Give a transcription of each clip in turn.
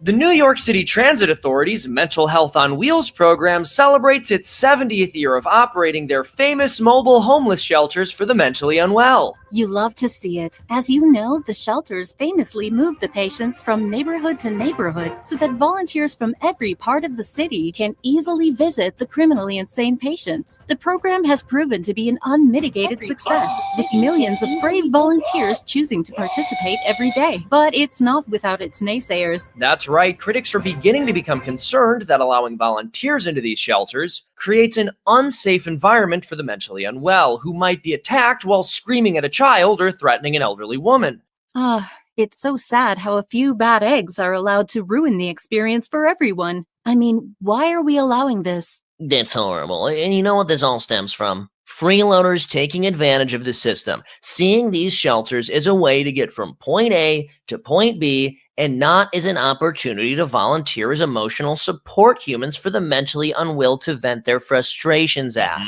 The New York City Transit Authority's Mental Health on Wheels program celebrates its 70th year of operating their famous mobile homeless shelters for the mentally unwell. You love to see it. As you know, the shelters famously move the patients from neighborhood to neighborhood so that volunteers from every part of the city can easily visit the criminally insane patients. The program has proven to be an unmitigated success, with millions of brave volunteers choosing to participate every day. But it's not without its naysayers. That's right, critics are beginning to become concerned that allowing volunteers into these shelters creates an unsafe environment for the mentally unwell, who might be attacked while screaming at a child or threatening an elderly woman. It's so sad how a few bad eggs are allowed to ruin the experience for everyone. I mean, why are we allowing this? That's horrible. And you know what this all stems from? Freeloaders taking advantage of the system, seeing these shelters as a way to get from point A to point B, and not as an opportunity to volunteer as emotional support humans for the mentally unwell to vent their frustrations at.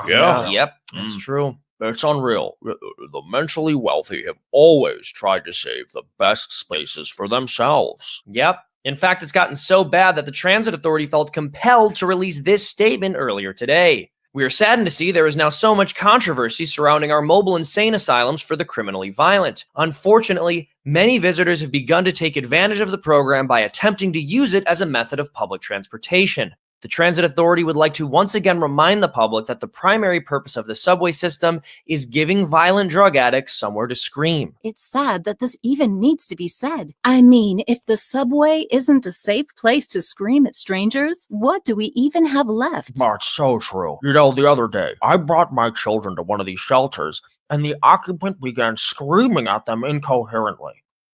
Yep, that's true. It's unreal. The mentally wealthy have always tried to save the best spaces for themselves. Yep. In fact, it's gotten so bad that the Transit Authority felt compelled to release this statement earlier today. We are saddened to see there is now so much controversy surrounding our mobile insane asylums for the criminally violent. Unfortunately, many visitors have begun to take advantage of the program by attempting to use it as a method of public transportation. The Transit Authority would like to once again remind the public that the primary purpose of the subway system is giving violent drug addicts somewhere to scream. It's sad that this even needs to be said. I mean, if the subway isn't a safe place to scream at strangers, what do we even have left? It's so true. You know, the other day, I brought my children to one of these shelters, and the occupant began screaming at them incoherently.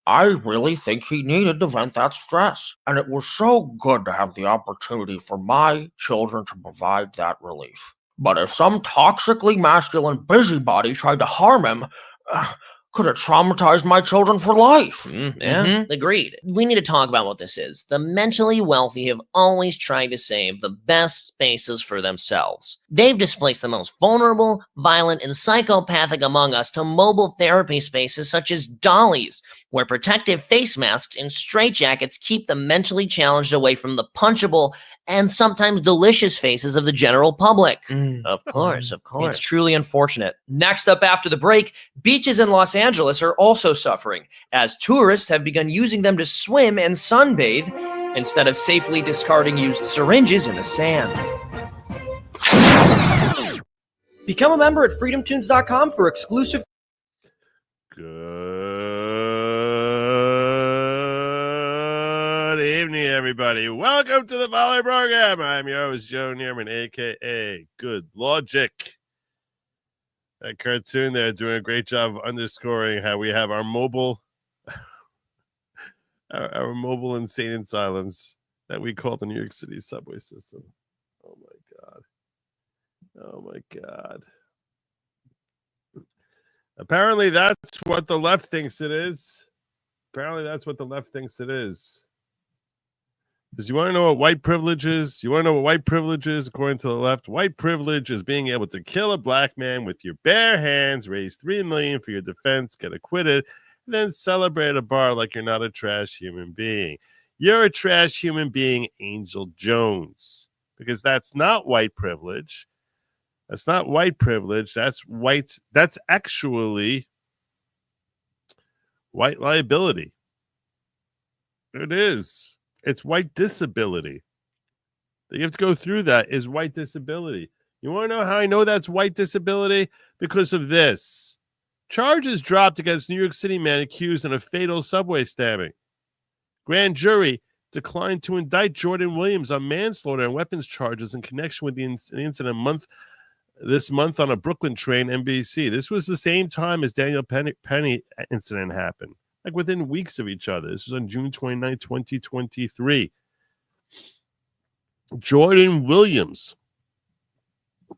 I really think he needed to vent that stress, and it was so good to have the opportunity for my children to provide that relief. But if some toxically masculine busybody tried to harm him, could it traumatize my children for life? Agreed. We need to talk about what this is. The mentally wealthy have always tried to save the best spaces for themselves. They've displaced the most vulnerable, violent, and psychopathic among us to mobile therapy spaces such as dollies, where protective face masks and straitjackets keep the mentally challenged away from the punchable and sometimes delicious faces of the general public. Of course. It's truly unfortunate. Next up after the break, beaches in Los Angeles are also suffering, as tourists have begun using them to swim and sunbathe instead of safely discarding used syringes in the sand. Become a member at freedomtunes.com for exclusive. Good evening, everybody. Welcome to the following program. I'm your host, Joe Neerman, a.k.a. Good Lawgic. That cartoon there doing a great job of underscoring how we have our mobile our mobile insane asylums that we call the New York City subway system. Oh, my God. Apparently, that's what the left thinks it is. Because you want to know what white privilege is? According to the left? White privilege is being able to kill a black man with your bare hands, raise $3 million for your defense, get acquitted, and then celebrate at a bar like you're not a trash human being. You're a trash human being, Angel Jones. Because that's not white privilege. That's not white privilege. That's actually white liability. It is. It's white disability. You have to go through that is white disability. You want to know how I know that's white disability? Because of this. Charges dropped against New York City man accused in a fatal subway stabbing. Grand jury declined to indict Jordan Williams on manslaughter and weapons charges in connection with the incident this month on a Brooklyn train, NBC. This was the same time as Daniel Penny incident happened, like within weeks of each other. This was on June 29, 2023. Jordan Williams,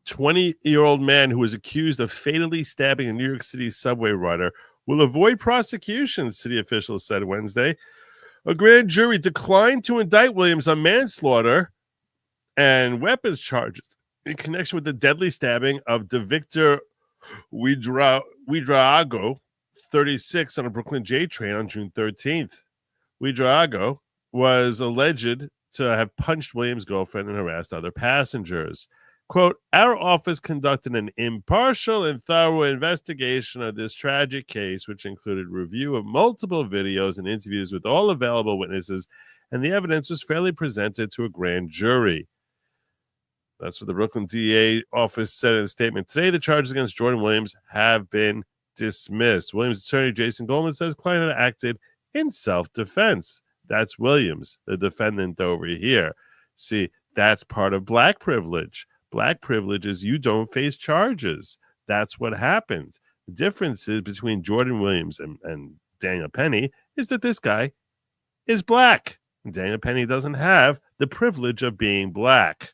20-year-old man who was accused of fatally stabbing a New York City subway rider, will avoid prosecution, city officials said Wednesday. A grand jury declined to indict Williams on manslaughter and weapons charges in connection with the deadly stabbing of DeVictor Ouedraogo, 36, on a Brooklyn J train on June 13th. Ouedraogo was alleged to have punched Williams' girlfriend and harassed other passengers. Quote, our office conducted an impartial and thorough investigation of this tragic case, which included review of multiple videos and interviews with all available witnesses, and the evidence was fairly presented to a grand jury. That's what the Brooklyn DA office said in a statement. Today, the charges against Jordan Williams have been dismissed. Williams' attorney, Jason Goldman, says client had acted in self-defense. That's Williams, the defendant over here. See, that's part of black privilege. Black privilege is you don't face charges. That's what happens. The difference is between Jordan Williams and Daniel Penny is that this guy is black. Daniel Penny doesn't have the privilege of being black.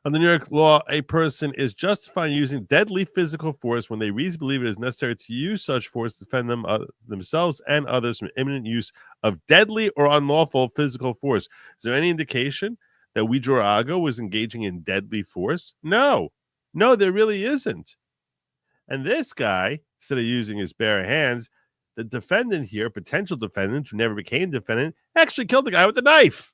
Under New York law, a person is justified in using deadly physical force when they reasonably believe it is necessary to use such force to defend themselves and others from imminent use of deadly or unlawful physical force. Is there any indication that Ouedraogo was engaging in deadly force? No, there really isn't. And this guy, instead of using his bare hands, the defendant here, potential defendant who never became defendant, actually killed the guy with a knife.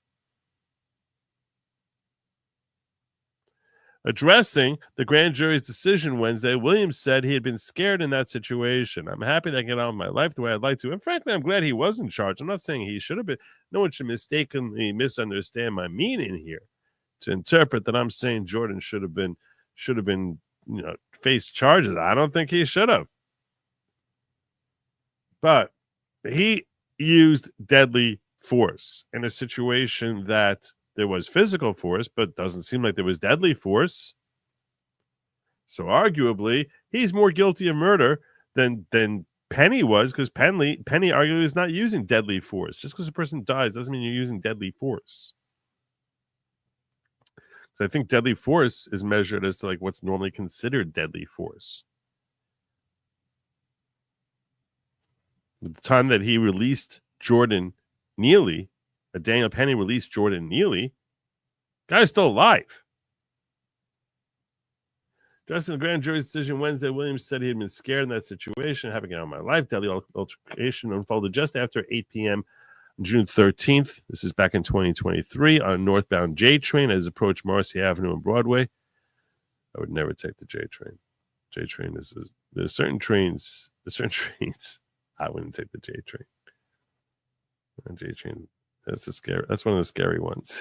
Addressing the grand jury's decision Wednesday, Williams said he had been scared in that situation. I'm happy that I can get on with my life the way I'd like to. And frankly, I'm glad he wasn't charged. I'm not saying he should have been. No one should mistakenly misunderstand my meaning here to interpret that I'm saying Jordan should have been, faced charges. I don't think he should have. But he used deadly force in a situation that there was physical force, but doesn't seem like there was deadly force. So arguably, he's more guilty of murder than Penny was, because Penny arguably is not using deadly force. Just because a person dies doesn't mean you're using deadly force. So I think deadly force is measured as to like what's normally considered deadly force. At the time that he released Jordan Neely, Daniel Penny released Jordan Neely, guy's still alive. Addressing the grand jury's decision Wednesday, Williams said he had been scared in that situation, having it on my life. Deadly altercation unfolded just after 8 p.m. on June 13th. This is back in 2023 on a northbound J train as it approached Marcy Avenue and Broadway. I would never take the J train. J train there's certain trains I wouldn't take the J train. J train. That's one of the scary ones.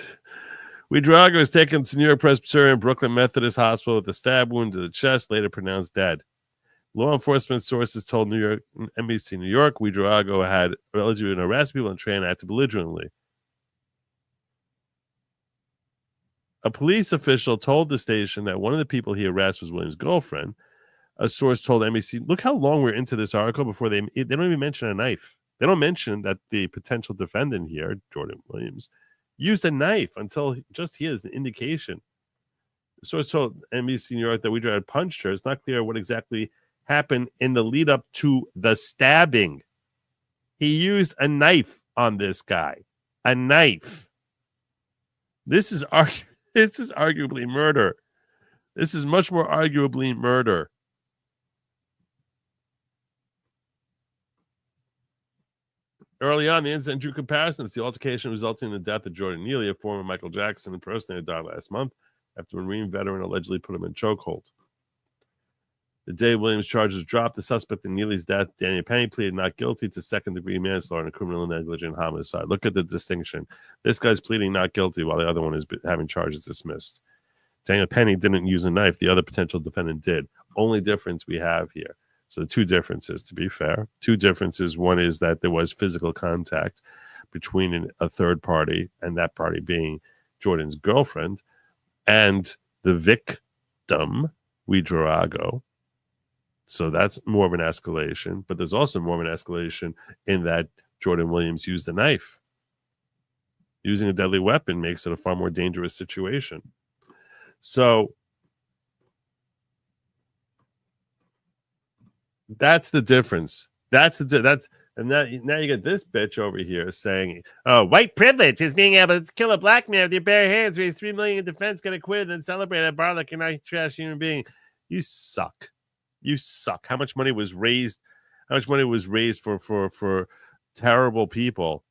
Ouedraogo was taken to New York Presbyterian Brooklyn Methodist Hospital with a stab wound to the chest, later pronounced dead. Law enforcement sources told NBC New York Ouedraogo had allegedly been harassing people on the train and acted belligerently. A police official told the station that one of the people he harassed was Williams' girlfriend. A source told NBC, look how long we're into this article before they don't even mention a knife. They don't mention that the potential defendant here, Jordan Williams, used a knife until just he has an indication. The source told NBC New York that Ouedraogo had punched her. It's not clear what exactly happened in the lead up to the stabbing. He used a knife on this guy. A knife. This is arguably murder. This is much more arguably murder. Early on, the incident drew comparisons to the altercation resulting in the death of Jordan Neely, a former Michael Jackson impersonator, died last month after a Marine veteran allegedly put him in chokehold. The day Williams' charges dropped, the suspect in Neely's death, Daniel Penny, pleaded not guilty to second-degree manslaughter and criminal negligent homicide. Look at the distinction. This guy's pleading not guilty while the other one is having charges dismissed. Daniel Penny didn't use a knife. The other potential defendant did. Only difference we have here. So the two differences, to be fair. Two differences. One is that there was physical contact between a third party, and that party being Jordan's girlfriend, and the victim, Ouedraogo. So that's more of an escalation. But there's also more of an escalation in that Jordan Williams used a knife. Using a deadly weapon makes it a far more dangerous situation. So that's the difference. And now you get this bitch over here saying, "Oh, white privilege is being able to kill a black man with your bare hands, raise $3 million in defense, get acquitted, then celebrate at a bar like you're not a trash human being." You suck. You suck. How much money was raised? How much money was raised for terrible people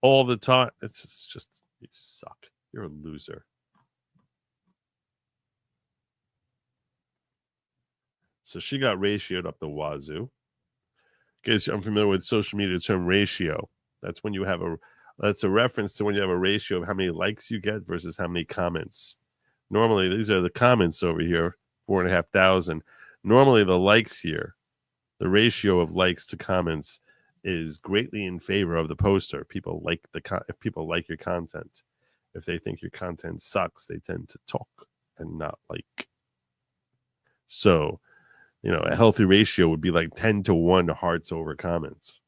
all the time. It's just you suck. You're a loser. So she got ratioed up the wazoo. In case I'm familiar with social media term ratio. That's when you have that's a reference to when you have a ratio of how many likes you get versus how many comments. Normally, these are the comments over here, 4,500. Normally, the likes here, the ratio of likes to comments is greatly in favor of the poster. People like if people like your content. If they think your content sucks, they tend to talk and not like. So, a healthy ratio would be like 10-1 hearts over comments.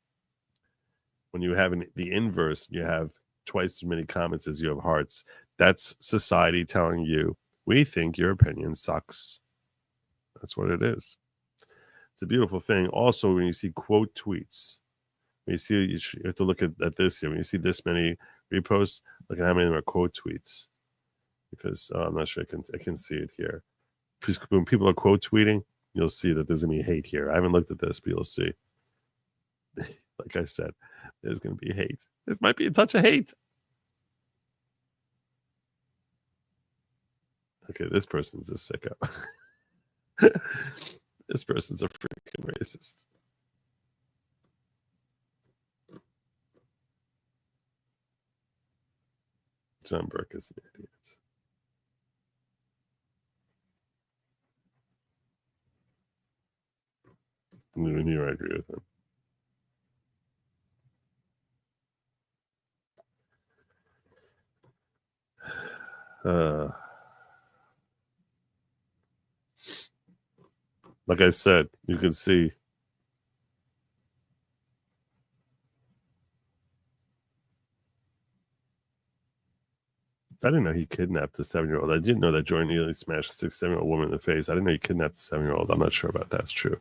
When you have the inverse, you have twice as many comments as you have hearts. That's society telling you, we think your opinion sucks. That's what it is. It's a beautiful thing. Also, when you see quote tweets, when you have to look at this here. When you see this many reposts, look at how many of them are quote tweets. Because I'm not sure I can see it here. When people are quote tweeting, you'll see that there's going to be hate here. I haven't looked at this, but you'll see. Like I said, there's going to be hate. This might be a touch of hate. Okay, this person's a sicko. This person's a freaking racist. John Burke is an idiot. Even here, I agree with him. Like I said, you can see. I didn't know he kidnapped the 7-year-old. I didn't know that Jordan Neely smashed a 6-7-year-old woman in the face. I didn't know he kidnapped the 7-year-old. I'm not sure about that's true.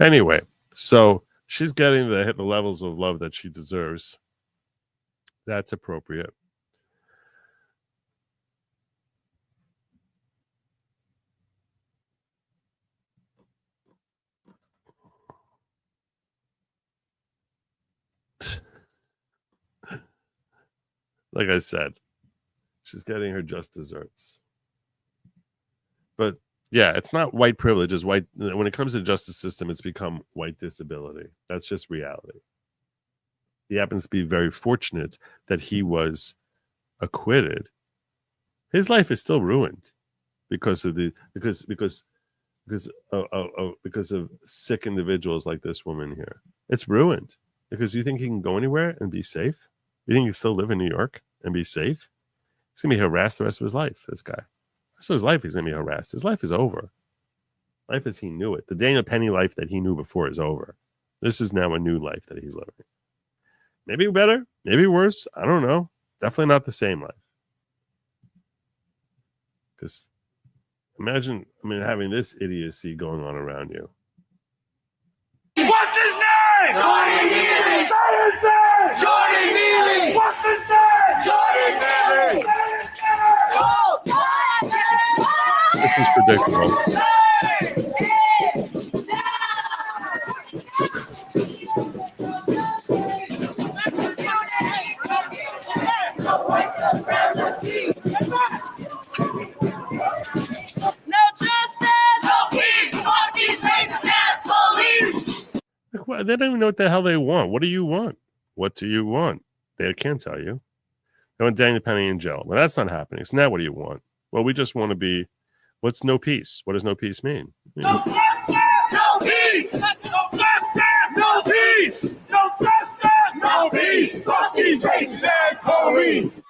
Anyway, so she's getting the levels of love that she deserves. That's appropriate. Like I said, she's getting her just desserts. But yeah, it's not white privilege. It's white. When it comes to the justice system, it's become white disability. That's just reality. He happens to be very fortunate that he was acquitted. His life is still ruined because of sick individuals like this woman here. It's ruined because you think he can go anywhere and be safe. You think he can still live in New York and be safe? He's going to be harassed the rest of his life, this guy. The rest of his life, he's going to be harassed. His life is over. Life as he knew it. The Daniel Penny life that he knew before is over. This is now a new life that he's living. Maybe better, maybe worse. I don't know. Definitely not the same life. Because imagine, having this idiocy going on around you. What's his name? Jordan Neely! Say his name! Jordan Neely! What's his name? Jordan Neely! This is predictable. They don't even know what the hell they want. What do you want? What do you want? They can't tell you. They want Daniel Penny in jail. Well, that's not happening. So now what do you want? Well, we just want to be, what's no peace? What does no peace mean? No peace! No peace! No justice! No peace! Fuck these racist ass police!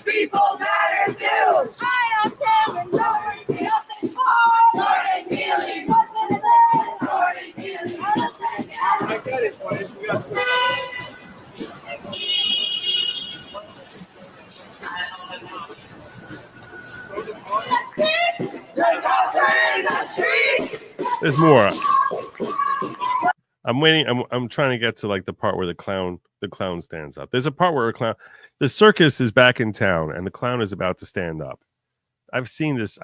People matter too. I am telling nobody else is hard. Jordan Neely. Jordan Neely. I get it, boys. There's more. I'm waiting. I'm trying to get to like the part where the clown stands up. There's a part where the circus is back in town and the clown is about to stand up. I've seen this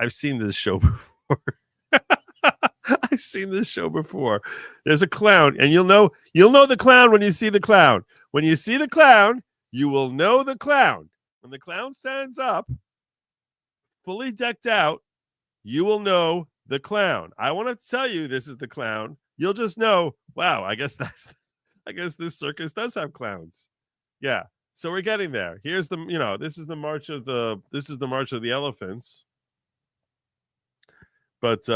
show before. I've seen this show before. There's a clown, and you'll know the clown when you see the clown. When you see the clown, you will know the clown. When the clown stands up, fully decked out, you will know the clown. I want to tell you this is the clown. You'll just know, wow, I guess this circus does have clowns. Yeah. So we're getting there. Here's this is the march of the elephants. But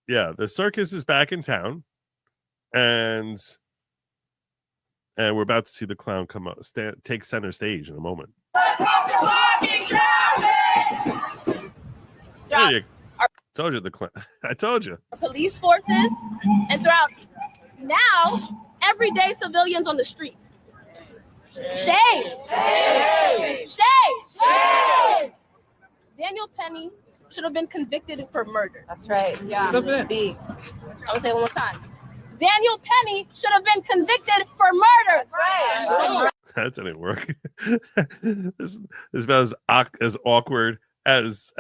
yeah, the circus is back in town, and we're about to see the clown come up, take center stage in a moment. Told you the clown. I told you. Police forces, and throughout now, everyday civilians on the streets. Shame. Shame. Shame. Daniel Penny should have been convicted for murder. That's right. Yeah. Should have been. I'm gonna say it one more time. Daniel Penny should have been convicted for murder. That's right. That didn't work. This is about as awkward as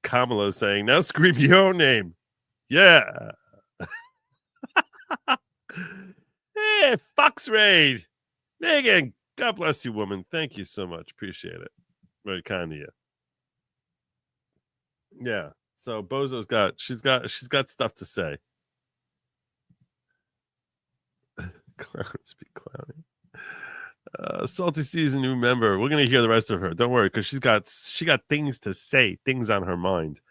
Kamala saying, now scream your own name. Yeah. Hey, Fox Raid. Megan, God bless you, woman. Thank you so much. Appreciate it. Very kind of you. Yeah. So Bozo's she's got stuff to say. Clowns be clowning. Salty C's a new member. We're gonna hear the rest of her. Don't worry, because she got things to say, things on her mind.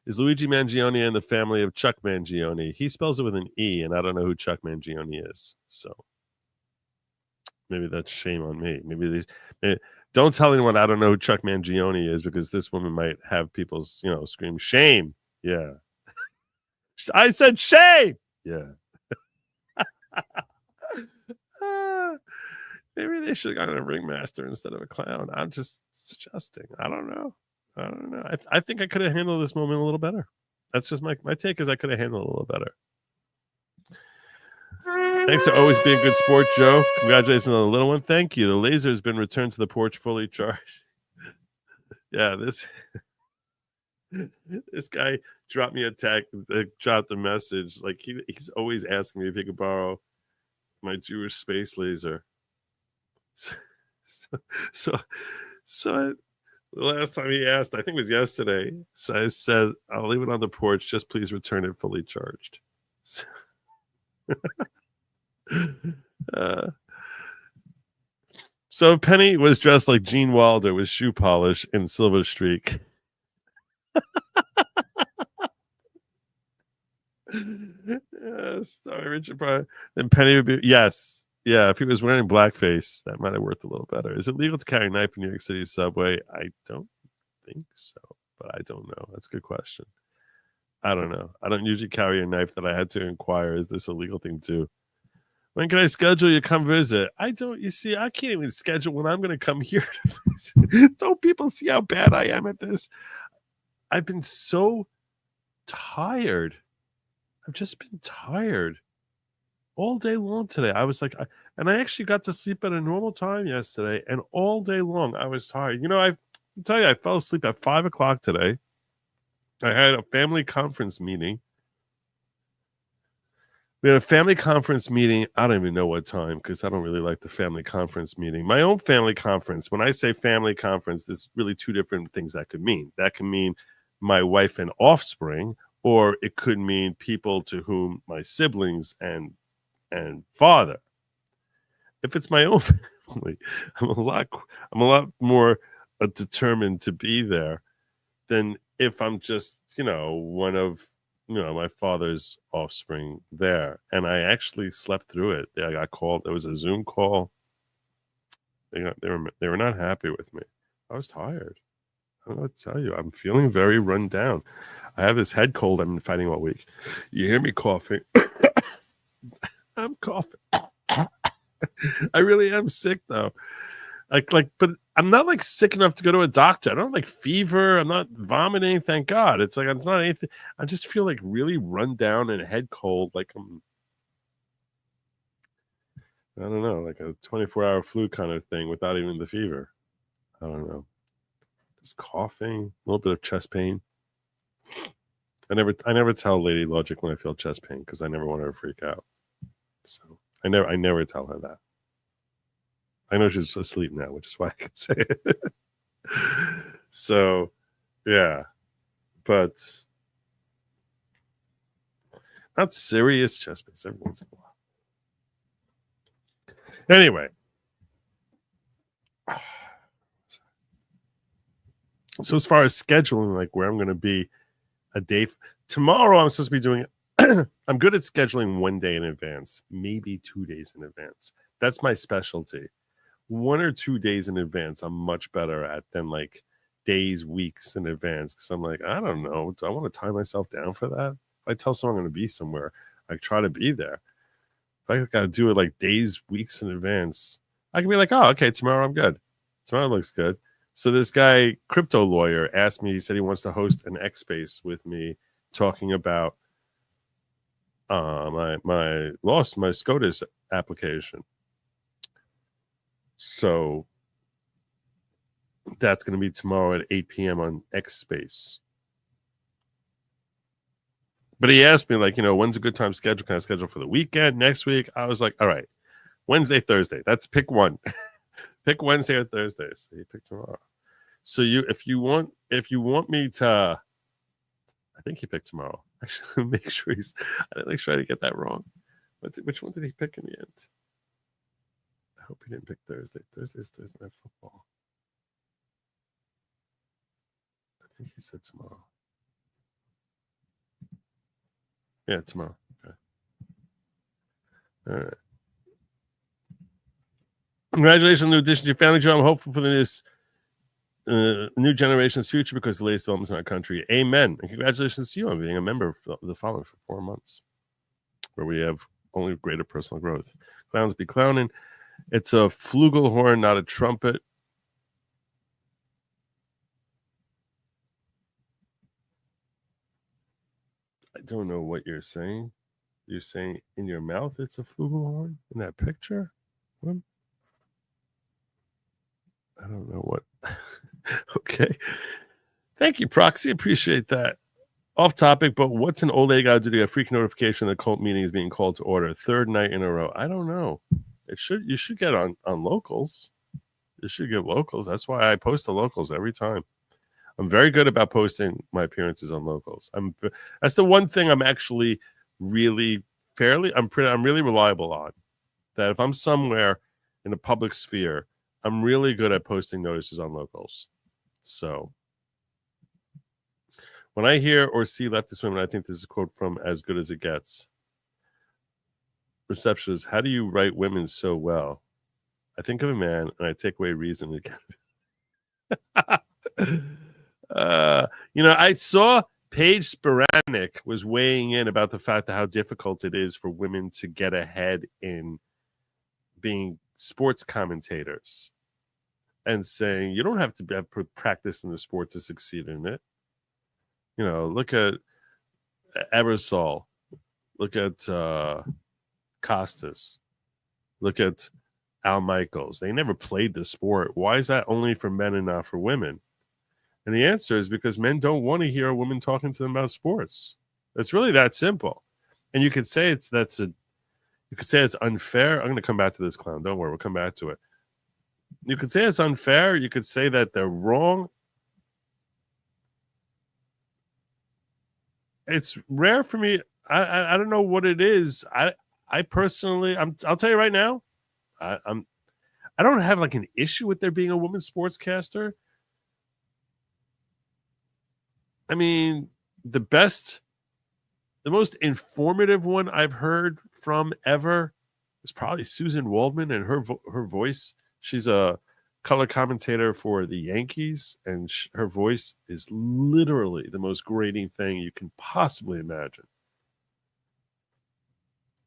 Is Luigi Mangione in the family of Chuck Mangione? He spells it with an E, and I don't know who Chuck Mangione is. So maybe that's shame on me. Maybe don't tell anyone I don't know who Chuck Mangione is, because this woman might have people, scream shame. Yeah, I said shame. Yeah. Maybe they should have gotten a ringmaster instead of a clown. I'm just suggesting. I don't know. I think I could have handled this moment a little better. That's just my take, is I could have handled it a little better. Thanks for always being a good sport, Joe. Congratulations on the little one. Thank you. The laser has been returned to the porch fully charged. Yeah, this guy dropped me a text, dropped a message. Like he's always asking me if he could borrow my Jewish space laser. So the last time he asked, I think it was yesterday. So I said, I'll leave it on the porch. Just please return it fully charged. So Penny was dressed like Gene Wilder with shoe polish and Silver Streak. Sorry, Richard Pryor. Then Penny would be Yeah, if he was wearing blackface, that might have worked a little better. Is it legal to carry a knife in New York City subway? I don't think so, but I don't know. That's a good question. I don't know. I don't usually carry a knife that I had to inquire. Is this a legal thing too? When can I schedule you to come visit? I can't even schedule when I'm going to come here to visit. Don't people see how bad I am at this? I've been so tired. I've just been tired all day long today. I was like, and I actually got to sleep at a normal time yesterday, and all day long I was tired. I tell you, I fell asleep at 5:00 today. I had a family conference meeting. We had a family conference meeting. I don't even know what time, because I don't really like the family conference meeting. My own family conference. When I say family conference, there's really two different things that could mean. That can mean my wife and offspring, or it could mean people to whom my siblings and father. If it's my own family, I'm a lot more determined to be there than if I'm just, one of, my father's offspring there. And I actually slept through it. I got called. There was a Zoom call. They were not happy with me. I was tired. I don't know what to tell you. I'm feeling very run down. I have this head cold I've been fighting all week. You hear me coughing? I'm coughing. I really am sick though. But I'm not like sick enough to go to a doctor. I don't have like fever. I'm not vomiting. Thank God. It's like it's not anything. I just feel like really run down and head cold. Like I don't know, like a 24-hour flu kind of thing without even the fever. I don't know. Just coughing, a little bit of chest pain. I never tell Lady Lawgic when I feel chest pain because I never want her to freak out. So I never tell her that. I know she's asleep now, which is why I can say it. So, yeah. But not serious chest pains every once in a while. Anyway. So as far as scheduling, like where I'm going to be a day tomorrow, I'm supposed to be doing it. I'm good at scheduling 1 day in advance, maybe 2 days in advance. That's my specialty. 1 or 2 days in advance, I'm much better at than like days, weeks in advance. Because I'm like, I don't know. Do I want to tie myself down for that? If I tell someone I'm going to be somewhere, I try to be there. If I got to do it like days, weeks in advance, I can be like, oh, okay, tomorrow I'm good. Tomorrow looks good. So this guy, crypto lawyer, asked me, he said he wants to host an X Space with me talking about my SCOTUS application. So that's going to be tomorrow at 8 p.m. on X Space. But he asked me, like, when's a good time to schedule? Can I schedule for the weekend, next week? I was like, all right, Wednesday, Thursday. That's pick one. Pick Wednesday or Thursday. So you pick tomorrow. So if you want me to, I think he picked tomorrow. Actually, make sure I didn't try to get that wrong. Which one did he pick in the end? I hope he didn't pick Thursday. Thursday's Thursday Night Football. I think he said tomorrow. Yeah, tomorrow. Okay. All right. Congratulations on the new addition to your family, Joe. I'm hopeful for this new generation's future because the latest developments in our country. Amen. And congratulations to you on being a member of the following for 4 months, where we have only greater personal growth. Clowns be clowning. It's a flugelhorn, not a trumpet. I don't know what you're saying. You're saying in your mouth it's a flugelhorn in that picture? What? I don't know what. Okay. Thank you, Proxy. Appreciate that. Off topic, but what's an old lady got to do to get a freak notification that cult meeting is being called to order? Third night in a row. I don't know. You should get on locals. You should get locals. That's why I post the locals every time. I'm very good about posting my appearances on locals. That's the one thing I'm actually really I'm really reliable on. That if I'm somewhere in a public sphere, I'm really good at posting notices on locals. So when I hear or see leftist women, I think this is a quote from As Good as It Gets. Receptionist, how do you write women so well? I think of a man and I take away reason again. I saw Paige Sporanic was weighing in about the fact that how difficult it is for women to get ahead in being sports commentators and saying you don't have to have practice in the sport to succeed in it. Look at Ebersol, look at Costas, look at Al Michaels. They never played the sport. Why is that only for men and not for women? And the answer is because men don't want to hear a woman talking to them about sports. It's really that simple. And you could say it's unfair. I'm going to come back to this, clown. Don't worry, we'll come back to it. You could say it's unfair. You could say that they're wrong. It's rare for me. I don't know what it is. I personally, I'll tell you right now, I don't have like an issue with there being a woman sportscaster. I mean, the most informative one I've heard from ever is probably Susan Waldman and her voice. She's a color commentator for the Yankees, and her voice is literally the most grating thing you can possibly imagine.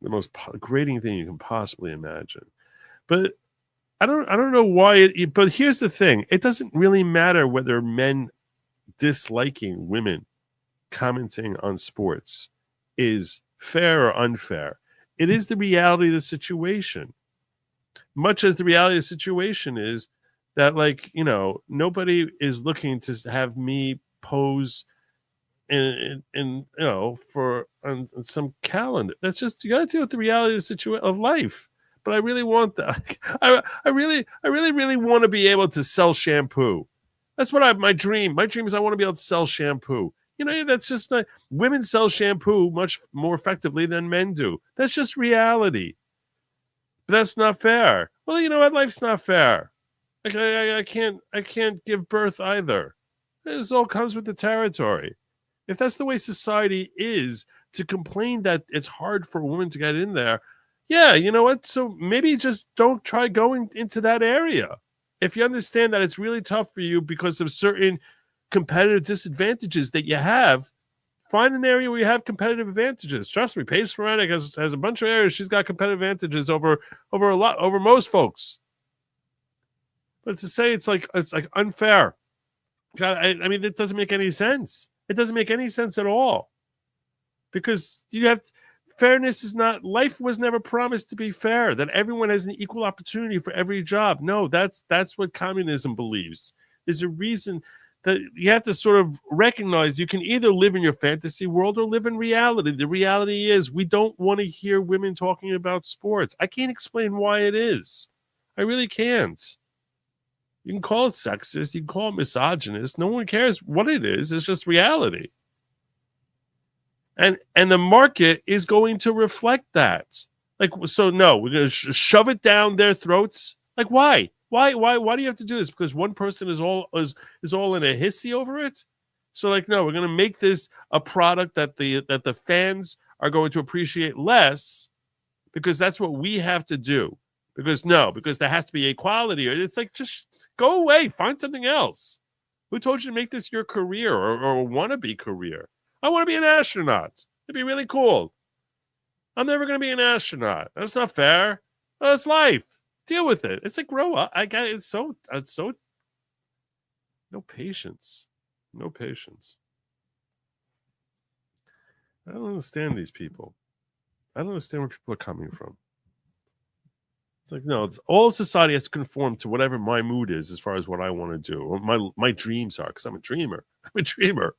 The most grating thing you can possibly imagine. But I don't know why but here's the thing. It doesn't really matter whether men disliking women commenting on sports is fair or unfair. It is the reality of the situation. Much as the reality of the situation is that, like, nobody is looking to have me pose in for on some calendar. That's just, you got to deal with the reality of the situation of life. But I really want that. I really want to be able to sell shampoo. That's what my dream. My dream is I want to be able to sell shampoo. That's just women sell shampoo much more effectively than men do. That's just reality. But that's not fair. Well, you know what? Life's not fair. Like I can't give birth either. This all comes with the territory. If that's the way society is, to complain that it's hard for a woman to get in there, yeah, you know what? So maybe just don't try going into that area. If you understand that it's really tough for you because of certain competitive disadvantages that you have, find an area where you have competitive advantages. Trust me, Paige Sporadic has a bunch of areas she's got competitive advantages over most folks. But to say it's like unfair, God, I mean, it doesn't make any sense. It doesn't make any sense at all, because fairness is not. Life was never promised to be fair. That everyone has an equal opportunity for every job. No, that's what communism believes. There's a reason that you have to sort of recognize you can either live in your fantasy world or live in reality. The reality is we don't want to hear women talking about sports. I can't explain why it is. I really can't. You can call it sexist. You can call it misogynist. No one cares what it is. It's just reality. And the market is going to reflect that. Like, so no, we're going to shove it down their throats. Like, why? Why do you have to do this? Because one person is all in a hissy over it? So, like, no, we're going to make this a product that the fans are going to appreciate less, because that's what we have to do. Because there has to be equality. It's like, just go away, find something else. Who told you to make this your career or a wannabe career? I want to be an astronaut. It'd be really cool. I'm never going to be an astronaut. That's not fair. That's life. Deal with it. It's like, grow up. It's so no patience. No patience. I don't understand these people. I don't understand where people are coming from. It's like, no, all society has to conform to whatever my mood is as far as what I want to do, or my dreams are, because I'm a dreamer. I'm a dreamer.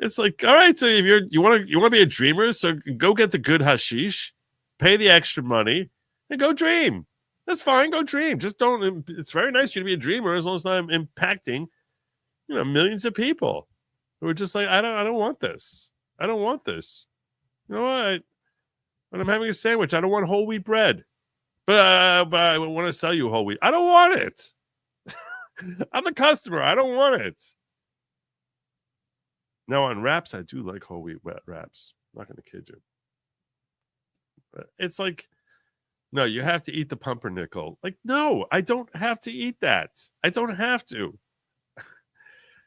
It's like, all right, so if you want to be a dreamer, so go get the good hashish, pay the extra money, and go dream. That's fine. Go dream. Just don't. It's very nice you to be a dreamer, as long as I'm impacting, millions of people who are just like, I don't want this. I don't want this. You know what? When I'm having a sandwich, I don't want whole wheat bread. But I want to sell you whole wheat. I don't want it. I'm the customer. I don't want it. Now, on wraps, I do like whole wheat wraps. I'm not going to kid you. But it's like, no, you have to eat the pumpernickel. Like, no, I don't have to eat that. I don't have to.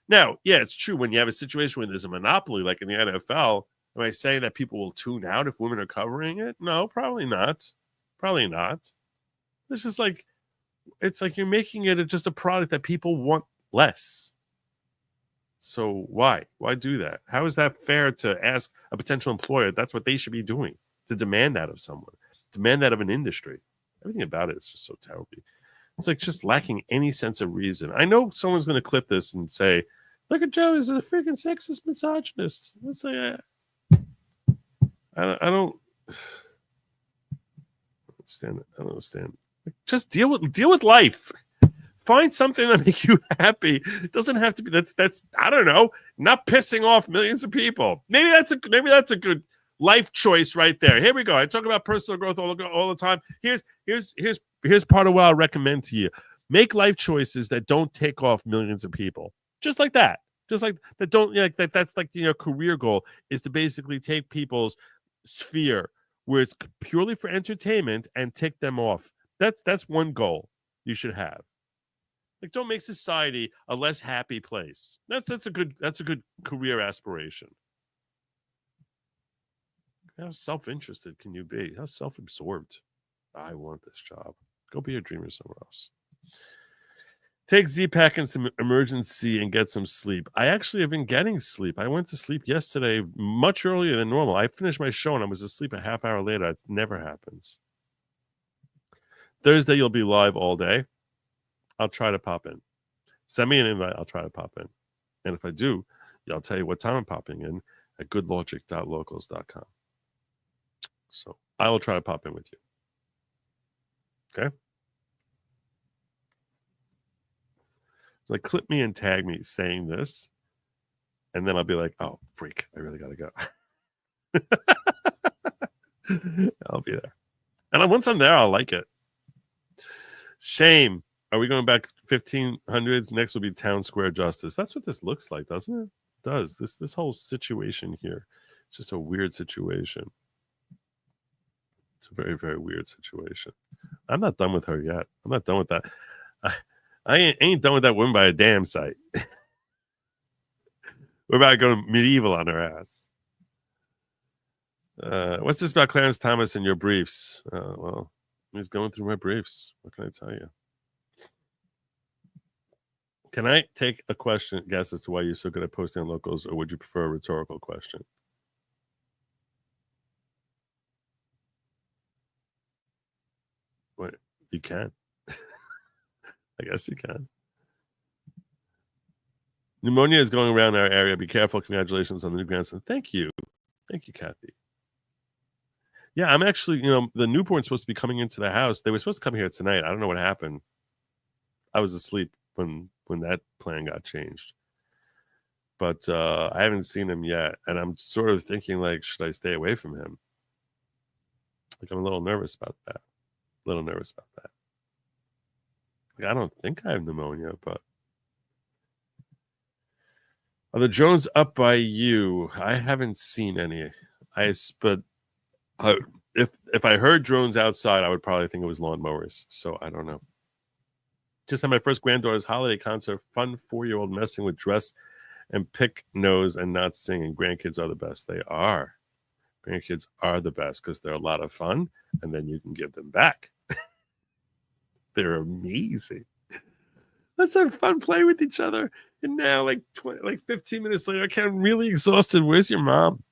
Now, yeah, it's true. When you have a situation where there's a monopoly, like in the NFL, am I saying that people will tune out if women are covering it? No, probably not. Probably not. It's just like, it's like you're making it just a product that people want less. So why do that? How is that fair to ask a potential employer? That's what they should be doing, to demand that of someone, demand that of an industry. Everything about it is just so terrible. It's like just lacking any sense of reason. I know someone's going to clip this and say, look at Joe, he's a freaking sexist misogynist. Let's say, I don't understand it. I don't understand. Just deal with life. Find something that makes you happy. It doesn't have to be that's I don't know, not pissing off millions of people. Maybe that's a good life choice right there. Here we go. I talk about personal growth all the time. Here's part of what I'll recommend to you. Make life choices that don't take off millions of people. Just like that. Just like that don't that's like career goal is to basically take people's sphere where it's purely for entertainment and tick them off. That's one goal you should have. Like, don't make society a less happy place. That's a good career aspiration. How self-interested can you be? How self-absorbed? I want this job. Go be a dreamer somewhere else. Take Z-Pack and some emergency and get some sleep. I actually have been getting sleep. I went to sleep yesterday much earlier than normal. I finished my show and I was asleep a half hour later. It never happens. Thursday, you'll be live all day. I'll try to pop in. Send me an invite. I'll try to pop in. And if I do, I'll tell you what time I'm popping in at goodlogic.locals.com. So I will try to pop in with you. Okay? Like, clip me and tag me saying this, and then I'll be like, oh, freak, I really got to go. I'll be there. And once I'm there, I'll like it. Shame. Are we going back 1500s? Next will be town square justice. That's what this looks like, doesn't it? It does. This whole situation here. It's just a weird situation. It's a very, very weird situation. I'm not done with her yet. I'm not done with that. I ain't done with that woman by a damn sight. We're about to go medieval on her ass. What's this about Clarence Thomas and your briefs? Well, he's going through my briefs. What can I tell you? Can I take a guess as to why you're so good at posting on Locals, or would you prefer a rhetorical question? What? You can. I guess you can. Pneumonia is going around our area. Be careful. Congratulations on the new grandson. Thank you. Thank you, Kathy. Yeah, I'm actually, the newborn's supposed to be coming into the house. They were supposed to come here tonight. I don't know what happened. I was asleep when that plan got changed. But I haven't seen him yet. And I'm sort of thinking, like, should I stay away from him? Like, I'm a little nervous about that. I don't think I have pneumonia, but are the drones up by you? I haven't seen any. But if I heard drones outside, I would probably think it was lawnmowers. So I don't know. Just had my first granddaughter's holiday concert. Fun 4-year-old messing with dress and pick nose and not singing. Grandkids are the best. They are. Grandkids are the best because they're a lot of fun, and then you can give them back. They're amazing. Let's have fun playing with each other. And now, like 15 minutes later, I'm really exhausted. Where's your mom?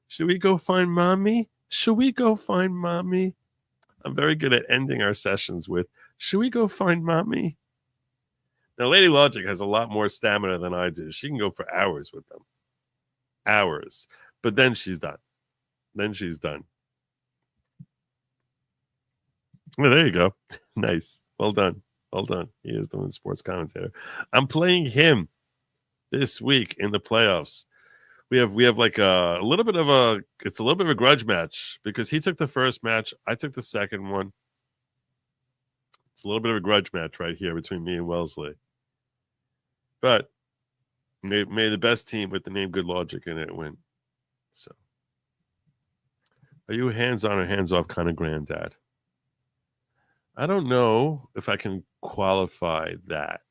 Should we go find mommy? I'm very good at ending our sessions with, should we go find mommy? Now, Lady Lawgic has a lot more stamina than I do. She can go for hours with them. Hours. But then she's done. Well, there you go. Nice. Well done. He is the sports commentator. I'm playing him this week in the playoffs. We have like a little bit of a grudge match because he took the first match. I took the second one. It's a little bit of a grudge match right here between me and Wellesley. But may the best team with the name Good Logic in it win. So, are you a hands-on or hands-off kind of granddad? I don't know if I can qualify that.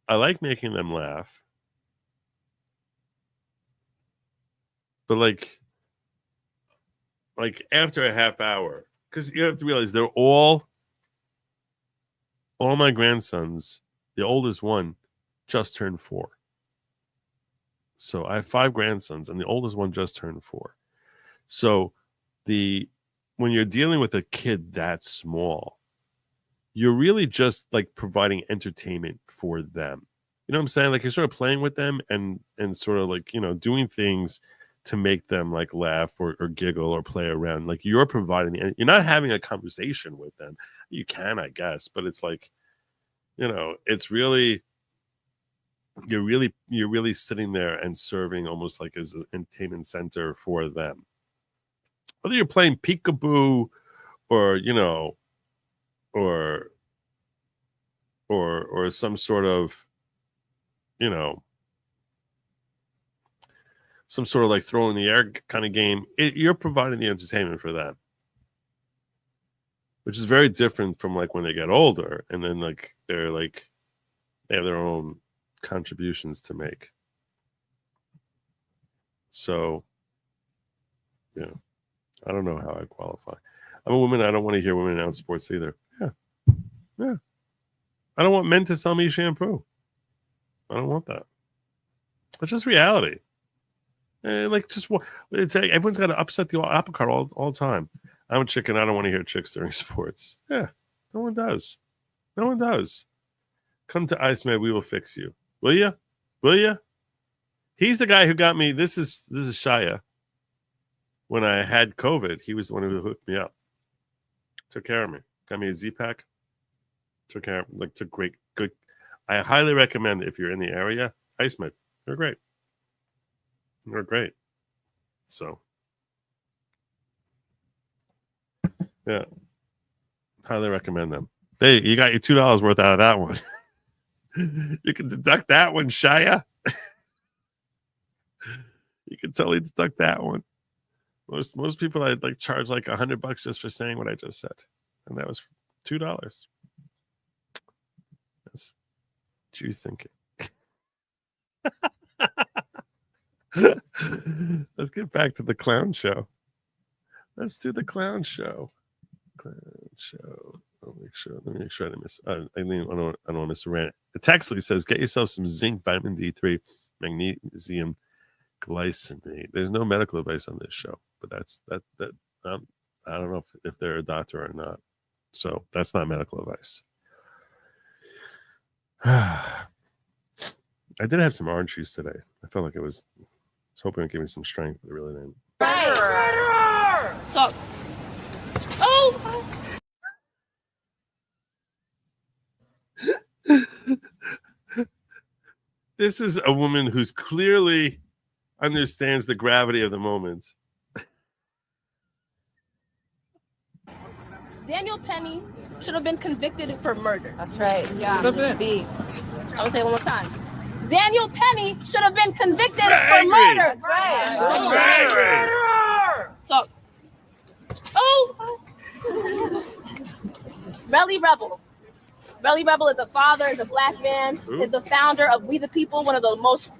I like making them laugh. But like after a half hour, because you have to realize they're all my grandsons, the oldest one just turned 4. So I have 5 grandsons and the oldest one just turned 4. So when you're dealing with a kid that small, you're really just like providing entertainment for them. You know what I'm saying? Like you're sort of playing with them and sort of like, doing things to make them like laugh or giggle or play around. Like you're providing, you're not having a conversation with them. You can, I guess, but it's like, it's really, you're really sitting there and serving almost like as an entertainment center for them. Whether you're playing peekaboo or, or some sort of, some sort of like throw in the air kind of game, you're providing the entertainment for them, which is very different from like when they get older and then like they have their own contributions to make. So, yeah, I don't know how I qualify. I'm a woman. I don't want to hear women announce sports either. Yeah. Yeah. I don't want men to sell me shampoo. I don't want that. It's just reality. It's like everyone's got to upset the apple cart all the time. I'm a chicken. I don't want to hear chicks during sports. Yeah, no one does. No one does. Come to Iceman. We will fix you. Will you? Will you? He's the guy who got me. This is Shia. When I had COVID, he was the one who hooked me up. Took care of me. Got me a Z-Pack. Took care of me. Took good. I highly recommend if you're in the area, Iceman. They're great. They're great. So, yeah, highly recommend them. Hey, you got your $2 worth out of that one. You can deduct that one, Shia. You can totally deduct that one. Most people I'd charge $100 just for saying what I just said, and that was $2. That's what you thinking. Let's get back to the clown show. Let's do the clown show. Clown show. Let me make sure I didn't miss. I don't want to miss a rant. The Texley says, "Get yourself some zinc, vitamin D3, magnesium, glycinate." There's no medical advice on this show, but that's that. I don't know if they're a doctor or not. So that's not medical advice. I did have some orange juice today. I felt like I was hoping it would give me some strength, but it really didn't. So, This is a woman who's clearly understands the gravity of the moment. Daniel Penny should have been convicted for murder. That's right. Yeah. I'm gonna say it one more time. Daniel Penny should have been convicted for murder. That's right. So, Relly Rebel. Relly Rebel is a father, is a black man, is the founder of We the People, one of the most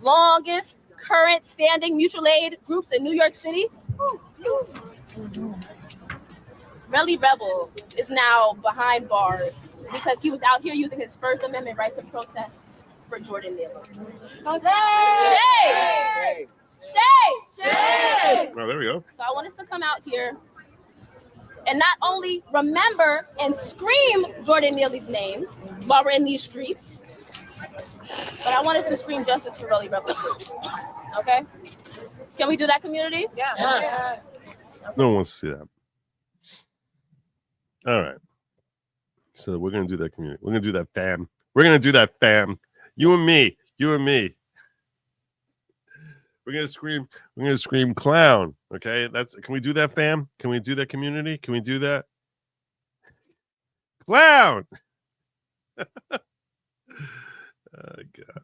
longest current standing mutual aid groups in New York City. Relly Rebel is now behind bars because he was out here using his First Amendment right to protest for Jordan Neely. Shade! Oh, there we go. So I want us to come out here and not only remember and scream Jordan Neely's name while we're in these streets, but I want us to scream justice for Relly Rebel too. Okay? Can we do that, community? Yeah. No one wants to see that. All right. So we're going to do that, community. We're going to do that, fam. We're going to do that, fam. You and me. You and me. We're going to scream clown. Okay? Can we do that, fam? Can we do that, community? Can we do that? Clown. Oh, God.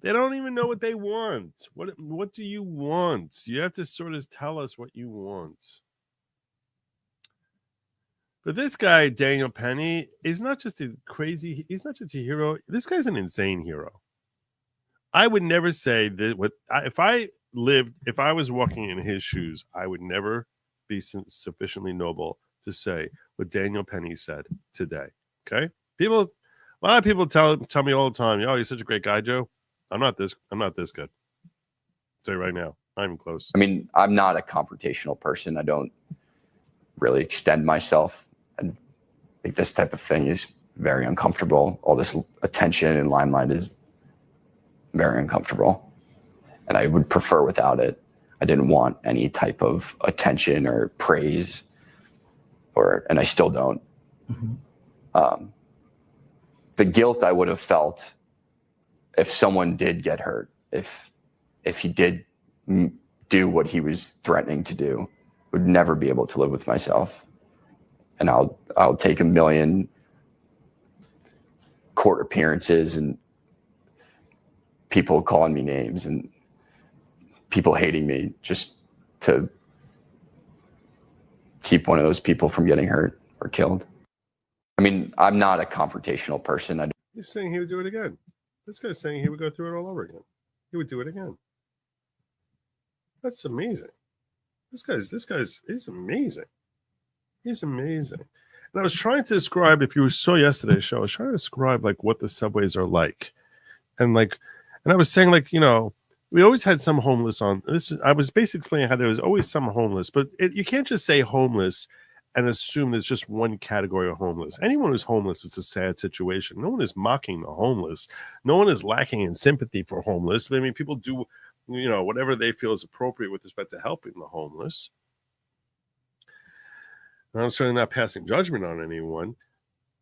They don't even know what they want. What do you want? You have to sort of tell us what you want. But this guy, Daniel Penny, is not just he's not just a hero. This guy's an insane hero. I would never say that if I was walking in his shoes, I would never be sufficiently noble to say what Daniel Penny said today. Okay? A lot of people tell me all the time, "Oh, you're such a great guy, Joe." I'm not this good. I'll tell you right now. Not even close. I mean, I'm not a confrontational person. I don't really extend myself. And I think this type of thing is very uncomfortable. All this attention and limelight is very uncomfortable. And I would prefer without it. I didn't want any type of attention or praise, and I still don't. Mm-hmm. The guilt I would have felt if someone did get hurt, if he did do what he was threatening to do, would never be able to live with myself. And I'll take 1 million court appearances and people calling me names and people hating me just to keep one of those people from getting hurt or killed. I mean, I'm not a confrontational person. He's saying he would do it again. This guy's saying he would go through it all over again. He would do it again. That's amazing. This guy's amazing. He's amazing. And I was trying to describe, if you saw yesterday's show, I was trying to describe like what the subways are like. And I was saying, like, we always had some homeless on this. I was basically explaining how there was always some homeless, but you can't just say homeless and assume there's just one category of homeless. Anyone who's homeless, it's a sad situation. No one is mocking the homeless. No one is lacking in sympathy for homeless. I mean, people do, whatever they feel is appropriate with respect to helping the homeless. I'm certainly not passing judgment on anyone.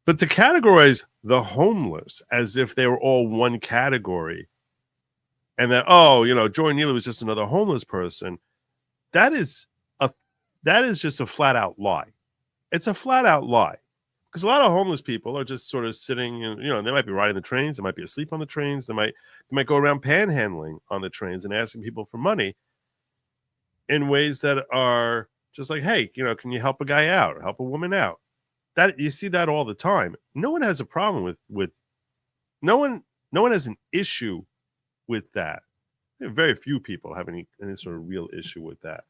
But to categorize the homeless as if they were all one category and that, Joy Neely was just another homeless person, that is just a flat out lie. It's a flat out lie, because a lot of homeless people are just sort of sitting and, they might be riding the trains. They might be asleep on the trains. They might go around panhandling on the trains and asking people for money in ways that are just like, hey, can you help a guy out or help a woman out? That you see that all the time. No one has a problem with no one has an issue with that. Very few people have any sort of real issue with that.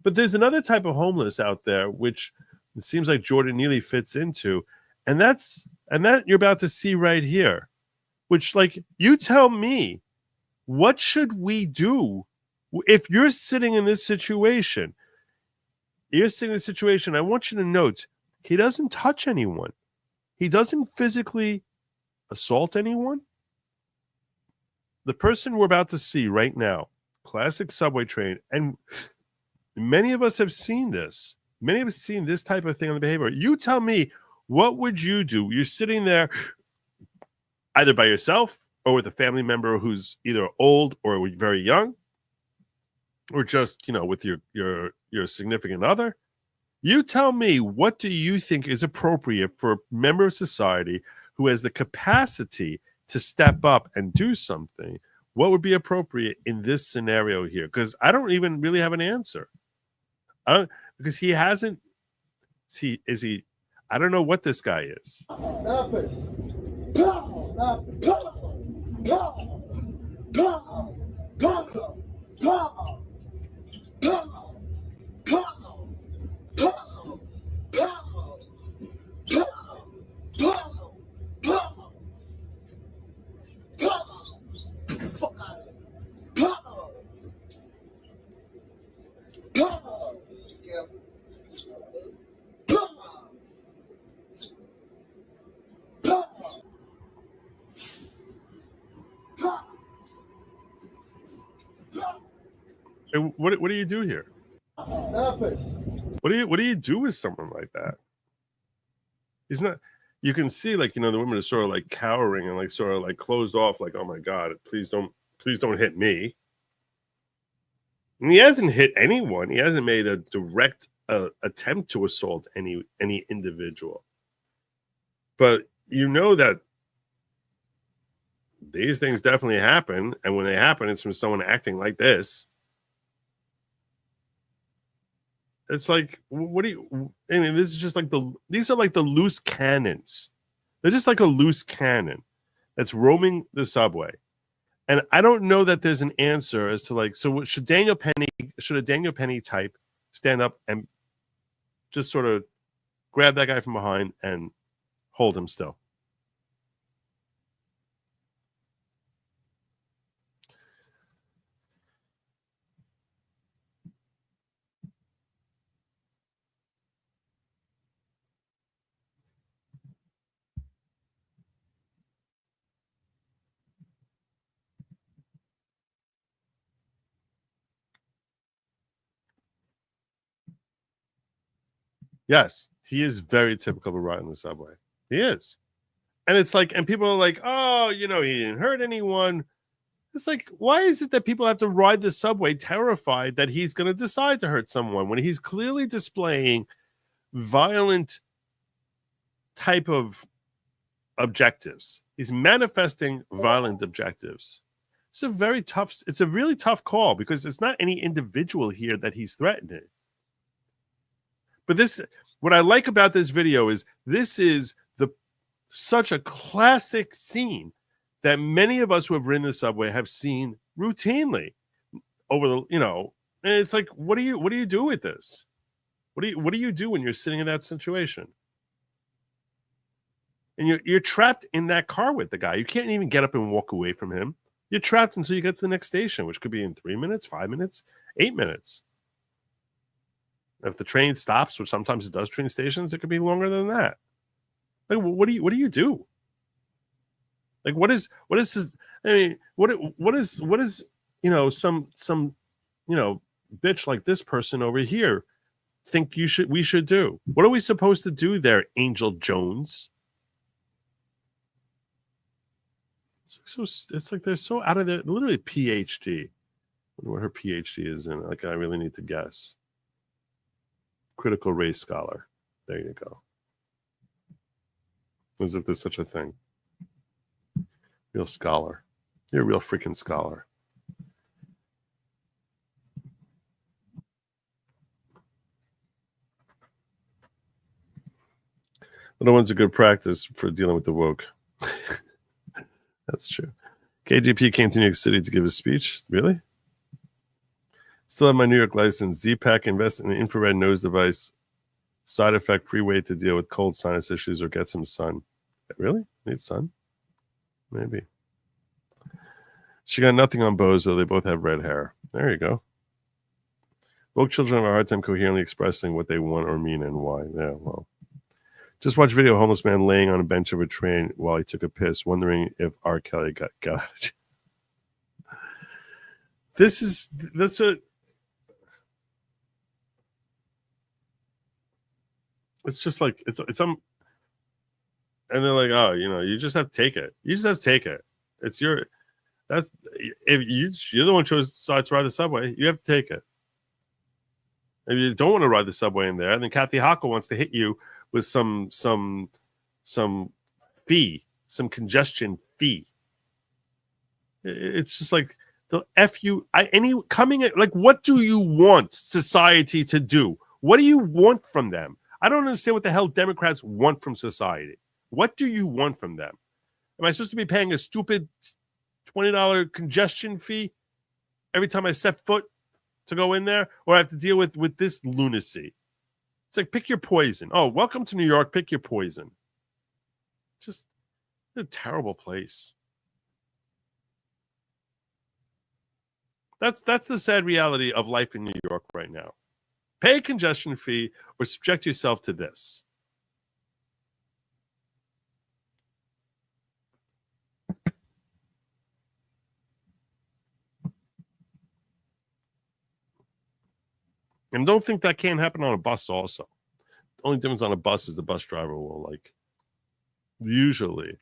But there's another type of homeless out there, which it seems like Jordan Neely fits into, and that you're about to see right here. Which, like, you tell me, what should we do if you're sitting in this situation? I want you to note, he doesn't touch anyone. He doesn't physically assault anyone. The person we're about to see right now, classic subway train, and many of us have seen this. Many of us have seen this type of thing on the behavior. You tell me, what would you do? You're sitting there either by yourself or with a family member who's either old or very young, or just, with your significant other. You tell me, what do you think is appropriate for a member of society who has the capacity to step up and do something? What would be appropriate in this scenario here? Because I don't even really have an answer. Because he hasn't. I don't know what this guy is. Stop it. Stop it. Go. Go. Go. Go. Go. Go. Go. Go. Go. Go. Go. Fuck out of here. Go. Go. What do you do here? Stop it. What do you do with someone like that? He's not. You can see, like, the women are sort of like cowering and like sort of like closed off, like, oh my God, please don't hit me. And he hasn't hit anyone. He hasn't made a direct attempt to assault any individual. But that these things definitely happen, and when they happen, it's from someone acting like this. It's like, what do you? I mean, this is just like these are like the loose cannons. They're just like a loose cannon that's roaming the subway, and I don't know that there's an answer as to, like, so should a Daniel Penny type stand up and just sort of grab that guy from behind and hold him still? Yes, he is very typical of a ride in the subway. He is. And it's like, and people are like, oh, he didn't hurt anyone. It's like, why is it that people have to ride the subway terrified that he's going to decide to hurt someone when he's clearly displaying violent type of objectives? He's manifesting violent objectives. It's a really tough call, because it's not any individual here that he's threatening. But what I like about this video is this is such a classic scene that many of us who have ridden the subway have seen routinely over the, and it's like, what do you do with this? What do you do when you're sitting in that situation? And you're trapped in that car with the guy. You can't even get up and walk away from him. You're trapped until you get to the next station, which could be in 3 minutes, 5 minutes, 8 minutes. If the train stops, which sometimes it does, train stations, it could be longer than that. Like, what do you do? Like, what is this? I mean, what is some bitch like this person over here think we should do? What are we supposed to do there, Angel Jones? It's like they're so out of their literally PhD. I wonder what her PhD is in. Like, I really need to guess. Critical race scholar. There you go. As if there's such a thing. Real scholar. You're a real freaking scholar. Little one's a good practice for dealing with the woke. That's true. KJP came to New York City to give a speech. Really? Still have my New York license. Z-Pack invest in an infrared nose device. Side effect free way to deal with cold sinus issues or get some sun. Really? Need sun? Maybe. She got nothing on Bozo. They both have red hair. There you go. Woke children have a hard time coherently expressing what they want or mean and why. Yeah, well. Just watch video of a homeless man laying on a bench of a train while he took a piss, wondering if R. Kelly got out. That's what. It's just like it's and they're like, oh, you just have to take it. You just have to take it. It's you're the one who decides to ride the subway. You have to take it. If you don't want to ride the subway in there, then Kathy Hochul wants to hit you with some fee, some congestion fee. It's just like the F you. What do you want society to do? What do you want from them? I don't understand what the hell Democrats want from society. What do you want from them? Am I supposed to be paying a stupid $20 congestion fee every time I set foot to go in there, or I have to deal with this lunacy? It's like, pick your poison. Oh, welcome to New York. Pick your poison. Just a terrible place. That's the sad reality of life in New York right now. Pay a congestion fee or subject yourself to this. And don't think that can't happen on a bus also. The only difference on a bus is the bus driver will, usually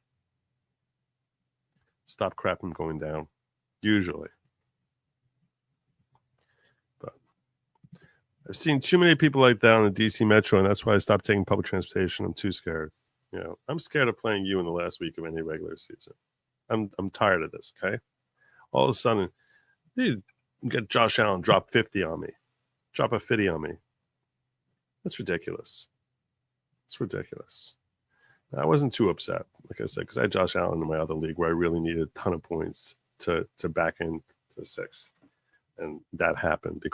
stop crap from going down. Usually. But I've seen too many people like that on the DC Metro, and that's why I stopped taking public transportation. I'm too scared. I'm scared of playing you in the last week of any regular season. I'm tired of this, okay? All of a sudden, you get Josh Allen drop 50 on me. Drop a 50 on me. That's ridiculous. It's ridiculous. I wasn't too upset, like I said, because I had Josh Allen in my other league where I really needed a ton of points to back into sixth. And that happened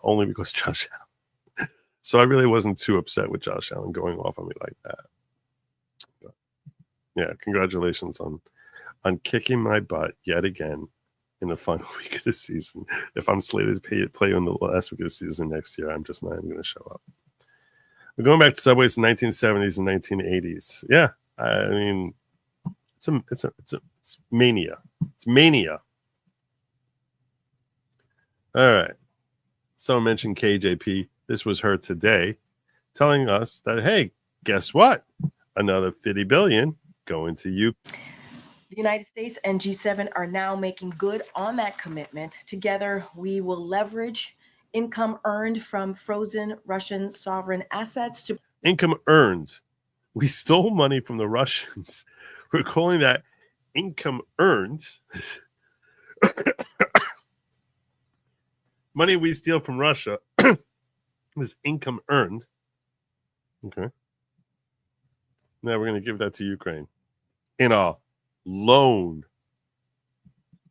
only because Josh Allen. So I really wasn't too upset with Josh Allen going off on me like that. But yeah, congratulations on kicking my butt yet again in the final week of the season. If I'm slated to play in the last week of the season next year, I'm just not even going to show up. We're going back to subways in 1970s and 1980s. Yeah, I mean, it's mania. It's mania. All right. Someone mentioned KJP. This was her today, telling us that, hey, guess what? Another 50 billion going to you. The United States and G7 are now making good on that commitment. Together, we will leverage income earned from frozen Russian sovereign assets to income earned. We stole money from the Russians. We're calling that income earned. Money we steal from Russia is income earned. Okay. Now we're going to give that to Ukraine in a loan.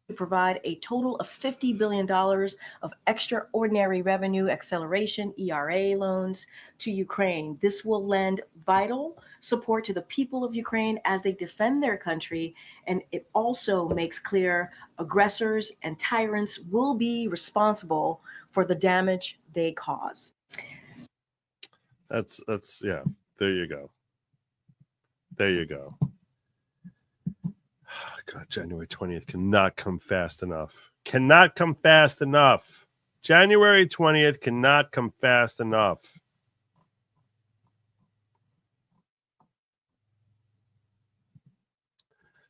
to provide a total of $50 billion of extraordinary revenue acceleration ERA loans to Ukraine. This will lend vital support to the people of Ukraine as they defend their country, and it also makes clear aggressors and tyrants will be responsible for the damage they cause. That's yeah. There you go. There you go. God, January 20th cannot come fast enough. Cannot come fast enough. January 20th cannot come fast enough.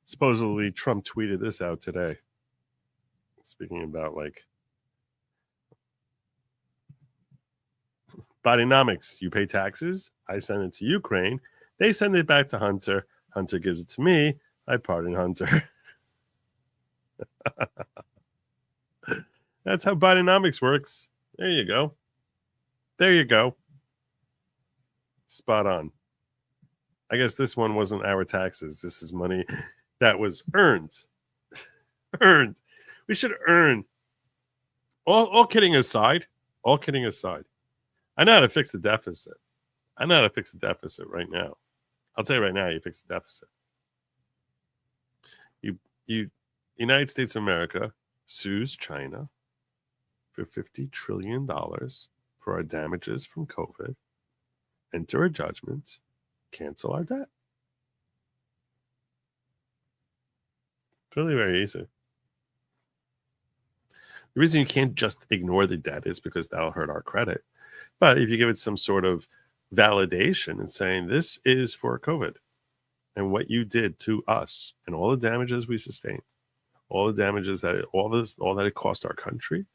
Supposedly, Trump tweeted this out today. Speaking about Bidenomics. You pay taxes. I send it to Ukraine. They send it back to Hunter. Hunter gives it to me. I pardon Hunter. That's how Bidenomics works. There you go. There you go. Spot on. I guess this one wasn't our taxes. This is money that was earned. Earned. We should earn. All kidding aside. All kidding aside. I know how to fix the deficit. I know how to fix the deficit right now. I'll tell you right now, you fix the deficit. You United States of America sues China for $50 trillion for our damages from COVID, enter a judgment, cancel our debt. It's really very easy. The reason you can't just ignore the debt is because that'll hurt our credit. But if you give it some sort of validation and saying this is for COVID and what you did to us and all the damages we sustained, all the damages that all that it cost our country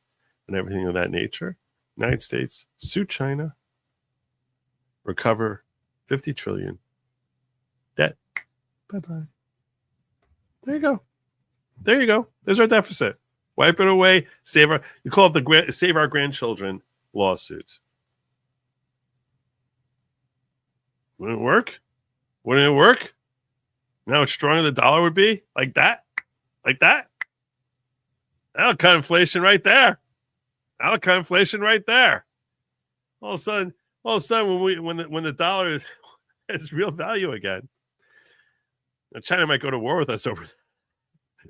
and everything of that nature, United States sue China, recover $50 trillion, debt. Bye-bye. There you go. There you go. There's our deficit. Wipe it away. You call it the Save Our Grandchildren lawsuit. Wouldn't it work? Wouldn't it work? You know how stronger the dollar would be? Like that? Like that? That'll cut inflation right there. That'll cut inflation right there. All of a sudden, when the dollar has real value again, China might go to war with us over that.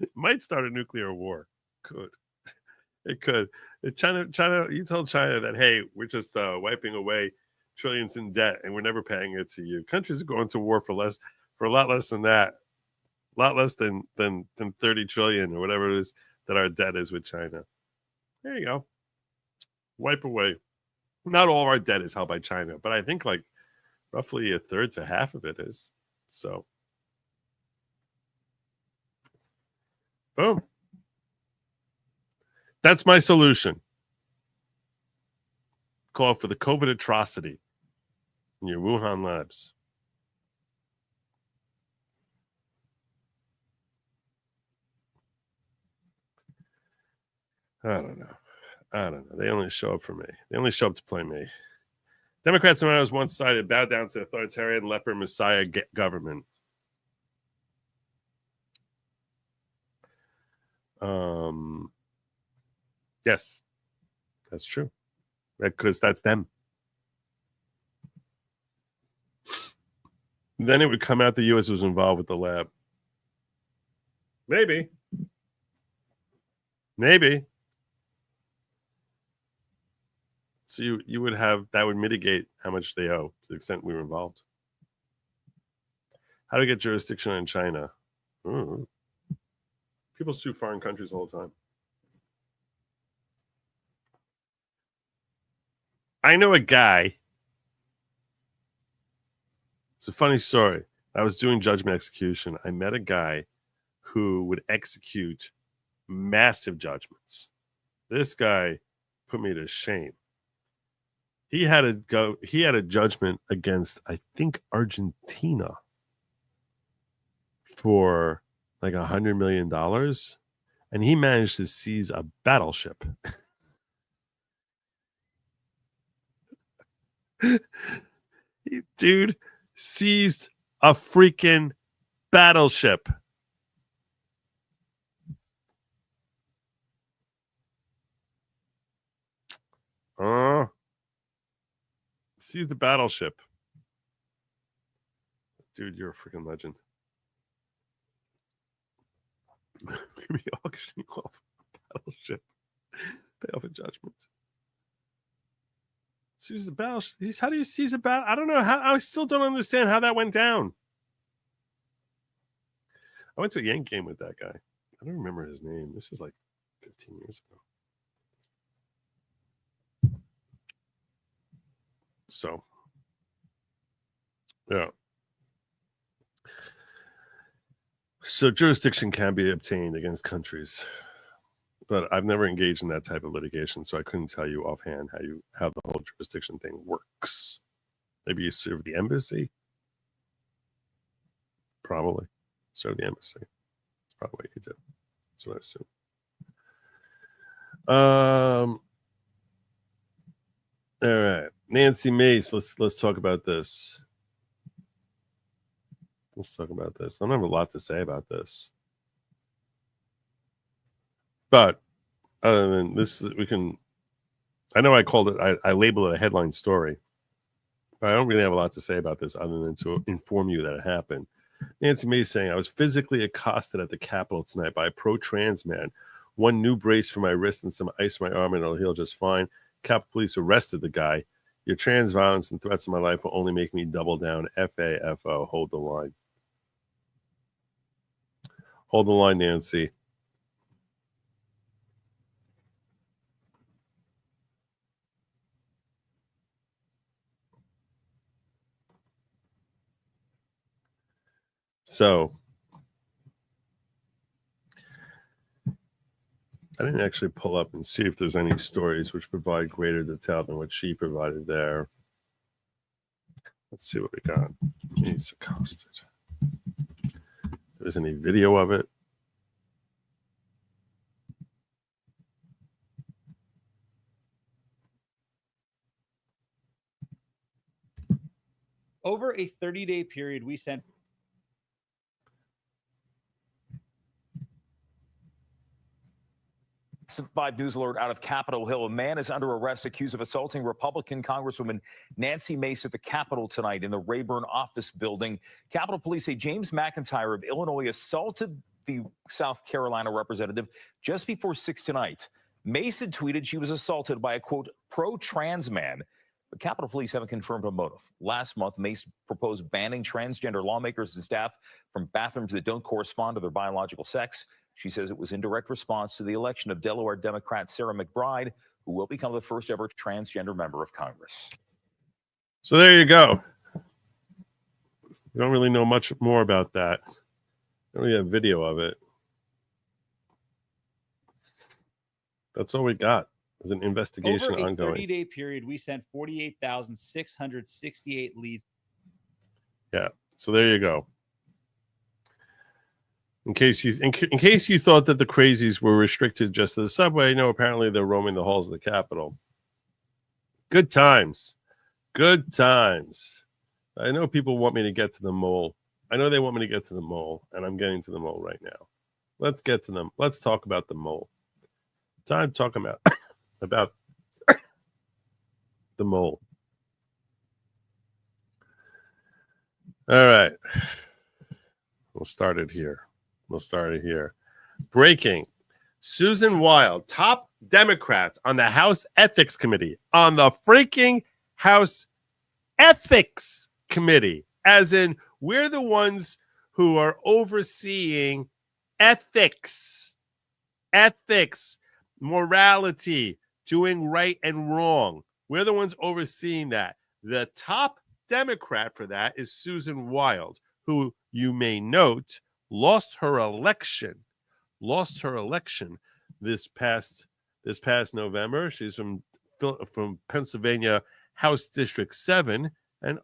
It might start a nuclear war. Could. It could. China, you told China that, hey, we're just wiping away trillions in debt and we're never paying it to you. Countries are going to war for a lot less than that. A lot less than 30 trillion or whatever it is that our debt is with China. There you go. Wipe away. Not all of our debt is held by China, but I think like roughly a third to half of it is. So, boom. That's my solution. Call for the COVID atrocity in your Wuhan labs. I don't know. They only show up for me. They only show up to play me. Democrats and Rhinos one-sided bow down to authoritarian leper messiah government. Yes, that's true. Because that's them. Then it would come out the U.S. was involved with the lab. Maybe. So you would have, that would mitigate how much they owe to the extent we were involved. How to get jurisdiction in China? People sue foreign countries all the time. I know a guy. It's a funny story. I was doing judgment execution. I met a guy who would execute massive judgments. This guy put me to shame. He had a judgment against, I think, Argentina for like $100 million. And he managed to seize a battleship. Dude seized a freaking battleship. Seize the battleship. Dude, you're a freaking legend. Be auctioning off battleship. Pay off a judgment. Seize the battleship. How do you seize a battle? I don't know how. I still don't understand how that went down. I went to a Yank game with that guy. I don't remember his name. This is like 15 years ago. So, yeah. So jurisdiction can be obtained against countries, but I've never engaged in that type of litigation, so I couldn't tell you offhand how the whole jurisdiction thing works. Maybe you serve the embassy. Probably serve the embassy. That's probably what you do. That's what I assume. All right, Nancy Mace. Let's talk about this. Let's talk about this. I don't have a lot to say about this, but other than this, we can. I know I called it. I labeled it a headline story, but I don't really have a lot to say about this other than to inform you that it happened. Nancy Mace saying, I was physically accosted at the Capitol tonight by a pro-trans man. One new brace for my wrist and some ice on my arm, and it'll heal just fine. Capitol Police arrested the guy. Your trans violence and threats in my life will only make me double down. FAFO. Hold the line. Hold the line, Nancy. So, I didn't actually pull up and see if there's any stories which provide greater detail than what she provided there. Let's see what we got. He's accosted. There's any video of it? Over a 30-day period, we sent Five News alert out of Capitol Hill. A man is under arrest accused of assaulting Republican Congresswoman Nancy Mace at the Capitol tonight in the Rayburn office building. Capitol Police say James McIntyre of Illinois assaulted the South Carolina representative just before 6 tonight. Mace had tweeted she was assaulted by a, quote, pro-trans man. But Capitol Police haven't confirmed a motive. Last month, Mace proposed banning transgender lawmakers and staff from bathrooms that don't correspond to their biological sex. She says it was in direct response to the election of Delaware Democrat Sarah McBride, who will become the first ever transgender member of Congress. So there you go. We don't really know much more about that. We don't really have video of it. That's all we got. There's an investigation over a ongoing. 30-day period, we sent 48,668 leads. Yeah. So there you go. In case you thought that the crazies were restricted just to the subway, no, apparently they're roaming the halls of the Capitol. Good times. Good times. I know people want me to get to the mole. I know they want me to get to the mole, and I'm getting to the mole right now. Let's get to them. Let's talk about the mole. Time to talk about the mole. All right. We'll start it here. Breaking. Susan Wild, top Democrat on the House Ethics Committee. On the freaking House Ethics Committee. As in, we're the ones who are overseeing ethics, morality, doing right and wrong. We're the ones overseeing that. The top Democrat for that is Susan Wild, who you may note lost her election this past November. She's from Pennsylvania House District 7. And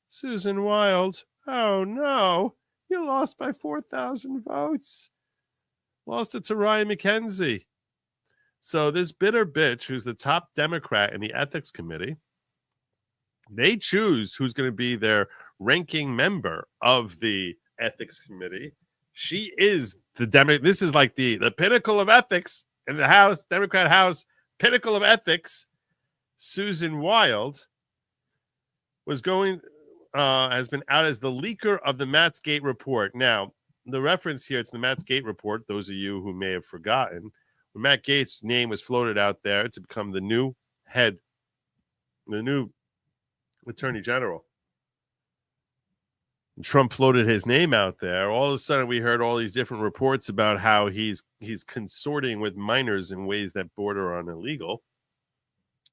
Susan Wild, oh no, you lost by 4,000 votes. Lost it to Ryan McKenzie. So this bitter bitch, who's the top Democrat in the Ethics Committee, they choose who's going to be their ranking member of the Ethics Committee. She is this is like the pinnacle of ethics in the House, Democrat House, pinnacle of ethics. Susan Wild has been out as the leaker of the Matt Gaetz report. Now, the reference here to the Matt Gaetz report, those of you who may have forgotten, when Matt Gaetz' name was floated out there to become the new Attorney General. And Trump floated his name out there. All of a sudden, we heard all these different reports about how he's consorting with minors in ways that border on illegal,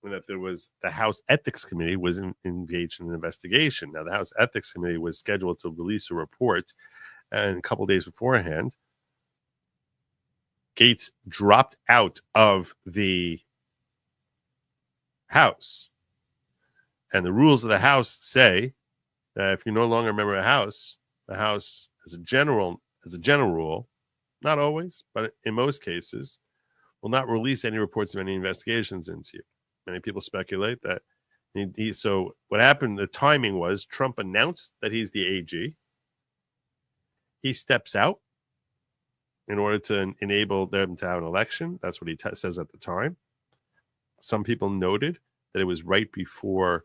and that there was the House Ethics Committee was engaged in an investigation. Now, the House Ethics Committee was scheduled to release a report, and a couple of days beforehand, Gaetz dropped out of the House. And the rules of the House say that if you're no longer a member of the House, as a general rule, not always, but in most cases, will not release any reports of any investigations into you. Many people speculate that so what happened, the timing was Trump announced that he's the AG. He steps out in order to enable them to have an election. That's what he says at the time. Some people noted that it was right before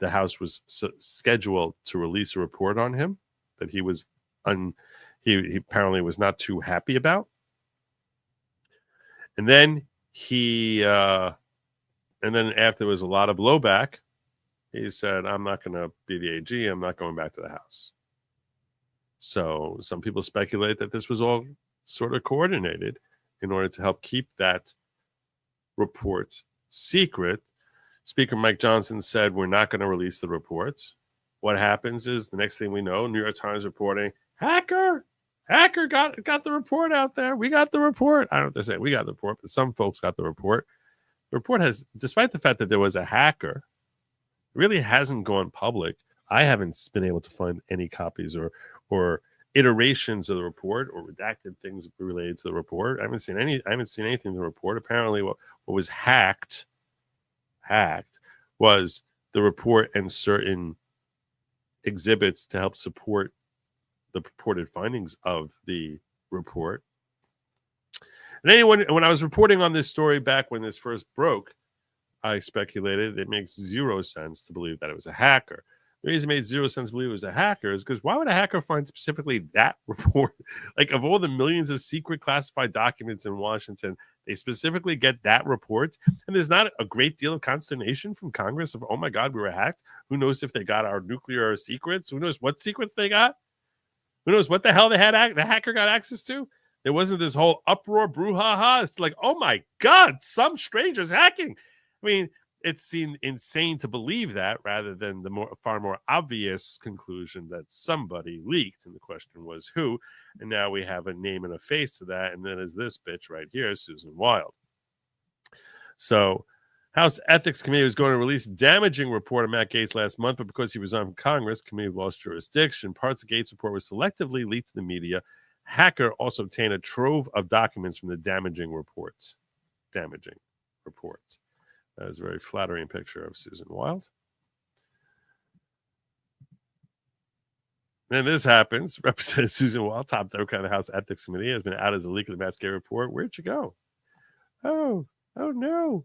the House was scheduled to release a report on him that he was he apparently was not too happy about. And then after there was a lot of blowback, he said, I'm not going to be the AG. I'm not going back to the House. So some people speculate that this was all sort of coordinated in order to help keep that report secret. Speaker Mike Johnson said, we're not going to release the reports. What happens is the next thing we know, New York Times reporting, hacker got the report out there. We got the report. I don't know if they say we got the report, but some folks got the report. The report has, despite the fact that there was a hacker, it really hasn't gone public. I haven't been able to find any copies or iterations of the report or redacted things related to the report. I haven't seen anything in the report. Apparently what was hacked was the report and certain exhibits to help support the purported findings of the report. And when I was reporting on this story back when this first broke, I speculated it makes zero sense to believe that it was a hacker. The reason it made zero sense to believe it was a hacker is because why would a hacker find specifically that report? Like, of all the millions of secret classified documents in Washington, they specifically get that report. And there's not a great deal of consternation from Congress of, oh my God, we were hacked. Who knows if they got our nuclear secrets? Who knows what secrets they got? Who knows what the hell the hacker got access to? There wasn't this whole uproar, brouhaha. It's like, oh my God, some stranger's hacking. I mean, it seemed insane to believe that rather than the far more obvious conclusion that somebody leaked. And the question was who. And now we have a name and a face to that. And then is this bitch right here, Susan Wild. So House Ethics Committee was going to release a damaging report on Matt Gaetz last month, but because he resigned from Congress, the committee lost jurisdiction. Parts of Gaetz' report were selectively leaked to the media. Hacker also obtained a trove of documents from the damaging reports. That is a very flattering picture of Susan Wild. Then this happens. Representative Susan Wild, top Democrat of the House Ethics Committee, has been out as a leak of the Matt Gaetz report. Where'd you go? Oh no.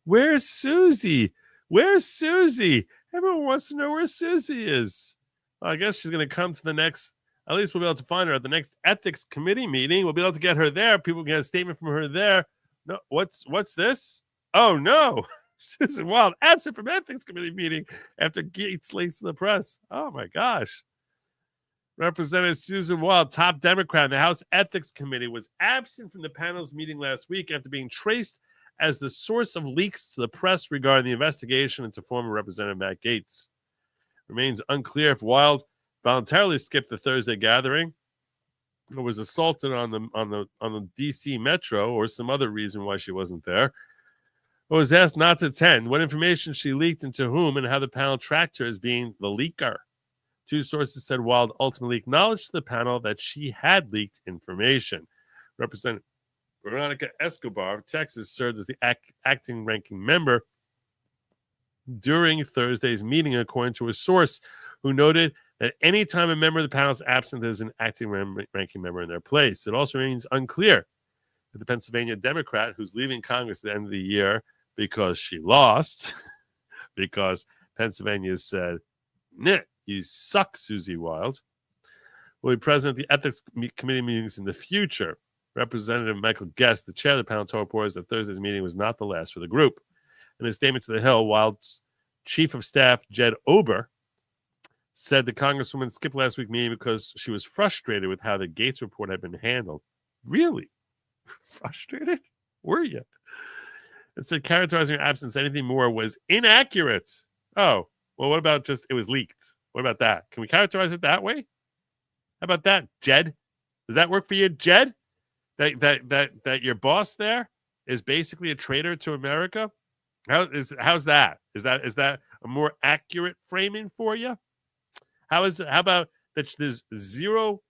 Where's Susie? Where's Susie? Everyone wants to know where Susie is. Well, I guess she's going to come to the next, at least we'll be able to find her at the next Ethics Committee meeting. We'll be able to get her there. People can get a statement from her there. No, what's this? Oh no, Susan Wild absent from Ethics Committee meeting after Gaetz leaks to the press. Oh my gosh. Representative Susan Wild, top Democrat in the House Ethics Committee, was absent from the panel's meeting last week after being traced as the source of leaks to the press regarding the investigation into former Representative Matt Gaetz. Remains unclear if Wild voluntarily skipped the Thursday gathering or was assaulted on the DC Metro or some other reason why she wasn't there, or was asked not to attend, what information she leaked and to whom, and how the panel tracked her as being the leaker. Two sources said Wild ultimately acknowledged to the panel that she had leaked information. Representative Veronica Escobar of Texas served as the acting ranking member during Thursday's meeting, according to a source who noted that any time a member of the panel is absent, there's an acting ranking member in their place. It also remains unclear that the Pennsylvania Democrat, who's leaving Congress at the end of the year, because she lost, because Pennsylvania said, "Nah, you suck, Susie Wild," will be present at the Ethics Committee meetings in the future. Representative Michael Gaetz, the chair of the panel, told reporters that Thursday's meeting was not the last for the group. In a statement to The Hill, Wild's Chief of Staff, Jed Ober, said the Congresswoman skipped last week's meeting because she was frustrated with how the Gaetz report had been handled. Really? Frustrated? Were you? It said characterizing her absence anything more was inaccurate. Oh, well, what about just it was leaked? What about that? Can we characterize it that way? How about that, Jed? Does that work for you, Jed? That your boss there is basically a traitor to America? How's that? Is that a more accurate framing for you? How about that there's zero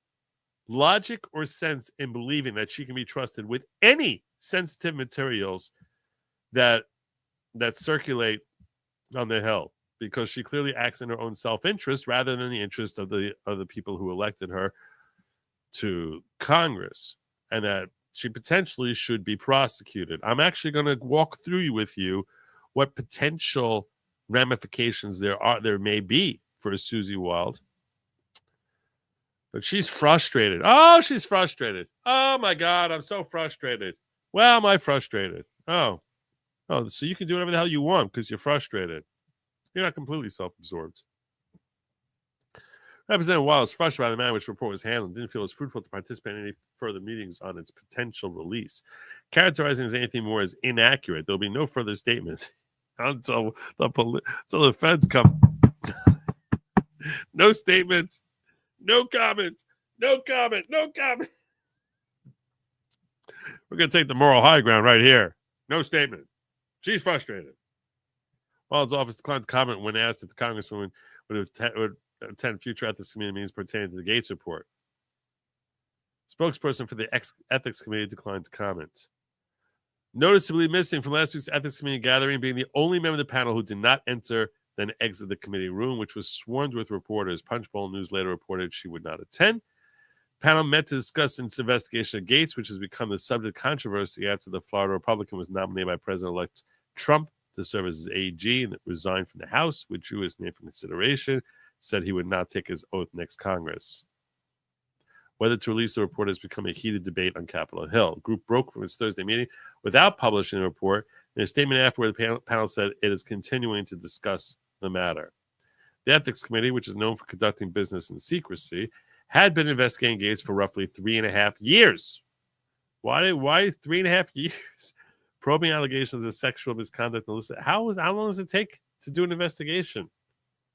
logic or sense in believing that she can be trusted with any sensitive materials that circulate on the Hill, because she clearly acts in her own self-interest rather than the interest of the people who elected her to Congress, and that she potentially should be prosecuted. I'm actually going to walk through with you what potential ramifications there may be for Susie Wild. But she's frustrated. Oh, she's frustrated. Oh my God, I'm so frustrated. Well, am I frustrated? Oh, so you can do whatever the hell you want because you're frustrated. You're not completely self-absorbed. Representative Wild was frustrated by the manner in which the report was handled and didn't feel it was fruitful to participate in any further meetings on its potential release. Characterizing as anything more as inaccurate, there'll be no further statement until the feds come. No statements, no comment, no comment, no comment. We're going to take the moral high ground right here. No statement. She's frustrated. Wild's office declined to comment when asked if the Congresswoman would attend future ethics committee meetings pertaining to the Gaetz report. Spokesperson for the Ethics Committee declined to comment. Noticeably missing from last week's Ethics Committee gathering, being the only member of the panel who did not enter then exit the committee room, which was swarmed with reporters. Punchbowl News later reported she would not attend. The panel met to discuss its investigation of Gaetz, which has become the subject of controversy after the Florida Republican was nominated by President-elect Trump to serve as his AG and resigned from the House, which drew his name for consideration, said he would not take his oath next Congress. Whether to release the report has become a heated debate on Capitol Hill. The group broke from its Thursday meeting without publishing the report. In a statement afterward, the panel said it is continuing to discuss the matter. The Ethics Committee, which is known for conducting business in secrecy, had been investigating Gaetz for roughly 3.5 years. Why 3.5 years? Probing allegations of sexual misconduct. How long does it take to do an investigation?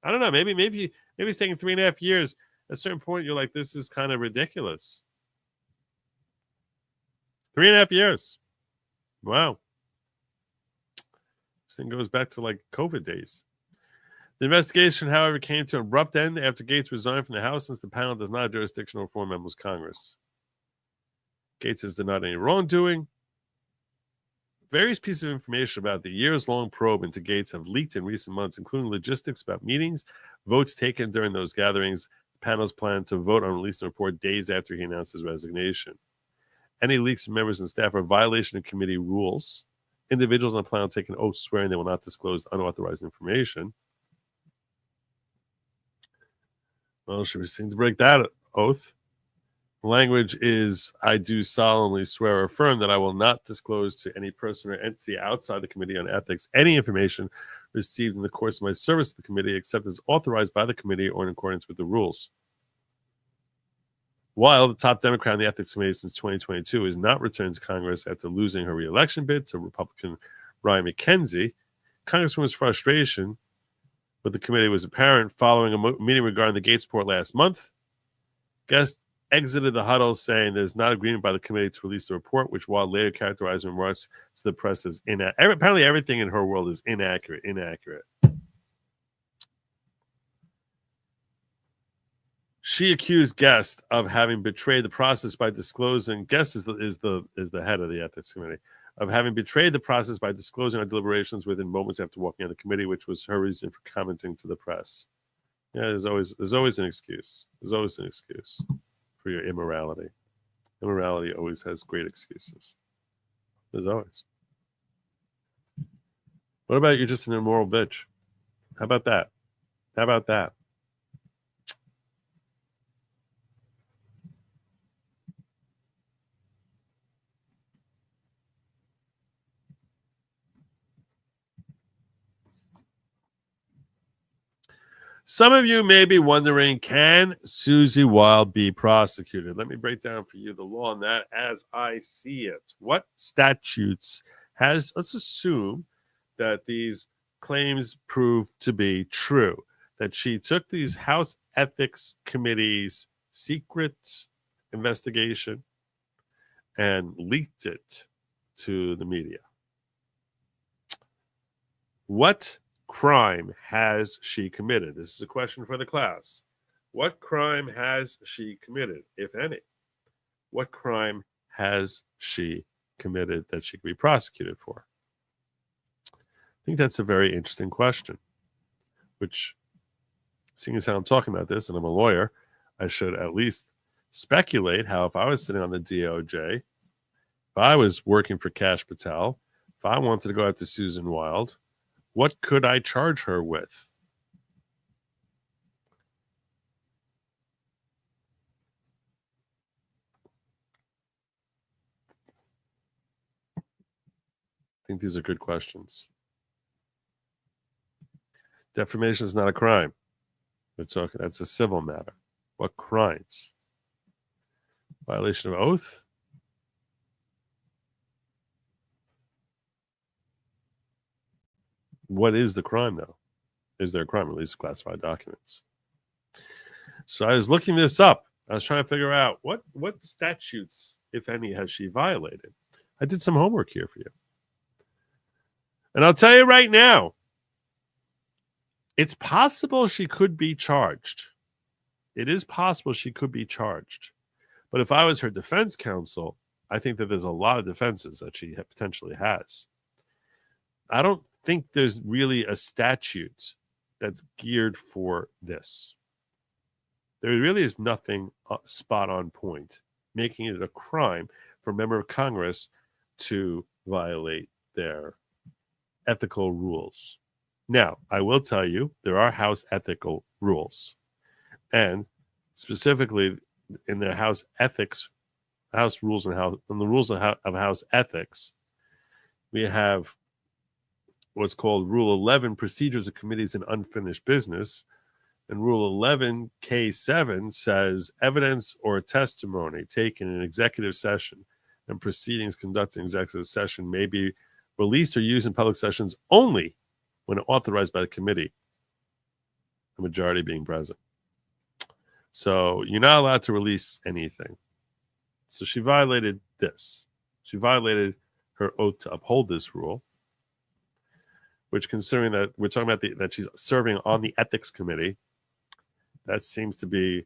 I don't know. Maybe it's taking 3.5 years. At a certain point, you're like, this is kind of ridiculous. 3.5 years. Wow. This thing goes back to like COVID days. The investigation, however, came to an abrupt end after Gaetz resigned from the House, since the panel does not have jurisdiction over foreign members of Congress. Gaetz has denied any wrongdoing. Various pieces of information about the years-long probe into Gaetz have leaked in recent months, including logistics about meetings, votes taken during those gatherings. The panel's plan to vote on releasing the report days after he announced his resignation. Any leaks from members and staff are a violation of committee rules. Individuals on the panel take an oath swearing they will not disclose unauthorized information. Well, should we seem to break that oath? The language is, I do solemnly swear or affirm that I will not disclose to any person or entity outside the Committee on Ethics any information received in the course of my service to the committee except as authorized by the committee or in accordance with the rules. While the top Democrat in the Ethics Committee since 2022 is not returned to Congress after losing her re-election bid to Republican Ryan McKenzie, Congresswoman's frustration with the committee was apparent following a meeting regarding the Gaetz report last month. Guest exited the huddle saying there's not agreement by the committee to release the report, which Wild later characterized in remarks to the press as inaccurate. Apparently everything in her world is inaccurate. She accused Guest of having betrayed the process by disclosing. Guest is the head of the Ethics Committee, of having betrayed the process by disclosing our deliberations within moments after walking out of the committee, which was her reason for commenting to the press. Yeah, there's always an excuse. There's always an excuse for your immorality. Immorality always has great excuses. There's always. What about you're just an immoral bitch? How about that? How about that? Some of you may be wondering, can Susie Wild be prosecuted? Let me break down for you the law on that as I see it. What statutes let's assume that these claims prove to be true, that she took these House Ethics Committee's secret investigation and leaked it to the media. What crime has she committed? This is a question for the class. What crime has she committed, if any? What crime has she committed that she could be prosecuted for? I think that's a very interesting question, which, seeing as how I'm talking about this and I'm a lawyer, I should at least speculate how if I was sitting on the DOJ, if I was working for Kash Patel, if I wanted to go after Susan Wild, what could I charge her with? I think these are good questions. Defamation is not a crime. We're talking, that's a civil matter. What crimes? Violation of oath? What is the crime, though? Is there a crime? Release of classified documents. So I was looking this up. I was trying to figure out what statutes, if any, has she violated. I did some homework here for you. And I'll tell you right now, it's possible she could be charged. It is possible she could be charged. But if I was her defense counsel, I think that there's a lot of defenses that she potentially has. I don't think there's really a statute that's geared for this. There really is nothing spot on point, making it a crime for a member of Congress to violate their ethical rules. Now, I will tell you, there are House ethical rules. And specifically in the House ethics, House rules and the rules of House ethics, we have what's called Rule 11, Procedures of Committees and Unfinished Business. And Rule 11K7 says evidence or testimony taken in an executive session and proceedings conducted in executive session may be released or used in public sessions only when authorized by the committee, the majority being present. So you're not allowed to release anything. So she violated this. She violated her oath to uphold this rule, which, considering that we're talking about that she's serving on the ethics committee, that seems to be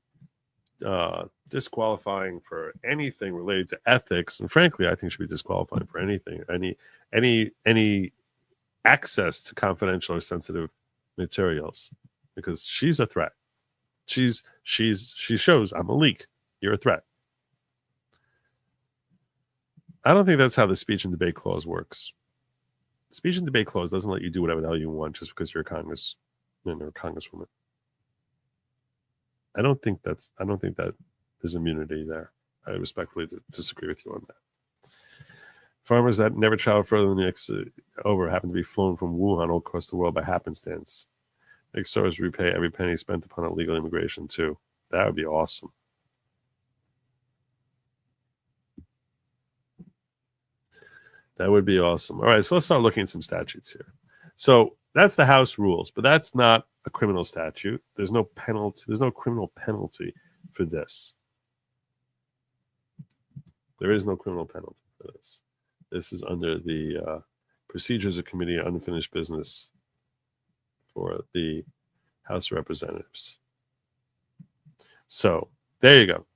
disqualifying for anything related to ethics. And frankly, I think should be disqualifying for anything, any access to confidential or sensitive materials, because she's a threat. She shows I'm a leak. You're a threat. I don't think that's how the speech and debate clause works. Speech and debate clause doesn't let you do whatever the hell you want just because you're a congressman or a congresswoman. I don't think that there's immunity there. I respectfully disagree with you on that. Farmers that never travel further than the next over happen to be flown from Wuhan all across the world by happenstance. Make stores repay every penny spent upon illegal immigration too. That would be awesome. That would be awesome. All right, so let's start looking at some statutes here. So that's the House rules, but that's not a criminal statute. There's no penalty. There's no criminal penalty for this. There is no criminal penalty for this. This is under the Procedures of Committee on Unfinished Business for the House of Representatives. So there you go.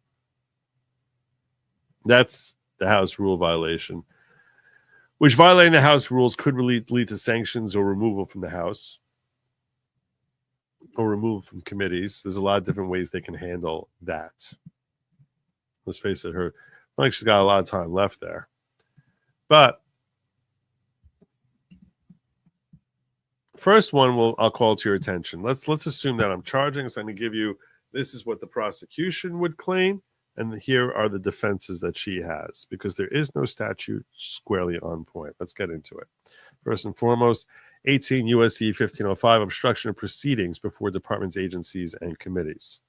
That's the House rule violation, which violating the House rules could lead to sanctions or removal from the House or removal from committees. There's a lot of different ways they can handle that. Let's face it, not like she's got a lot of time left there. But First one, I'll call to your attention. Let's assume that I'm charging. So I'm going to give you, this is what the prosecution would claim, and here are the defenses that she has, because there is no statute squarely on point. Let's get into it. First and foremost, 18 U.S.C. 1505, obstruction of proceedings before departments, agencies, and committees.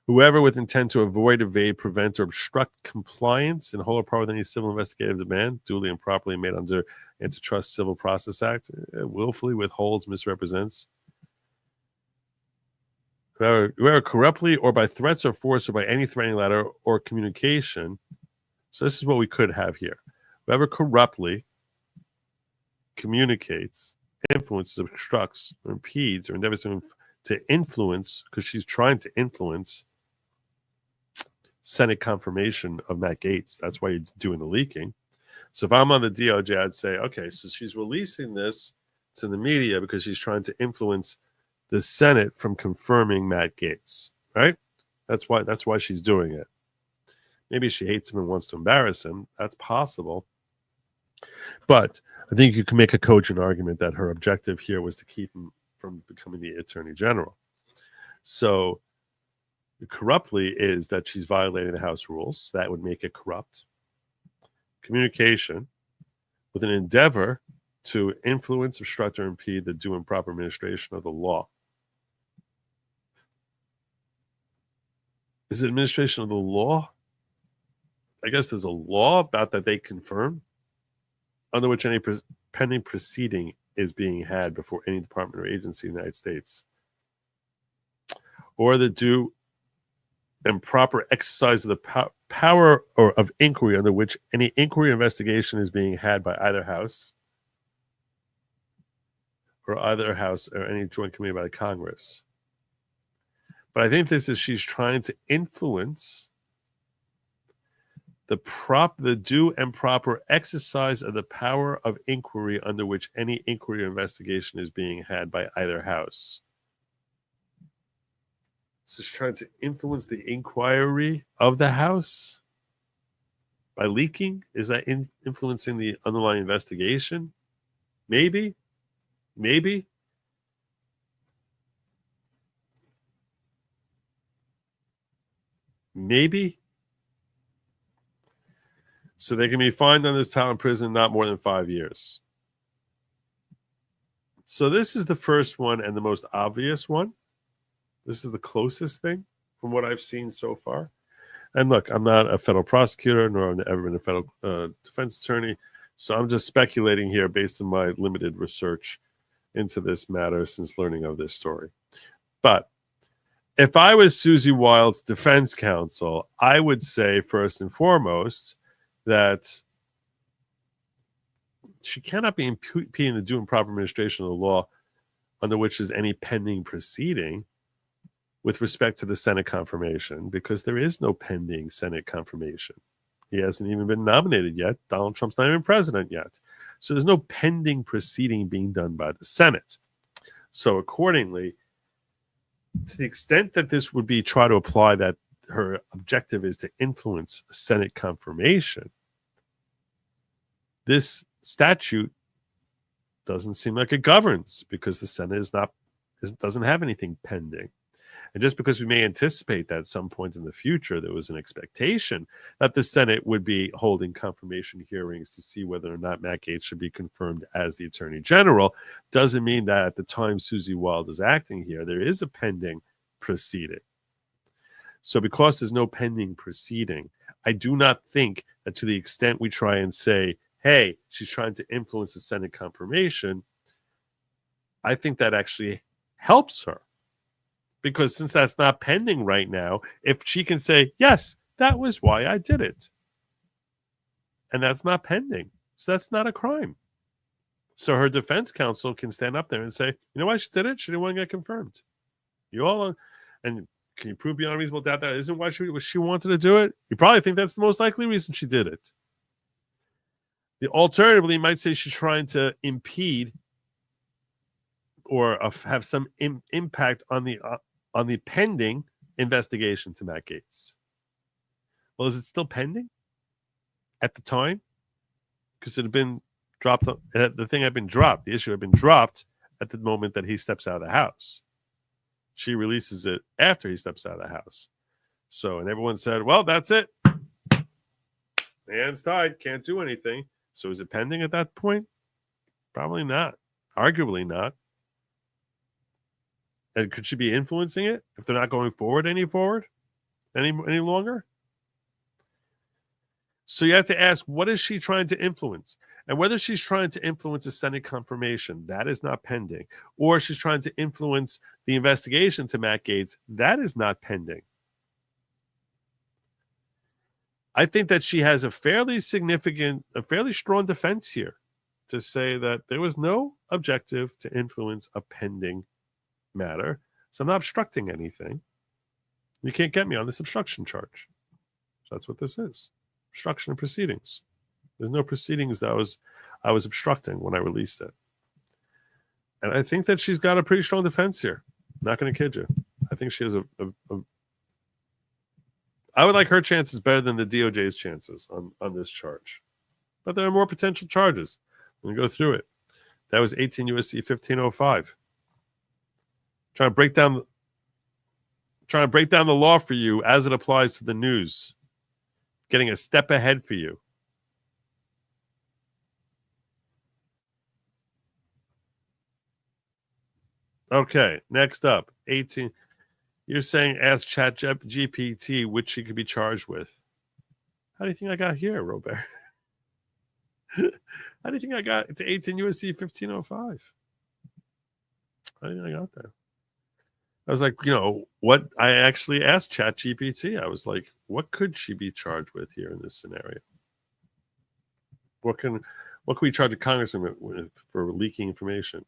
Whoever with intent to avoid, evade, prevent, or obstruct compliance in whole or part with any civil investigative demand duly and properly made under Antitrust Civil Process Act, willfully withholds, misrepresents. Whoever corruptly or by threats or force or by any threatening letter or communication. So this is what we could have here. Whoever corruptly communicates, influences, obstructs, or impedes, or endeavors to influence, because she's trying to influence Senate confirmation of Matt Gaetz. That's why you're doing the leaking. So if I'm on the DOJ, I'd say, okay, so she's releasing this to the media because she's trying to influence the Senate from confirming Matt Gaetz, right? That's why she's doing it. Maybe she hates him and wants to embarrass him. That's possible. But I think you can make a cogent argument that her objective here was to keep him from becoming the Attorney General. So corruptly is that she's violating the House rules. So that would make it corrupt. Communication with an endeavor to influence, obstruct, or impede the due and proper administration of the law. Is it administration of the law? I guess there's a law about that they confirm, under which any pending proceeding is being had before any department or agency in the United States, or the due and proper exercise of the power or of inquiry under which any inquiry or investigation is being had by either house or any joint committee by the Congress. But I think this is she's trying to influence the due and proper exercise of the power of inquiry under which any inquiry or investigation is being had by either house. So she's trying to influence the inquiry of the House by leaking. Is that influencing the underlying investigation? Maybe. So they can be fined on this time in prison not more than 5 years. So this is the first one and the most obvious one. This is the closest thing from what I've seen so far. And look, I'm not a federal prosecutor, nor have I ever been a federal defense attorney. So I'm just speculating here based on my limited research into this matter since learning of this story. But if I was Susie Wild's defense counsel, I would say first and foremost that she cannot be impeding the due and proper administration of the law under which is any pending proceeding with respect to the Senate confirmation, because there is no pending Senate confirmation. He hasn't even been nominated yet. Donald Trump's not even president yet. So there's no pending proceeding being done by the Senate. So accordingly, to the extent that this would be try to apply that her objective is to influence Senate confirmation, this statute doesn't seem like it governs, because the Senate doesn't have anything pending. And just because we may anticipate that at some point in the future there was an expectation that the Senate would be holding confirmation hearings to see whether or not Matt Gaetz should be confirmed as the Attorney General, doesn't mean that at the time Susie Wild is acting here, there is a pending proceeding. So because there's no pending proceeding, I do not think that to the extent we try and say, hey, she's trying to influence the Senate confirmation, I think that actually helps her. Because since that's not pending right now, if she can say, yes, that was why I did it, and that's not pending, so that's not a crime. So her defense counsel can stand up there and say, you know why she did it? She didn't want to get confirmed. And can you prove beyond a reasonable doubt that isn't why she wanted to do it? You probably think that's the most likely reason she did it. Alternatively, you might say she's trying to impede or have some impact on the pending investigation to Matt Gaetz. Well, is it still pending at the time? Because it had been dropped. The thing had been dropped. The issue had been dropped at the moment that he steps out of the house. She releases it after he steps out of the house. So, and everyone said, well, that's it. Hands tied, can't do anything. So is it pending at that point? Probably not. Arguably not. And could she be influencing it if they're not going forward any longer? So you have to ask, what is she trying to influence? And whether she's trying to influence a Senate confirmation, that is not pending. Or she's trying to influence the investigation to Matt Gaetz, that is not pending. I think that she has a fairly strong defense here to say that there was no objective to influence a pending matter. So I'm not obstructing anything. You can't get me on this obstruction charge. So that's what this is. Obstruction of proceedings. There's no proceedings that I was obstructing when I released it. And I think that she's got a pretty strong defense here. Not going to kid you. I think she has I would like her chances better than the DOJ's chances on this charge. But there are more potential charges. I'm going to go through it. That was 18 U.S.C. 1505. Trying to break down the law for you as it applies to the news. Getting a step ahead for you. Okay, next up, 18. You're saying ask ChatGPT which she could be charged with. How do you think I got here, Robert? How do you think I got to 18 U.S.C. 1505? How do you think I got there? I was like, what I actually asked ChatGPT. I was like, what could she be charged with here in this scenario? What can we charge a congressman with for leaking information?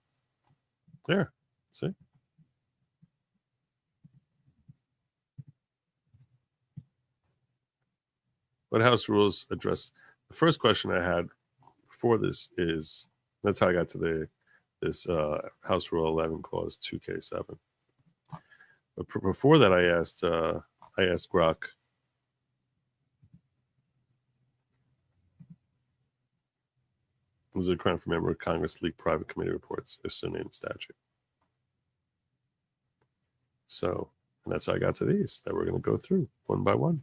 There, see? What House rules address? The first question I had for this is, that's how I got to this House Rule 11 Clause 2K7. But before that, I asked Grok, this is a crime for member of Congress leak private committee reports if so named statute. So, and that's how I got to these that we're going to go through one by one.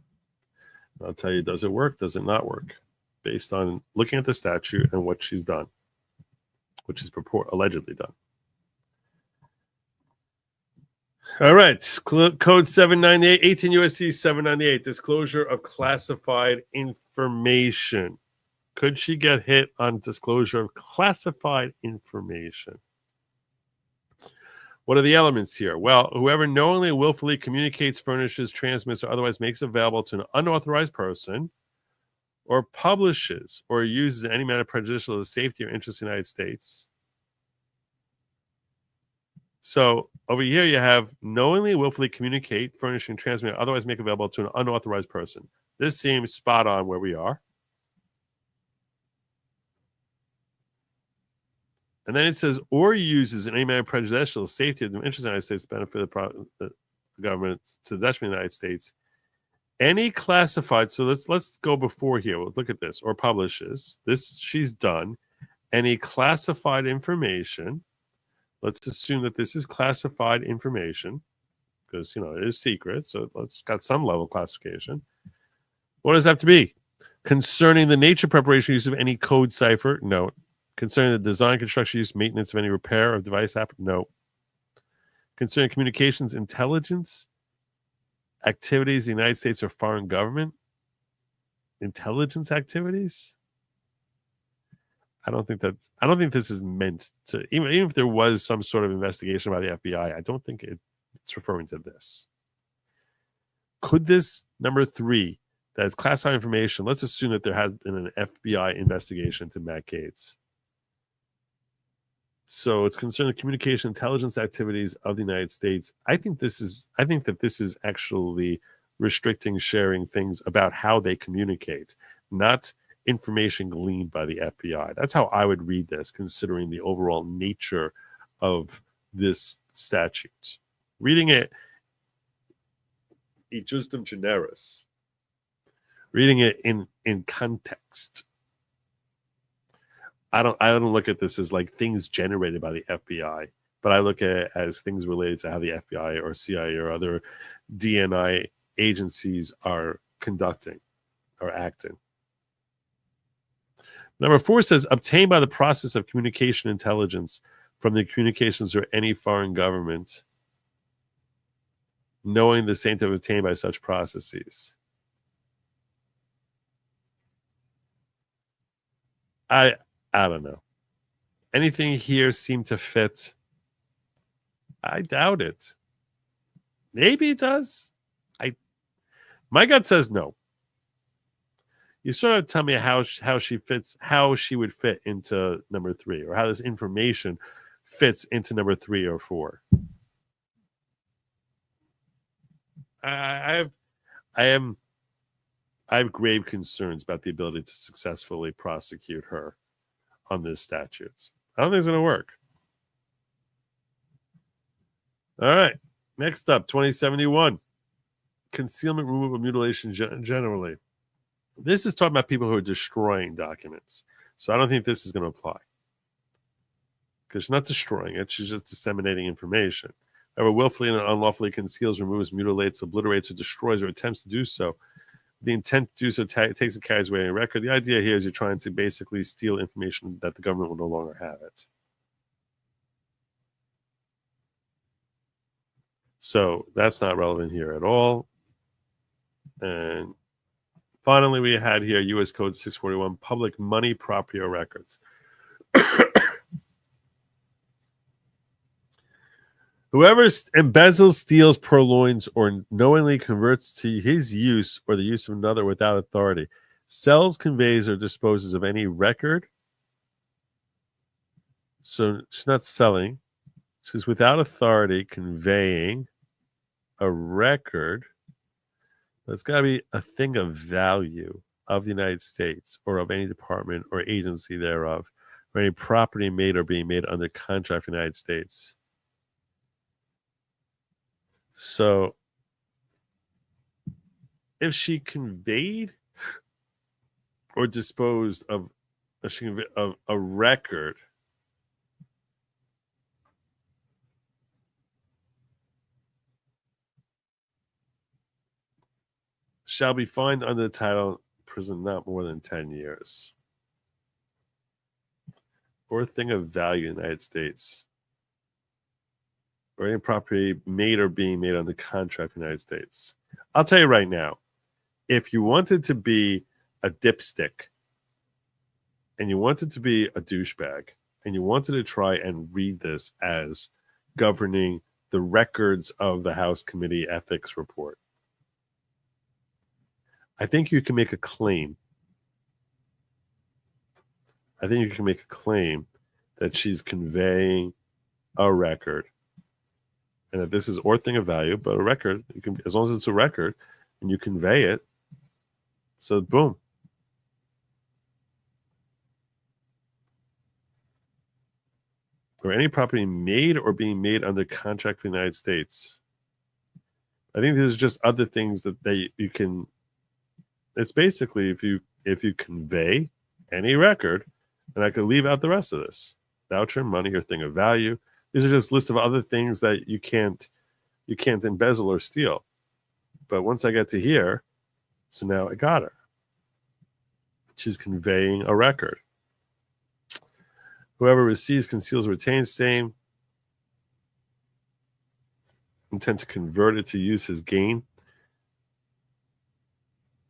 I'll tell you, does it work? Does it not work? Based on looking at the statute and what she's done, which is allegedly done. All right. Code 798, 18 U.S.C. 798, disclosure of classified information. Could she get hit on disclosure of classified information? What are the elements here? Well, whoever knowingly or willfully communicates, furnishes, transmits, or otherwise makes available to an unauthorized person, or publishes or uses in any manner prejudicial to the safety or interest of the United States. So over here you have knowingly, willfully communicate, furnishing, transmit, or otherwise make available to an unauthorized person. This seems spot on where we are. And then it says, or uses in any manner prejudicial safety of the interest of the United States, benefit of the government to the detriment of the United States. Any classified, so let's go before here. We'll look at this. Or publishes. This she's done. Any classified information. Let's assume that this is classified information because it is secret, so it's got some level of classification. What does that have to be? Concerning the nature, preparation, use of any code cipher? No. Concerning the design, construction, use, maintenance of any repair of device app? No. Concerning communications, intelligence, activities of the United States or foreign government? Intelligence activities? I don't think this is meant to, even if there was some sort of investigation by the FBI, I don't think it's referring to this. Could this, number 3, that is classified information, let's assume that there has been an FBI investigation to Matt Gaetz. So it's concerning the communication intelligence activities of the United States. I think that this is actually restricting sharing things about how they communicate, not information gleaned by the FBI. That's how I would read this, considering the overall nature of this statute. Reading it justum generis, reading it in context, I don't look at this as like things generated by the FBI, but I look at it as things related to how the FBI or CIA or other DNI agencies are conducting or acting. Number 4 says obtained by the process of communication intelligence from the communications or any foreign government, knowing the same to be obtained by such processes. I don't know. Anything here seem to fit? I doubt it. Maybe it does. My gut says no. You sort of tell me how she fits, how she would fit into number 3, or how this information fits into number 3 or 4. I have grave concerns about the ability to successfully prosecute her on this statute. I don't think it's going to work. All right. Next up, 2071. Concealment, removal, mutilation generally. This is talking about people who are destroying documents. So I don't think this is going to apply. Because she's not destroying it. She's just disseminating information. Whoever willfully and unlawfully conceals, removes, mutilates, obliterates, or destroys, or attempts to do so, the intent to do so takes and carries away a record. The idea here is you're trying to basically steal information that the government will no longer have it. So that's not relevant here at all. And finally, we had here U.S. Code 641, public money, property, or records. Whoever embezzles, steals, purloins, or knowingly converts to his use or the use of another without authority, sells, conveys, or disposes of any record. So she's not selling. She's without authority conveying a record. It's got to be a thing of value of the United States or of any department or agency thereof, or any property made or being made under contract for the United States. So if she conveyed or disposed of a record, shall be fined under the title prison not more than 10 years. Or a thing of value in the United States. Or any property made or being made under contract in the United States. I'll tell you right now, if you wanted to be a dipstick, and you wanted to be a douchebag, and you wanted to try and read this as governing the records of the House Committee Ethics Report, I think you can make a claim. I think you can make a claim that she's conveying a record. And that this is or thing of value, but a record, you can, as long as it's a record and you convey it. So boom. Or any property made or being made under contract for the United States. I think there's just other things that you can. It's basically if you convey any record, and I could leave out the rest of this. Voucher, money, or thing of value. These are just a list of other things that you can't embezzle or steal. But once I get to here, so now I got her. She's conveying a record. Whoever receives, conceals, or retains same, intent to convert it to use his gain,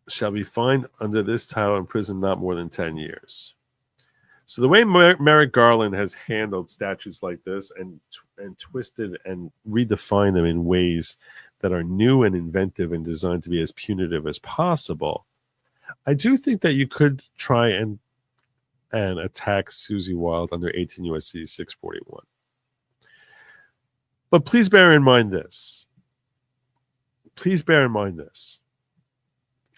shall be fined under this title in prison not more than 10 years. So the way Merrick Garland has handled statutes like this and twisted and redefined them in ways that are new and inventive and designed to be as punitive as possible, I do think that you could try and attack Susie Wild under 18 U.S.C. 641. But please bear in mind this. Please bear in mind this.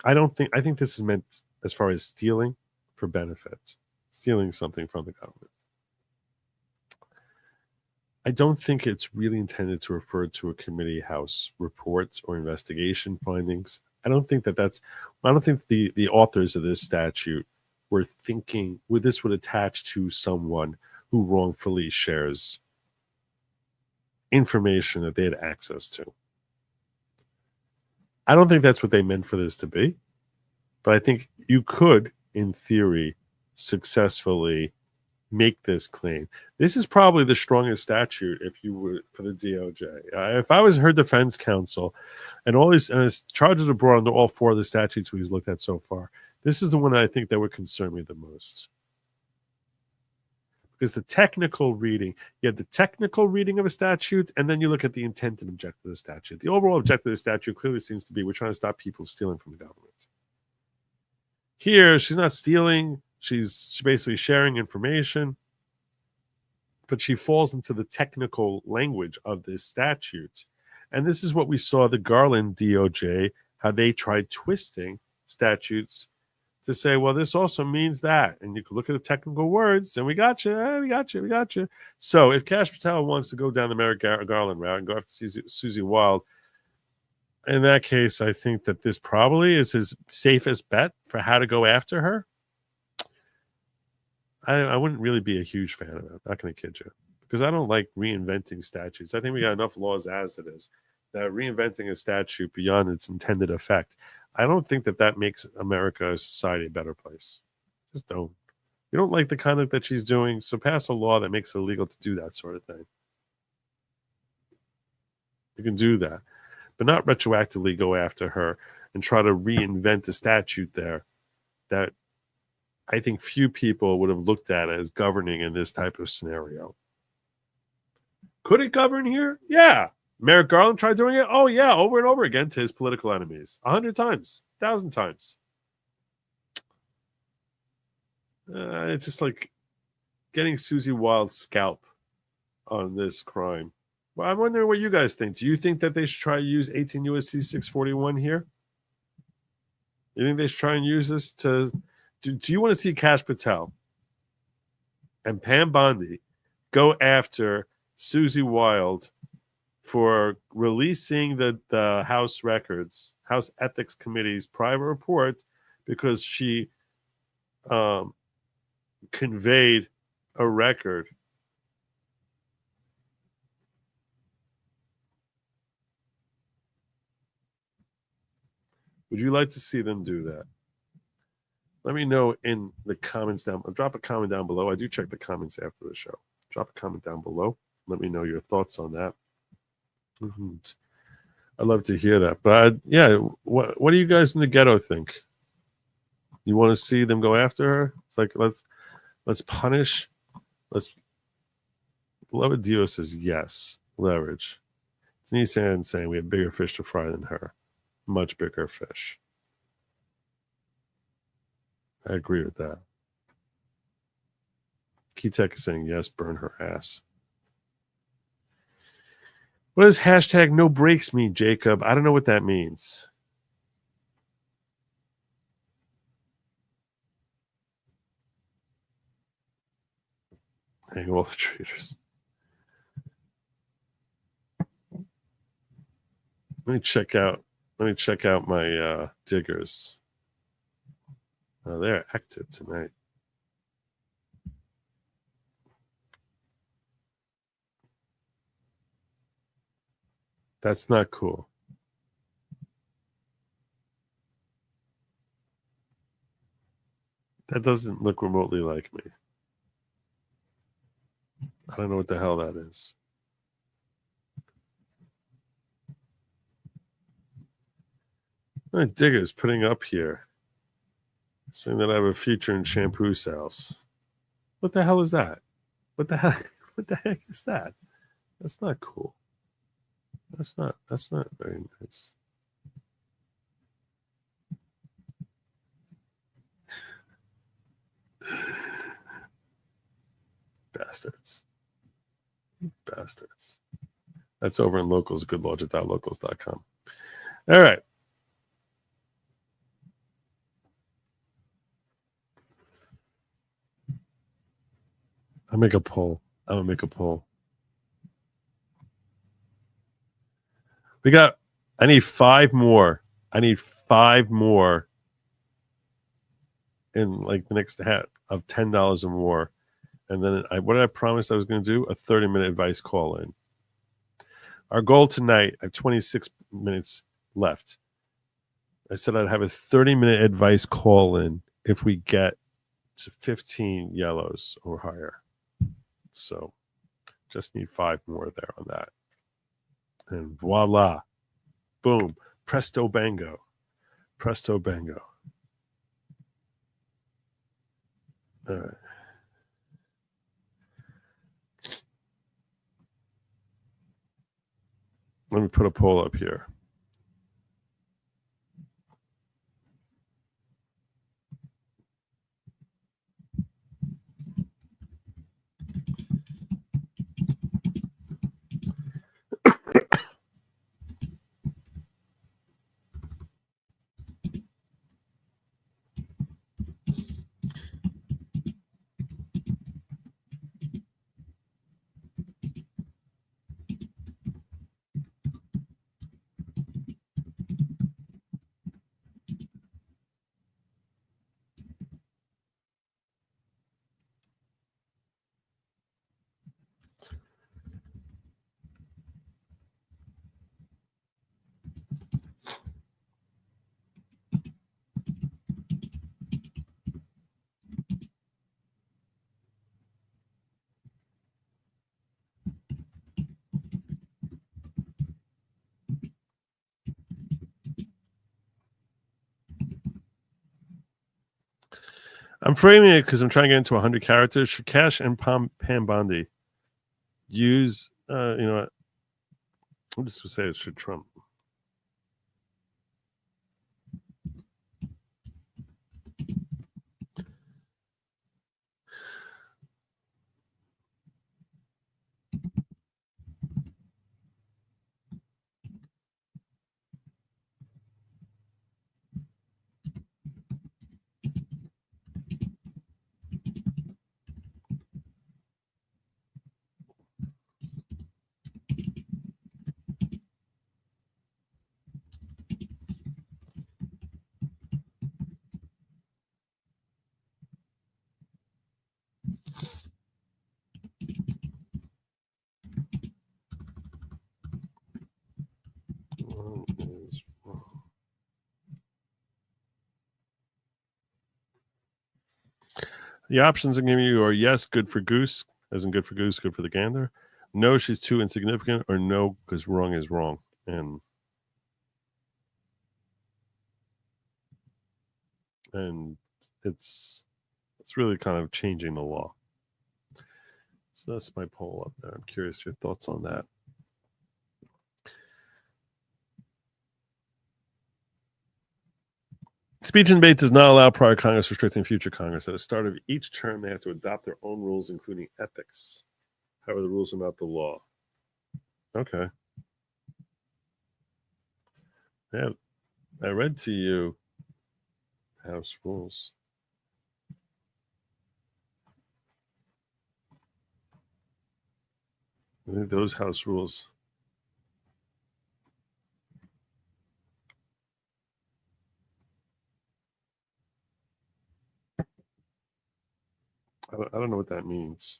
I think this is meant as far as stealing for benefit. Stealing something from the government. I don't think it's really intended to refer to a committee house report or investigation findings. I don't think the authors of this statute were thinking, would this would attach to someone who wrongfully shares information that they had access to. I don't think that's what they meant for this to be, but I think you could, in theory, successfully make this claim. This is probably the strongest statute if you were for the DOJ. If I was her defense counsel and all these charges were brought under all four of the statutes we've looked at so far, this is the one that I think that would concern me the most. Because the technical reading, you have the technical reading of a statute, and then you look at the intent and objective of the statute. The overall objective of the statute clearly seems to be we're trying to stop people stealing from the government. Here, she's not stealing. She's basically sharing information, but she falls into the technical language of this statute. And this is what we saw the Garland DOJ, how they tried twisting statutes to say, well, this also means that. And you can look at the technical words, and we got you. So if Kash Patel wants to go down the Merrick Garland route and go after Susie Wild, in that case, I think that this probably is his safest bet for how to go after her. I wouldn't really be a huge fan of it. I'm not going to kid you. Because I don't like reinventing statutes. I think we got enough laws as it is. That reinventing a statute beyond its intended effect, I don't think that makes America, a society, a better place. Just don't. You don't like the conduct that she's doing, so pass a law that makes it illegal to do that sort of thing. You can do that. But not retroactively go after her and try to reinvent a statute there that I think few people would have looked at as governing in this type of scenario. Could it govern here? Yeah. Merrick Garland tried doing it? Oh, yeah, over and over again to his political enemies. 100 times, 1,000 times. It's just like getting Susie Wild's scalp on this crime. Well, I'm wondering what you guys think. Do you think that they should try to use 18 U.S.C. 641 here? You think they should try and use this to... Do you want to see Kash Patel and Pam Bondi go after Susie Wild for releasing the House records, House Ethics Committee's private report, because she conveyed a record Would you like to see them do that? Let me know in the comments down. Drop a comment down below. I do check the comments after the show. Drop a comment down below. Let me know your thoughts on that. I'd love to hear that. But yeah, what do you guys in the ghetto think? You want to see them go after her? It's like let's punish. Beloved Dio says yes. Leverage. Denise Ann saying we have bigger fish to fry than her. Much bigger fish. I agree with that. Keytech is saying yes, burn her ass. What does hashtag no breaks mean, Jacob? I don't know what that means. Hang all the traitors. Let me check out my diggers. Oh, they're active tonight. That's not cool. That doesn't look remotely like me. I don't know what the hell that is. My digger's putting up here saying that I have a future in shampoo sales. What the hell is that? What the heck is that? That's not cool. That's not very nice. Bastards. That's over in locals, goodlogic.locals.com. All right. I'm gonna make a poll. I need 5 more in like the next half of $10 or more. And then what did I promise I was going to do? A 30-minute advice call in. Our goal tonight, I have 26 minutes left. I said I'd have a 30-minute advice call in if we get to 15 yellows or higher. So just need 5 more there on that. And voila. Boom. Presto bango. Presto bango. All right. Let me put a poll up here. I'm framing it because I'm trying to get into 100 characters. Shakash and Pam Bondi use, I'm just going to say it should Trump. The options I'm giving you are yes, good for goose, as in good for goose, good for the gander. No, she's too insignificant, or no, because wrong is wrong. And it's really kind of changing the law. So that's my poll up there. I'm curious your thoughts on that. Speech and debate does not allow prior Congress restricting future Congress. At the start of each term, they have to adopt their own rules, including ethics. However, the rules are not the law. Okay. Yeah, I read to you House rules. I think those House rules. I don't know what that means.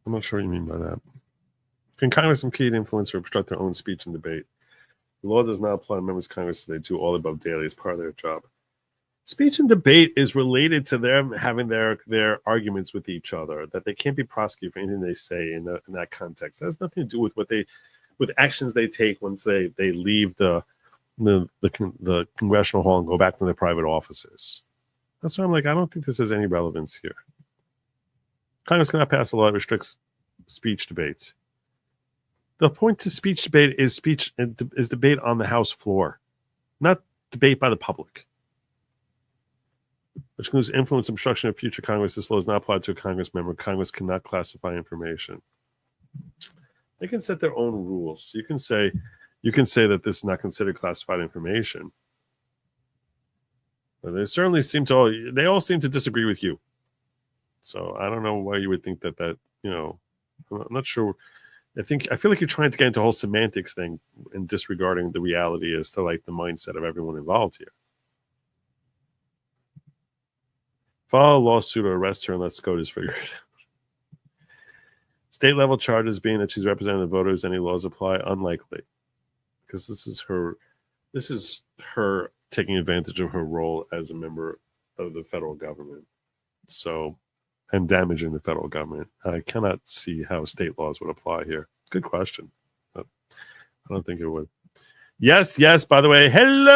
I'm not sure what you mean by that. Can Congress impede, influence, or obstruct their own speech and debate? The law does not apply to members of Congress. They do all above daily as part of their job. Speech and debate is related to them having their arguments with each other, that they can't be prosecuted for anything they say in that context. That has nothing to do with with actions they take once they leave the Congressional Hall and go back to their private offices. That's why I'm like, I don't think this has any relevance here. Congress cannot pass a law that restricts speech debates. The point to speech debate is debate on the House floor, not debate by the public. Which includes influence and obstruction of future Congress. This law is not applied to a Congress member. Congress cannot classify information. They can set their own rules. You can say that this is not considered classified information. But they certainly they all seem to disagree with you. So I don't know why you would think that I'm not sure. I feel like you're trying to get into a whole semantics thing and disregarding the reality as to like the mindset of everyone involved here. File a lawsuit or arrest her and let SCOTUS figure it out. State level charges being that she's representing the voters, any laws apply? Unlikely. Because this is her taking advantage of her role as a member of the federal government. So, and damaging the federal government. I cannot see how state laws would apply here. Good question. But I don't think it would. Yes, by the way, hello!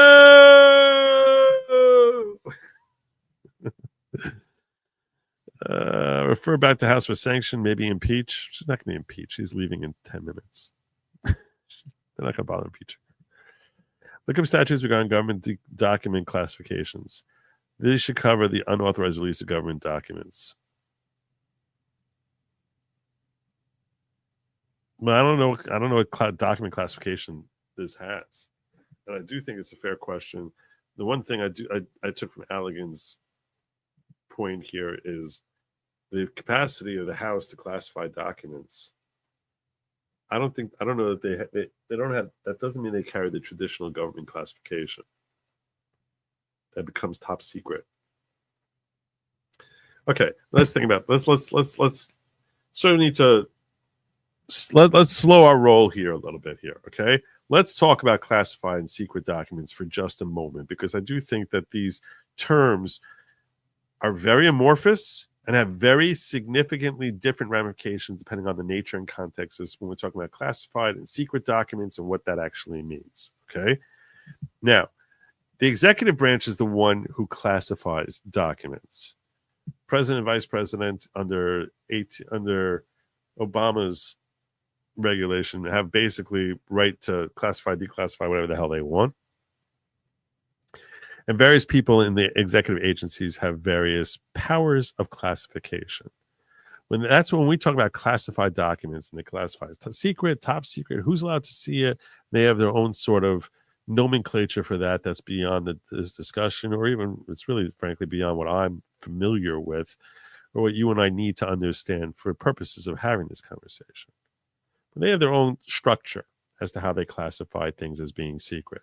Refer back to House for sanction, maybe impeach. She's not going to be impeached. She's leaving in 10 minutes. They're not going to bother impeaching her. Look up statutes regarding government document classifications. These should cover the unauthorized release of government documents. Well, I don't know what document classification this has, and I do think it's a fair question. The one thing I took from Allegan's point here is the capacity of the House to classify documents. I don't know that they don't have. That doesn't mean they carry the traditional government classification. That becomes top secret. Okay, let's think about. Let's sort of need to. Let's slow our roll here a little bit here, okay? Let's talk about classified and secret documents for just a moment, because I do think that these terms are very amorphous and have very significantly different ramifications depending on the nature and context of when we're talking about classified and secret documents and what that actually means, okay? Now, the executive branch is the one who classifies documents. President and vice president under Obama's regulation have basically right to classify, declassify, whatever the hell they want. And various people in the executive agencies have various powers of classification. That's when we talk about classified documents, and they classify as secret, top secret, who's allowed to see it. They have their own sort of nomenclature for that. That's beyond this discussion, or even it's really, frankly, beyond what I'm familiar with, or what you and I need to understand for purposes of having this conversation. But they have their own structure as to how they classify things as being secret.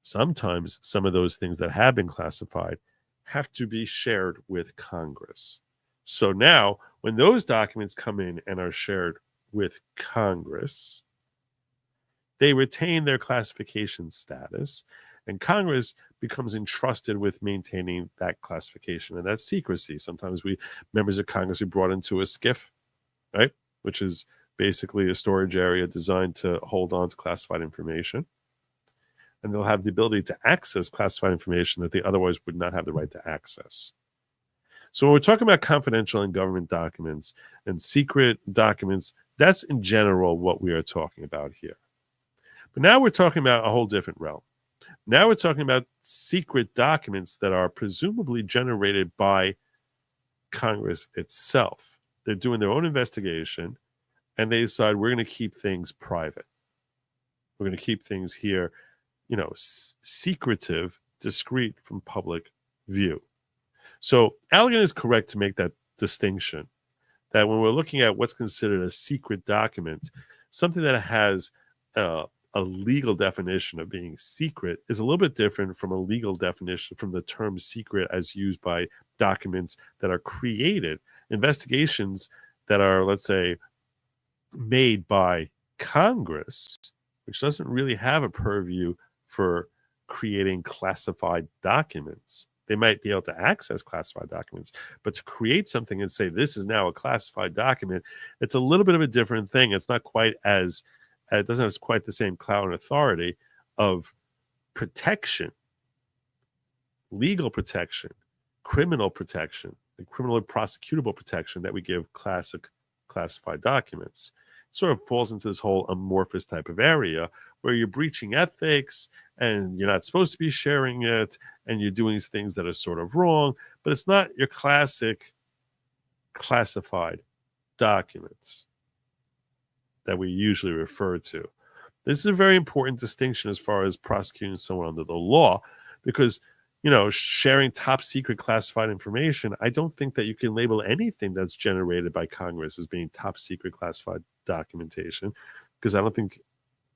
Sometimes some of those things that have been classified have to be shared with Congress. So now, when those documents come in and are shared with Congress, they retain their classification status, and Congress becomes entrusted with maintaining that classification and that secrecy. Sometimes members of Congress are brought into a SCIF, right, which is basically a storage area designed to hold on to classified information. And they'll have the ability to access classified information that they otherwise would not have the right to access. So when we're talking about confidential and government documents and secret documents, that's in general what we are talking about here. But now we're talking about a whole different realm. Now we're talking about secret documents that are presumably generated by Congress itself. They're doing their own investigation, and they decide we're going to keep things private. We're going to keep things here, secretive, discreet from public view. So Allegan is correct to make that distinction, that when we're looking at what's considered a secret document, something that has a legal definition of being secret is a little bit different from a legal definition from the term secret as used by documents that are created, investigations that are, let's say, made by Congress, which doesn't really have a purview for creating classified documents. They might be able to access classified documents, but to create something and say this is now a classified document, it's a little bit of a different thing. It's not quite as, it doesn't have quite the same clout and authority of protection, legal protection, criminal protection, and criminally prosecutable protection that we give classified documents. It sort of falls into this whole amorphous type of area where you're breaching ethics and you're not supposed to be sharing it and you're doing these things that are sort of wrong, but it's not your classic classified documents that we usually refer to. This is a very important distinction as far as prosecuting someone under the law, because sharing top secret classified information, I don't think that you can label anything that's generated by Congress as being top secret classified documentation, because I don't think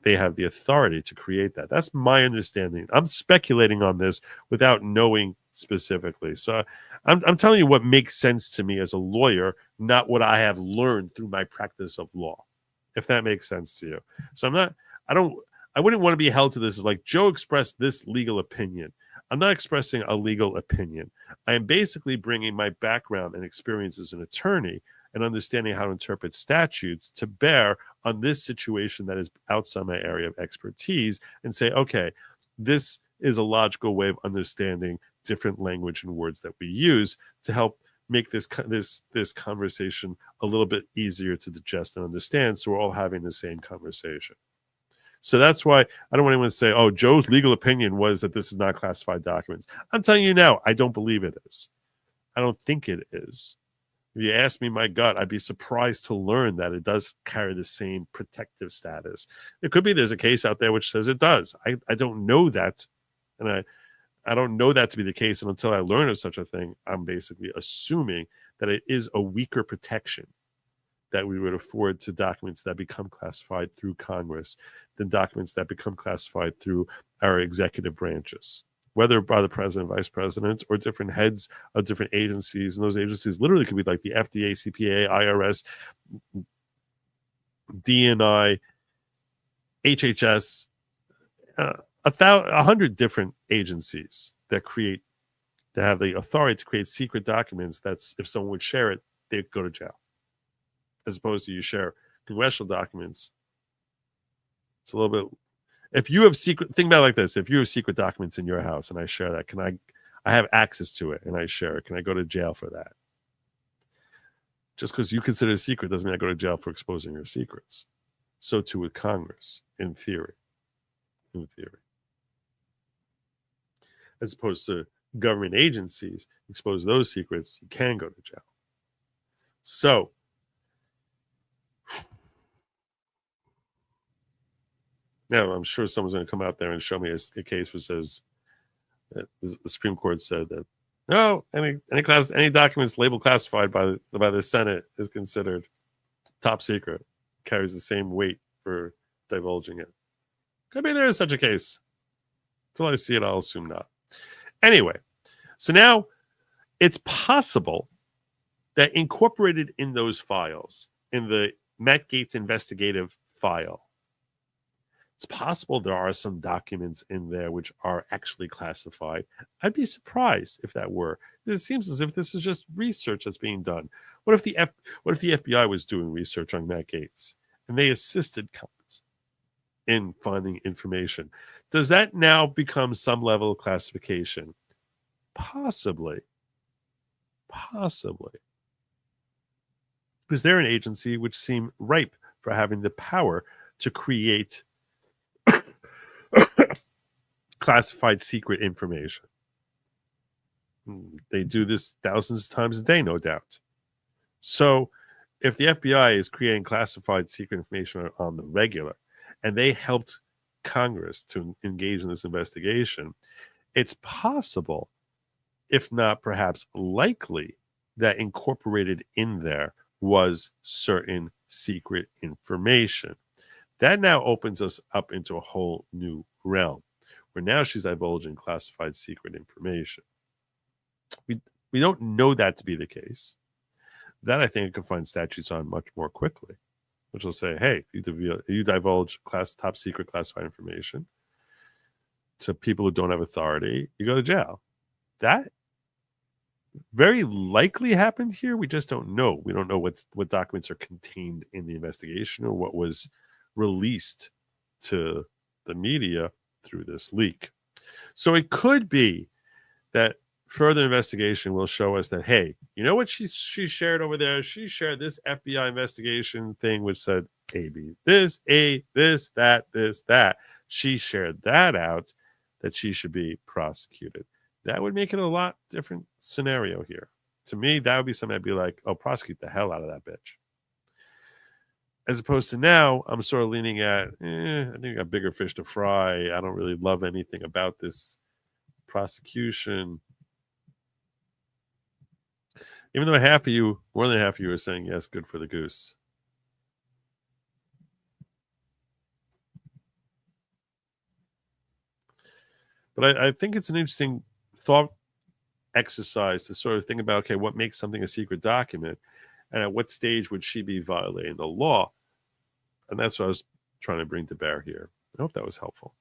they have the authority to create that. That's my understanding. I'm speculating on this without knowing specifically. So I'm telling you what makes sense to me as a lawyer, not what I have learned through my practice of law, if that makes sense to you. So I wouldn't want to be held to this as like Joe expressed this legal opinion. I'm not expressing a legal opinion. I am basically bringing my background and experience as an attorney and understanding how to interpret statutes to bear on this situation that is outside my area of expertise and say, okay, this is a logical way of understanding different language and words that we use to help make this conversation a little bit easier to digest and understand, so we're all having the same conversation. So that's why I don't want anyone to say, oh, Joe's legal opinion was that this is not classified documents. I'm telling you now, I don't believe it is. I don't think it is. If you ask me my gut, I'd be surprised to learn that it does carry the same protective status. It could be there's a case out there which says it does. I don't know that, and I don't know that to be the case. And until I learn of such a thing, I'm basically assuming that it is a weaker protection that we would afford to documents that become classified through Congress than documents that become classified through our executive branches, whether by the president, vice president, or different heads of different agencies. And those agencies literally could be like the FDA, CPA, IRS, DNI, HHS, 100 different agencies that have the authority to create secret documents. That's, if someone would share it, they'd go to jail. As opposed to you share congressional documents. It's a little bit, if you have think about it like this, if you have secret documents in your house and I share that, I have access to it and I share it, can I go to jail for that? Just because you consider it a secret doesn't mean I go to jail for exposing your secrets. So too with Congress, in theory. As opposed to government agencies, expose those secrets, you can go to jail. So, now, I'm sure someone's going to come out there and show me a case which says that the Supreme Court said that no, any documents labeled classified by the Senate is considered top secret, carries the same weight for divulging it. Could be there is such a case. Until I see it, I'll assume not. Anyway, so now it's possible that incorporated in those files, in the Matt Gaetz investigative file, it's possible there are some documents in there which are actually classified. I'd be surprised if that were. It seems as if this is just research that's being done. What if the FBI was doing research on Matt Gaetz and they assisted Congress in finding information? Does that now become some level of classification? Possibly. Because they're an agency which seem ripe for having the power to create classified secret information. They do this thousands of times a day, no doubt. So if the FBI is creating classified secret information on the regular, and they helped Congress to engage in this investigation, it's possible, if not perhaps likely, that incorporated in there was certain secret information. That now opens us up into a whole new realm, where now she's divulging classified secret information. We don't know that to be the case. That I think I can find statutes on much more quickly, which will say, hey, you divulge top secret classified information to people who don't have authority, you go to jail. That very likely happened here. We just don't know. We don't know what documents are contained in the investigation or what was released to the media through this leak. So it could be that further investigation will show us that, hey, you know what she shared over there? She shared this FBI investigation thing which said A, B, this, that. She shared that out, that she should be prosecuted. That would make it a lot different scenario here. To me, that would be something I'd be like, oh, prosecute the hell out of that bitch. As opposed to now, I'm sort of leaning at, I think I got bigger fish to fry. I don't really love anything about this prosecution. Even though more than half of you are saying, yes, good for the goose. But I think it's an interesting thought exercise to sort of think about, okay, what makes something a secret document, and at what stage would she be violating the law? And that's what I was trying to bring to bear here. I hope that was helpful.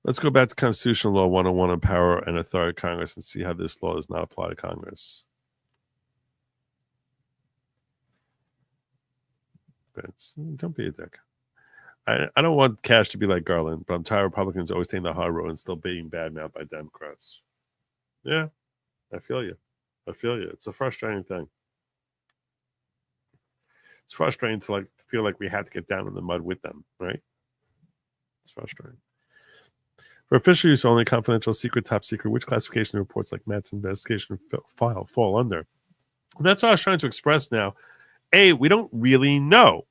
Let's go back to Constitutional Law 101 on power and authority of Congress and see how this law does not apply to Congress. Don't be a dick. I don't want Cash to be like Garland, but I'm tired of Republicans always taking the hard road and still being badmouthed by Democrats. Yeah, I feel you. It's a frustrating thing. It's frustrating to feel like we had to get down in the mud with them, right? It's frustrating. For official use only, confidential, secret, top secret, which classification reports like Matt's investigation file fall under? And that's what I was trying to express now. We don't really know,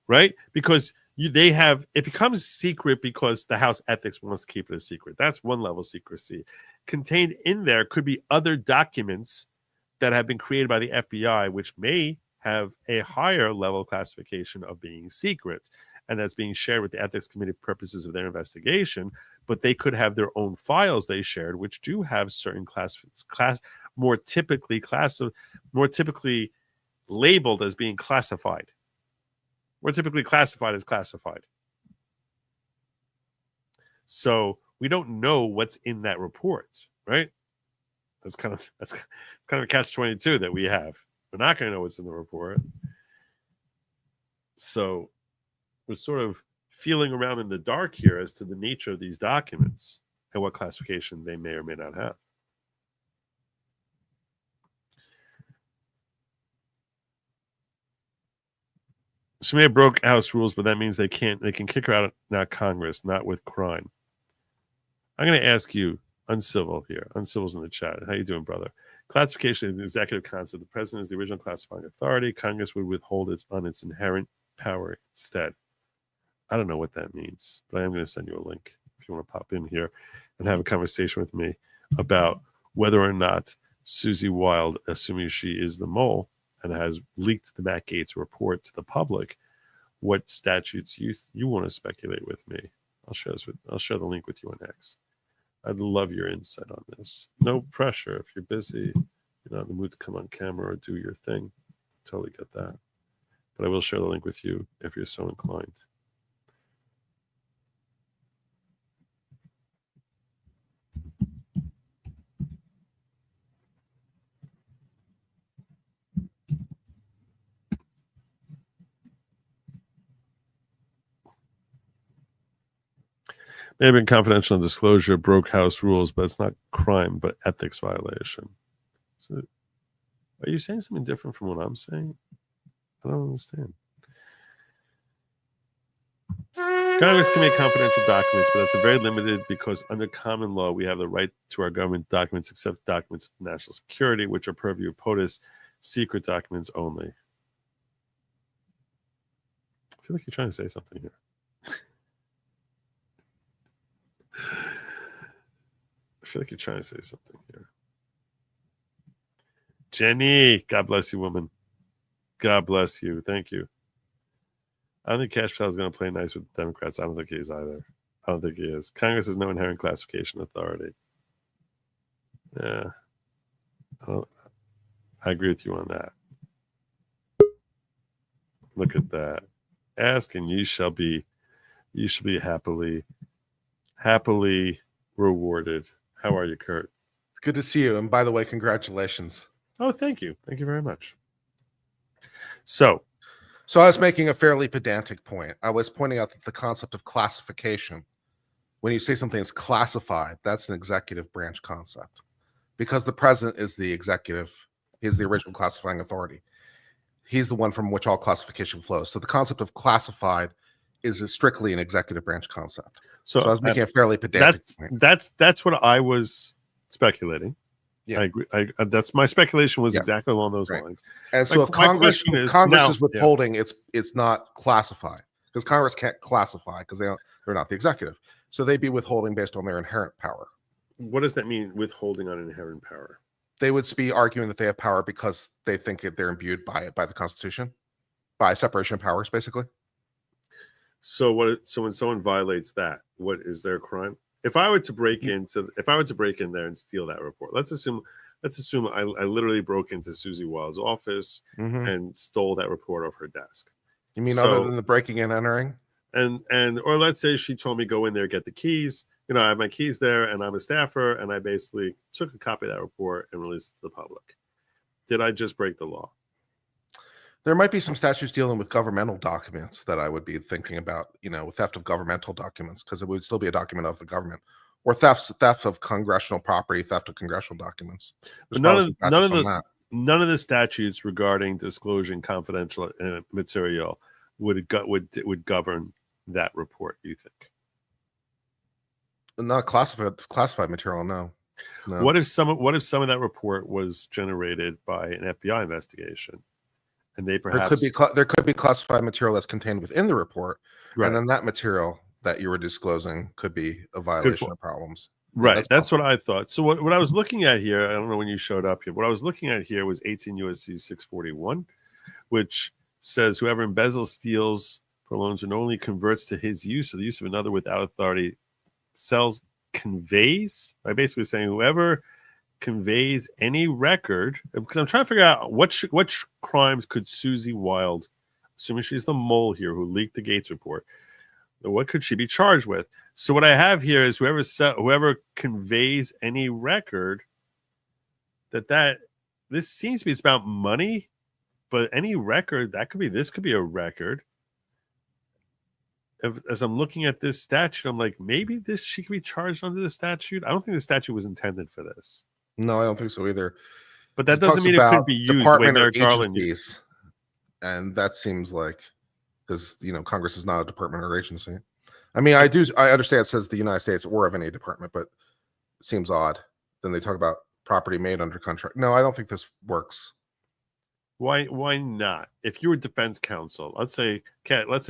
right? Because it becomes secret because the House Ethics wants to keep it a secret. That's one level of secrecy. Contained in there could be other documents that have been created by the FBI, which may have a higher level classification of being secret, and that's being shared with the Ethics Committee for purposes of their investigation. But they could have their own files they shared, which do have certain more typically labeled as being classified. More typically classified as classified. So we don't know what's in that report, right? That's kind of a catch-22 that we have. We're not going to know what's in the report. So we're sort of feeling around in the dark here as to the nature of these documents and what classification they may or may not have. She may have broke House rules, but that means they can kick her out, not Congress, not with crime. I'm going to ask you, Uncivil here. Uncivil's in the chat. How you doing, brother? Classification is an executive concept. The president is the original classifying authority. Congress would withhold on its inherent power instead. I don't know what that means, but I am going to send you a link if you want to pop in here and have a conversation with me about whether or not Susie Wild, assuming she is the mole and has leaked the Matt Gaetz report to the public, what statutes you want to speculate with me. I'll share the link with you on X. I'd love your insight on this. No pressure. If you're busy, you're not in the mood to come on camera or do your thing. Totally get that. But I will share the link with you if you're so inclined. May have been confidential and disclosure, broke House rules, but it's not crime, but ethics violation. So, are you saying something different from what I'm saying? I don't understand. Congress can make confidential documents, but that's a very limited because under common law, we have the right to our government documents except documents of national security, which are purview of POTUS, secret documents only. I feel like you're trying to say something here. I feel like you're trying to say something here. Jenny, God bless you, woman. God bless you. Thank you. I don't think Cash Patel is going to play nice with the Democrats. I don't think he is either. I don't think he is. Congress has no inherent classification authority. Yeah. I agree with you on that. Look at that. Ask and you shall be happily rewarded. How are you, Kurt? It's good to see you. And by the way, congratulations. Oh, thank you. Thank you very much. So I was making a fairly pedantic point. I was pointing out that the concept of classification, when you say something is classified, that's an executive branch concept because the president is the executive. He's the original classifying authority. He's the one from which all classification flows. So the concept of classified is strictly an executive branch concept. So I was making a fairly pedantic point. That's what I was speculating. Yeah. I agree. That's my speculation was exactly along those lines. And so if Congress is withholding, it's not classified because Congress can't classify because they're not the executive. So they'd be withholding based on their inherent power. What does that mean, withholding on inherent power? They would be arguing that they have power because they think they're imbued by the Constitution, by separation of powers, basically. So so when someone violates that, what is their crime? If I were to break in there and steal that report, let's assume I literally broke into Susie Wild's office and stole that report off her desk. You mean other than the breaking and entering? Or let's say she told me go in there, get the keys. I have my keys there and I'm a staffer and I basically took a copy of that report and released it to the public. Did I just break the law? There might be some statutes dealing with governmental documents that I would be thinking about, with theft of governmental documents, because it would still be a document of the government, or theft of congressional property, theft of congressional documents. But none of the statutes regarding disclosing confidential material would govern that report. You think? Not classified material. No. What if some of that report was generated by an FBI investigation? And they perhaps there could be classified material that's contained within the report, right. And then that material that you were disclosing could be a violation of problems. Right, that's what I thought. So what I was looking at here, I don't know when you showed up here. What I was looking at here was 18 U.S.C. 641, which says whoever embezzles, steals, prolongs, or knowingly converts to his use or the use of another without authority, sells, conveys. By basically saying whoever conveys any record, because I'm trying to figure out what crimes could Susie Wild, assuming she's the mole here who leaked the Gaetz report, what could she be charged with? So what I have here is whoever conveys any record, this seems to be, it's about money, but any record this could be a record. As I'm looking at this statute, I'm like, maybe she could be charged under the statute. I don't think the statute was intended for this. No, I don't think so either. But that doesn't mean it couldn't be used. Department or agencies, and that seems like, because Congress is not a department or agency. I mean, I understand it says the United States or of any department, but it seems odd. Then they talk about property made under contract. No, I don't think this works. Why not? If you were defense counsel, let's say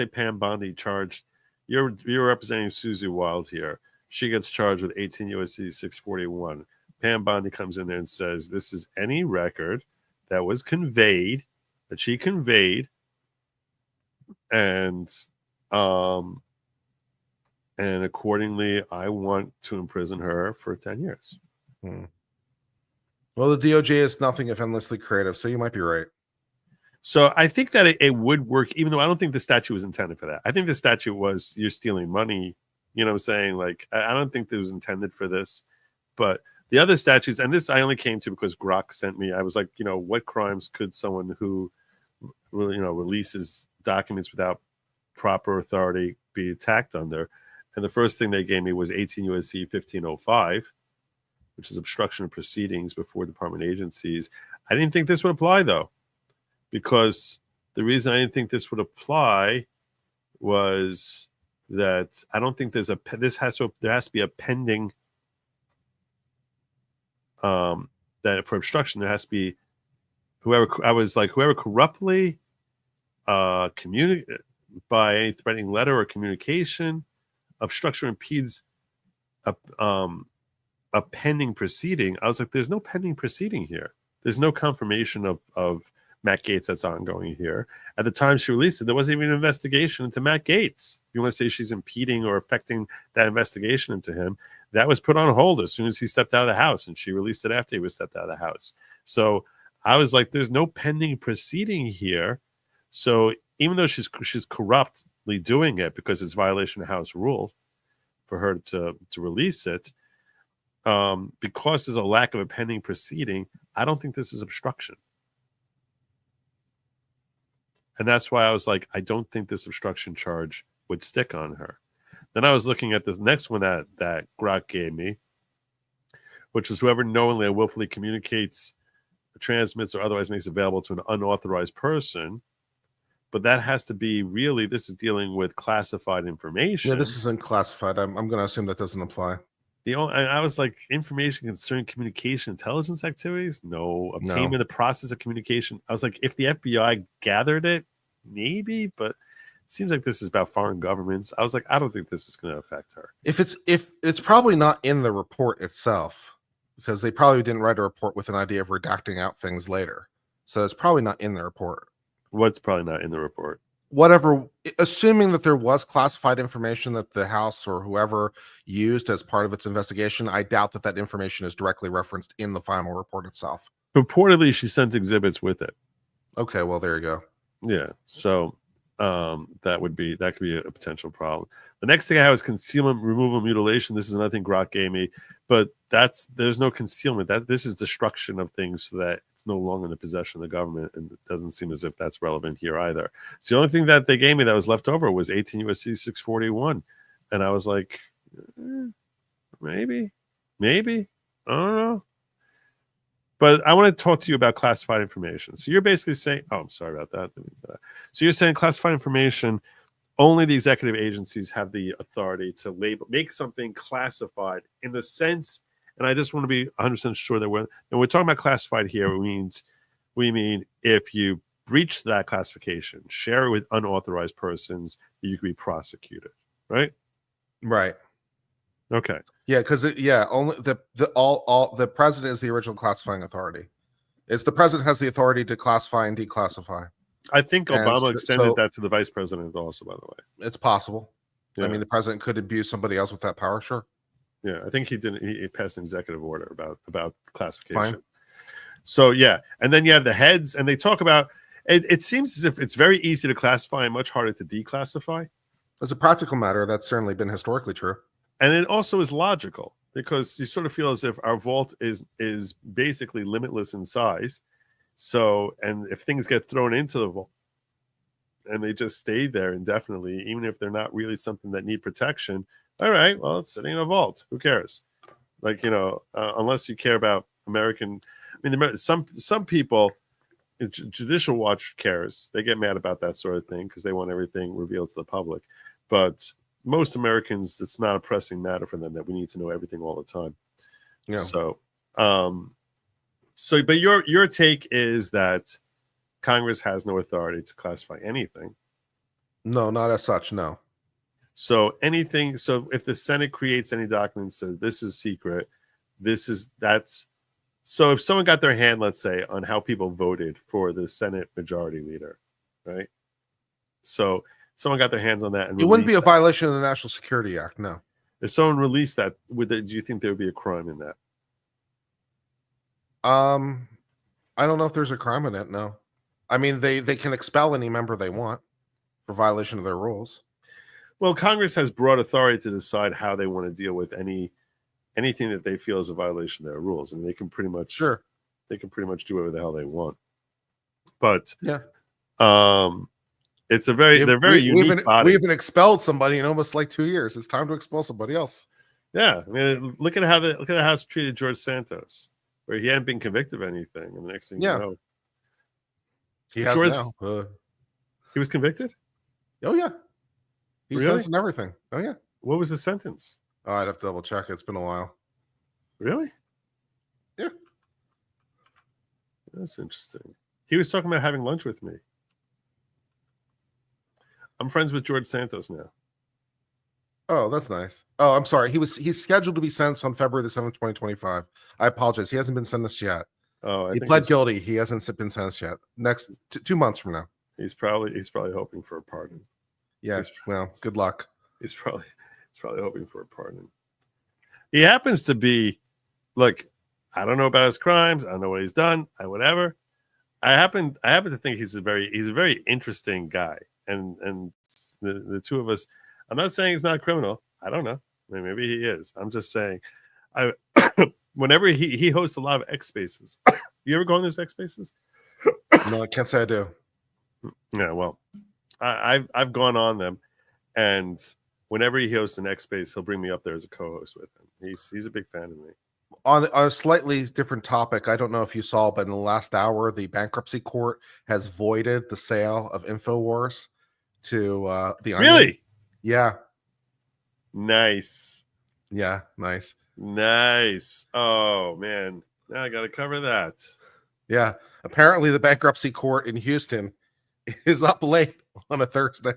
Pam Bondi charged, you're representing Susie Wild here. She gets charged with 18 U.S.C. 641. Pam Bondi comes in there and says, this is any record that was conveyed, that she conveyed, and accordingly, I want to imprison her for 10 years. Well, the DOJ is nothing if endlessly creative, so you might be right. So I think that it would work, even though I don't think the statute was intended for that. I think the statute was you're stealing money. You know what I'm saying? Like, I don't think it was intended for this. But the other statutes, and this I only came to because Grok sent me, I was like, what crimes could someone who, releases documents without proper authority be attacked under? And the first thing they gave me was 18 U.S.C. 1505, which is obstruction of proceedings before department agencies. I didn't think this would apply, though, because the reason I didn't think this would apply was that I don't think there has to be a pending, that for obstruction, there has to be whoever corruptly communicate by any threatening letter or communication. Obstruction impedes a pending proceeding. I was like, there's no pending proceeding here. There's no confirmation of Matt Gaetz that's ongoing here. At the time she released it, there wasn't even an investigation into Matt Gaetz. You want to say she's impeding or affecting that investigation into him. That was put on hold as soon as he stepped out of the house, and she released it after he was stepped out of the house. So I was like, there's no pending proceeding here. So even though she's corruptly doing it because it's violation of House rules for her to release it, because there's a lack of a pending proceeding, I don't think this is obstruction. And that's why I was like, I don't think this obstruction charge would stick on her. Then I was looking at this next one that Grok gave me, which is whoever knowingly or willfully communicates, transmits, or otherwise makes available to an unauthorized person. But that has to be really, this is dealing with classified information. Yeah, this isn't classified. I'm going to assume that doesn't apply. I was like, information concerning communication intelligence activities? No. Obtainment of process of communication. I was like, if the FBI gathered it, maybe, but it seems like this is about foreign governments. I was like, I don't think this is going to affect her. If it's probably not in the report itself, because they probably didn't write a report with an idea of redacting out things later. So it's probably not in the report. What's probably not in the report? whatever, assuming that there was classified information that the House or whoever used as part of its investigation, I doubt that that information is directly referenced in the final report itself. Purportedly, she sent exhibits with it. Okay, well, there you go. Yeah, so that could be a potential problem. The next thing I have is concealment, removal, mutilation. This is nothing Grok gave me, but there's no concealment. This is destruction of things so that it's no longer in the possession of the government, and it doesn't seem as if that's relevant here either. So the only thing that they gave me that was left over was 18 U.S.C. 641, and I was like, maybe, I don't know. But I want to talk to you about classified information. So you're basically saying, oh, I'm sorry about that. So you're saying classified information, only the executive agencies have the authority to make something classified in the sense, and I just want to be 100% sure that when we're talking about classified here, we mean if you breach that classification, share it with unauthorized persons, you could be prosecuted, right? Right. Okay. Yeah, because only the president is the original classifying authority. It's the president has the authority to classify and declassify. I think Obama extended that to the vice president also, by the way. It's possible. Yeah. I mean, the president could abuse somebody else with that power, sure. Yeah, I think he didn't. He passed an executive order about classification. Fine. So yeah, and then you have the heads, and they talk about. It seems as if it's very easy to classify and much harder to declassify. As a practical matter, that's certainly been historically true. And it also is logical because you sort of feel as if our vault is basically limitless in size. So, and if things get thrown into the vault and they just stay there indefinitely, even if they're not really something that need protection, all right, well, it's sitting in a vault. Who cares? Like, unless you care about American, I mean, some people, Judicial Watch cares. They get mad about that sort of thing because they want everything revealed to the public. But most Americans, it's not a pressing matter for them that we need to know everything all the time. Yeah. So, but your take is that Congress has no authority to classify anything. No, not as such. No. So anything. So if the Senate creates any document says this is secret, that's. So if someone got their hand, let's say, on how people voted for the Senate Majority Leader, right? So someone got their hands on that, and it wouldn't be a violation of the National Security Act. No. If someone released that, do you think there would be a crime in that? I don't know if there's a crime in it. No. I mean, they can expel any member they want for violation of their rules. Well, Congress has broad authority to decide how they want to deal with anything that they feel is a violation of their rules, and they can pretty much they can pretty much do whatever the hell they want. But yeah, it's a they're very unique body. We even expelled somebody in almost like 2 years. It's time to expel somebody else. Yeah, I mean, look at how the House treated George Santos, where he hadn't been convicted of anything, and the next thing you know, he has now. He was convicted. Oh yeah, he was really? sentenced and everything. Oh yeah. What was the sentence? Oh, I'd have to double check. It's been a while. Really? Yeah. That's interesting. He was talking about having lunch with me. I'm friends with George Santos now. Oh, that's nice. Oh, I'm sorry. He's scheduled to be sentenced on February the 7th, 2025. I apologize. He hasn't been sentenced yet. Oh, he pled guilty. He hasn't been sentenced yet. Next 2 months from now. He's probably hoping for a pardon. Yes. Well, good luck. He's probably hoping for a pardon. He happens to be, look, I don't know about his crimes. I don't know what he's done. Whatever. I happen to think he's a very interesting guy. And the two of us, I'm not saying he's not a criminal. I don't know. I mean, maybe he is. I'm just saying, whenever he hosts a lot of X Spaces. You ever go on those X Spaces? No, I can't say I do. Yeah, well, I've gone on them, and whenever he hosts an X Space, he'll bring me up there as a co-host with him. He's a big fan of me. On a slightly different topic, I don't know if you saw, but in the last hour, the bankruptcy court has voided the sale of InfoWars to the Onion. Really? Yeah. Nice. Yeah, nice. Nice. Oh man, now I got to cover that. Yeah. Apparently, the bankruptcy court in Houston is up late on a Thursday.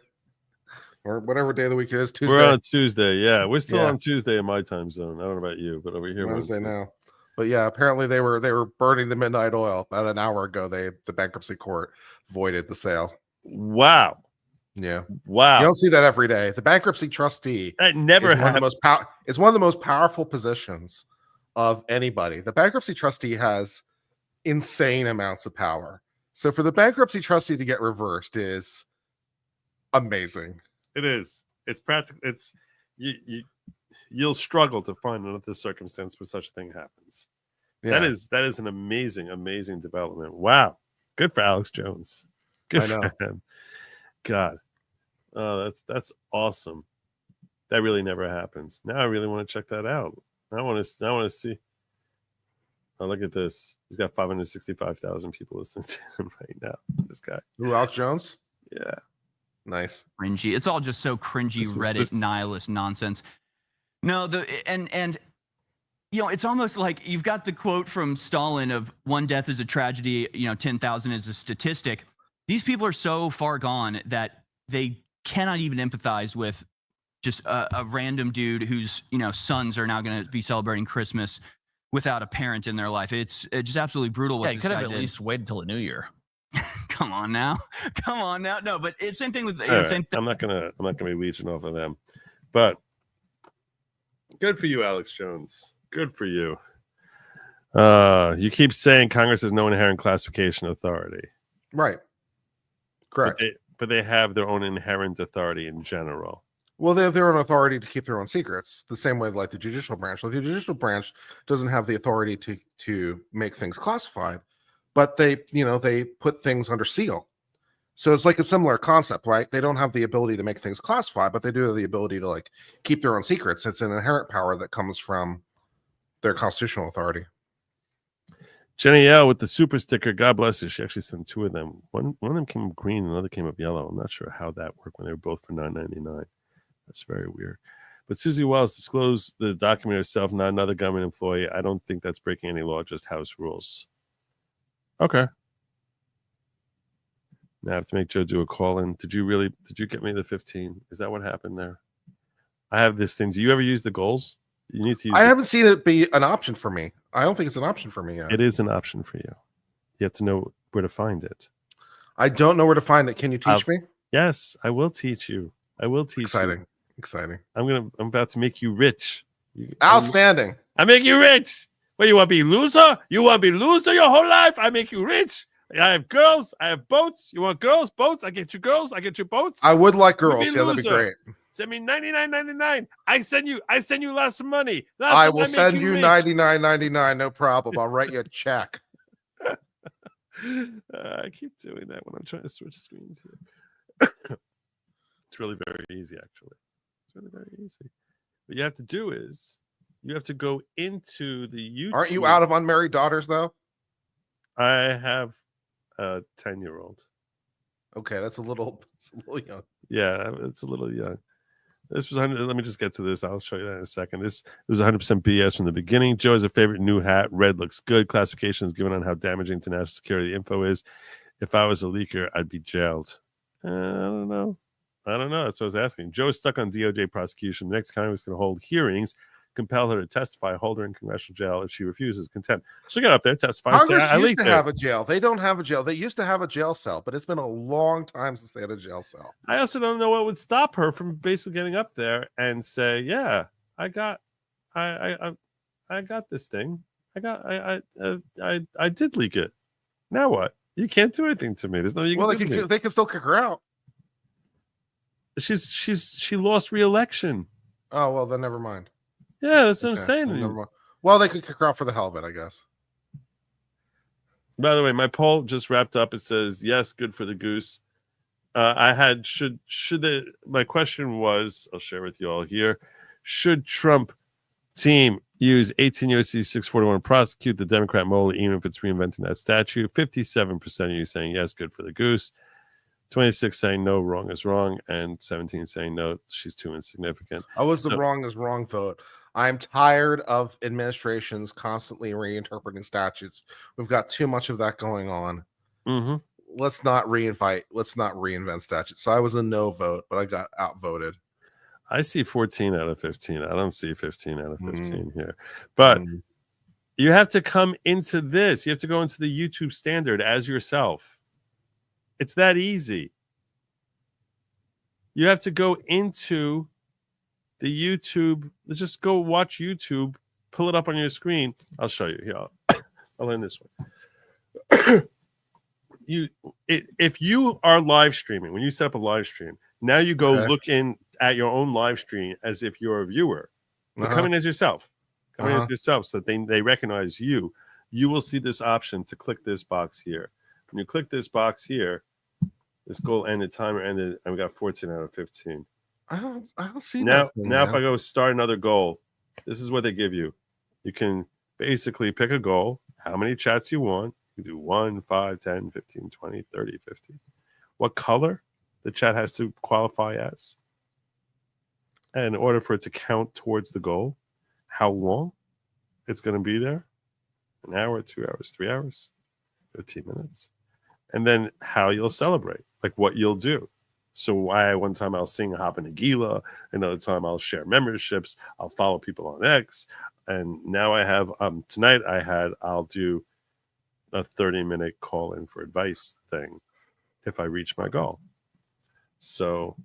Or whatever day of the week it is, Tuesday. We're on Tuesday, yeah. We're still on Tuesday in my time zone. I don't know about you, but over here Wednesday now. But yeah, apparently they were burning the midnight oil. About an hour ago, the bankruptcy court voided the sale. Wow. Yeah. Wow. You don't see that every day. The bankruptcy trustee That never is one of the happened. it's one of the most powerful positions of anybody. The bankruptcy trustee has insane amounts of power. So for the bankruptcy trustee to get reversed is amazing. It is. It's practical. It's you'll struggle to find another circumstance where such a thing happens. Yeah. That is an amazing development. Wow. Good for Alex Jones. Good for him. God. Oh, that's awesome. That really never happens. Now I really want to check that out. I want to see. Oh, look at this. He's got 565,000 people listening to him right now. This guy. Who, Alex Jones? Yeah. Nice. Cringy. It's all just so cringy, Reddit nihilist nonsense. No, and it's almost like you've got the quote from Stalin of one death is a tragedy, 10,000 is a statistic. These people are so far gone that they cannot even empathize with just a random dude whose sons are now going to be celebrating Christmas without a parent in their life. It's just absolutely brutal. What you this could guy have at did. least waited till the new year. Come on now. No, but it's same thing with Right. same thing. I'm not gonna be leeching off of them, but good for you, Alex Jones. Good for you. You keep saying Congress has no inherent classification authority. Right. Correct. But they have their own inherent authority in general. Well, they have their own authority to keep their own secrets, the same way like the judicial branch. Like the judicial branch doesn't have the authority to make things classified, but they put things under seal. So it's like a similar concept, right? They don't have the ability to make things classified, but they do have the ability to like keep their own secrets. It's an inherent power that comes from their constitutional authority. Jenny L with the super sticker. God bless you. She actually sent two of them. One of them came up green, another came up yellow. I'm not sure how that worked when they were both for $9.99. That's very weird. But Susie Wells disclosed the document herself, not another government employee. I don't think that's breaking any law, just house rules. Okay. Now I have to make Joe do a call in. Did you get me the 15? Is that what happened there? I have this thing. Do you ever use the goals? You need to use I haven't seen it be an option for me. I don't think it's an option for me yet. It is an option for you. You have to know where to find it. I don't know where to find it. Can you teach me? Yes, I will teach you. I will teach Exciting. you. Exciting. I'm about to make you rich. Outstanding. I make you rich. Well, you want to be loser? You want to be loser your whole life? I make you rich. I have girls. I have boats. You want girls? Boats? I get you girls. I get you boats. I would like girls. Be Yeah, that'd be great. Send me $99.99. I send you lots of money. I will send you rich. $99.99. No problem. I'll write you a check. I keep doing that when I'm trying to switch screens here. It's really very easy, actually. It's really very easy. What you have to do is you have to go into the YouTube. Aren't you out of unmarried daughters, though? I have a 10-year-old. Okay, that's a little young. Yeah, it's a little young. This was 100. Let me just get to this. I'll show you that in a second. This was 100% BS from the beginning. Joe has a favorite new hat. Red looks good. Classification is given on how damaging to national security info is. If I was a leaker, I'd be jailed. I don't know. That's what I was asking. Joe is stuck on DOJ prosecution. The next Congress is going to hold hearings, compel her to testify, hold her in congressional jail if she refuses contempt. So get up there, testify. Congress used to have a jail. They don't have a jail. They used to have a jail cell, but it's been a long time since they had a jail cell. I also don't know what would stop her from basically getting up there and say, "Yeah, I got this thing. I did leak it. Now what? You can't do anything to me. There's nothing you can do to me." They can still kick her out. She lost re-election. Oh well, then never mind. Yeah, that's what I'm saying. Never mind. Well, they could kick her out for the hell of it, I guess. By the way, my poll just wrapped up. It says yes, good for the goose. My question was, I'll share with you all here. Should Trump team use 18 U.S.C. 641 to prosecute the Democrat Mueller, even if it's reinventing that statute? 57% of you saying yes, good for the goose. 26 saying no, wrong is wrong, and 17 saying no, she's too insignificant. I was the wrong is wrong vote. I'm tired of administrations constantly reinterpreting statutes. We've got too much of that going on. Mm-hmm. Let's not reinvent statutes. So I was a no vote, but I got outvoted. I see 14 out of 15. I don't see 15 out of 15 here. But you have to come into this. You have to go into the YouTube standard as yourself. It's that easy. You have to go into the YouTube. Just go watch YouTube. Pull it up on your screen. I'll show you. Here, I'll end this one. If you are live streaming, when you set up a live stream, now you go look in at your own live stream as if you're a viewer. But come in as yourself. Come in as yourself so that they recognize you. You will see this option to click this box here. When you click this box here, this goal ended, timer ended, and we got 14 out of 15. I don't see now. that thing, Now, if man. I go start another goal, this is what they give you. You can basically pick a goal, how many chats you want. You do 1, 5, 10, 15, 20, 30, 50. What color the chat has to qualify as. And in order for it to count towards the goal, how long it's going to be there. An hour, 2 hours, 3 hours, 15 minutes. And then how you'll celebrate, like what you'll do. So one time I'll sing Hop in Nagila, another time I'll share memberships, I'll follow people on X. And now I have, tonight I'll do a 30-minute call-in for advice thing if I reach my goal. So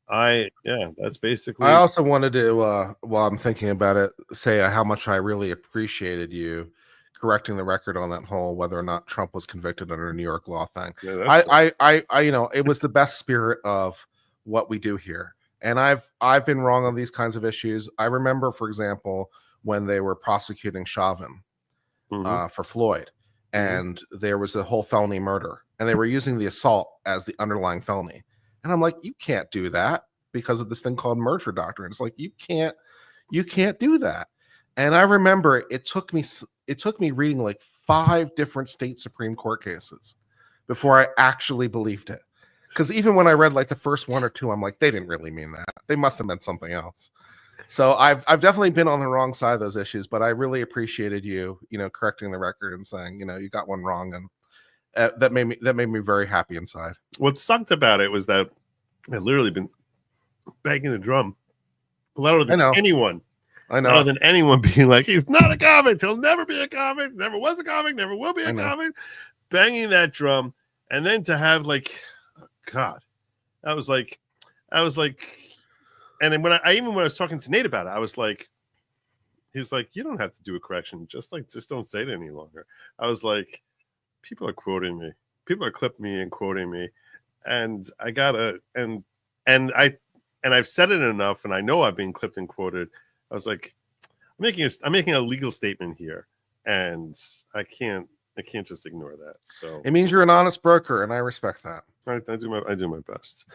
that's basically. I also wanted to, while I'm thinking about it, say how much I really appreciated you correcting the record on that whole whether or not Trump was convicted under a New York law thing. Yeah, I it was the best spirit of what we do here. And I've been wrong on these kinds of issues. I remember, for example, when they were prosecuting Chauvin for Floyd, and there was a whole felony murder, and they were using the assault as the underlying felony. And I'm like, you can't do that because of this thing called merger doctrine. It's like, you can't do that. And I remember it took me reading like 5 different state Supreme Court cases before I actually believed it. Because even when I read like the first 1 or 2, I'm like, they didn't really mean that. They must have meant something else. So I've definitely been on the wrong side of those issues, but I really appreciated you correcting the record and saying, you got one wrong, and that made me very happy inside. What sucked about it was that I've literally been banging the drum louder than anyone. I know. Louder than anyone being like, he's not a comic. He'll never be a comic. Never was a comic. Never will be a comic. Banging that drum, and then to have like, oh God, I was like, and then when I was talking to Nate about it, I was like, he's like, you don't have to do a correction. Just don't say it any longer. I was like, people are quoting me. People are clipping me and quoting me. And I gotta, and I've said it enough, and I know I've been clipped and quoted. I was like, I'm making a legal statement here, and I can't just ignore that. So it means you're an honest broker, and I respect that. I do my best.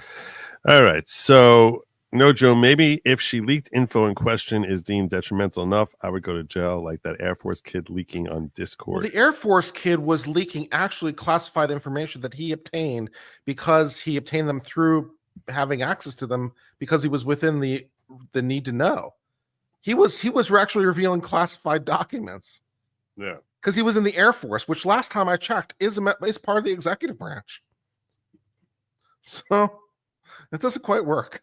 All right, so no, Joe. Maybe if she leaked info in question is deemed detrimental enough, I would go to jail, like that Air Force kid leaking on Discord. Well, the Air Force kid was leaking actually classified information that he obtained because he obtained them through having access to them because he was within the need to know. He was actually revealing classified documents. Yeah, because he was in the Air Force, which last time I checked is part of the executive branch. So it doesn't quite work.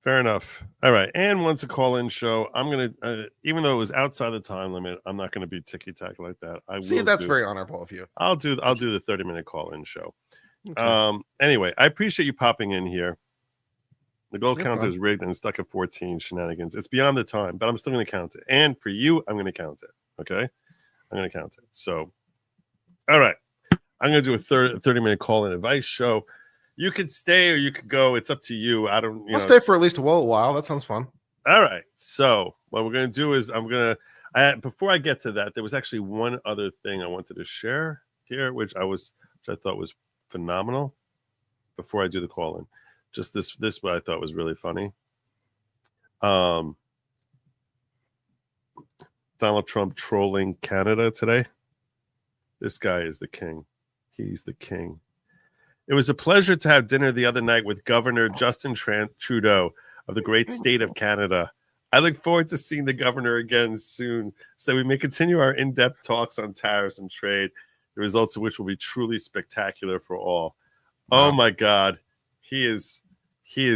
Fair enough. All right. Anne wants a call-in show. I'm going to, even though it was outside the time limit, I'm not going to be ticky-tack like that. That's very honorable of you. I'll do the 30-minute call-in show. Okay. Anyway, I appreciate you popping in here. The goal counter is rigged and stuck at 14 shenanigans. It's beyond the time, but I'm still going to count it. And for you, I'm going to count it. Okay? I'm going to count it. So, all right. I'm going to do a 30-minute call-in advice show. You could stay or you could go. It's up to you. I'll stay for at least a while. That sounds fun. All right. So what we're going to do is before I get to that, there was actually one other thing I wanted to share here, which I thought was phenomenal before I do the call in. Just this what I thought was really funny. Donald Trump trolling Canada today. This guy is the king. He's the king. It was a pleasure to have dinner the other night with Governor Justin Trudeau of the great state of Canada. I look forward to seeing the governor again soon so we may continue our in-depth talks on tariffs and trade, the results of which will be truly spectacular for all. Wow. Oh my God. He is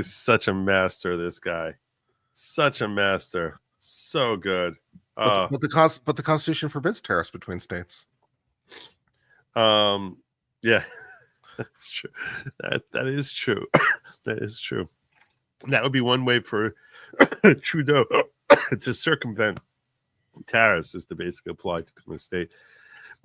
such a master, this guy. Such a master. So good. But the Constitution forbids tariffs between states. Yeah. That's true. That is true. That is true. That would be one way for Trudeau to circumvent tariffs, is to basically apply to the state.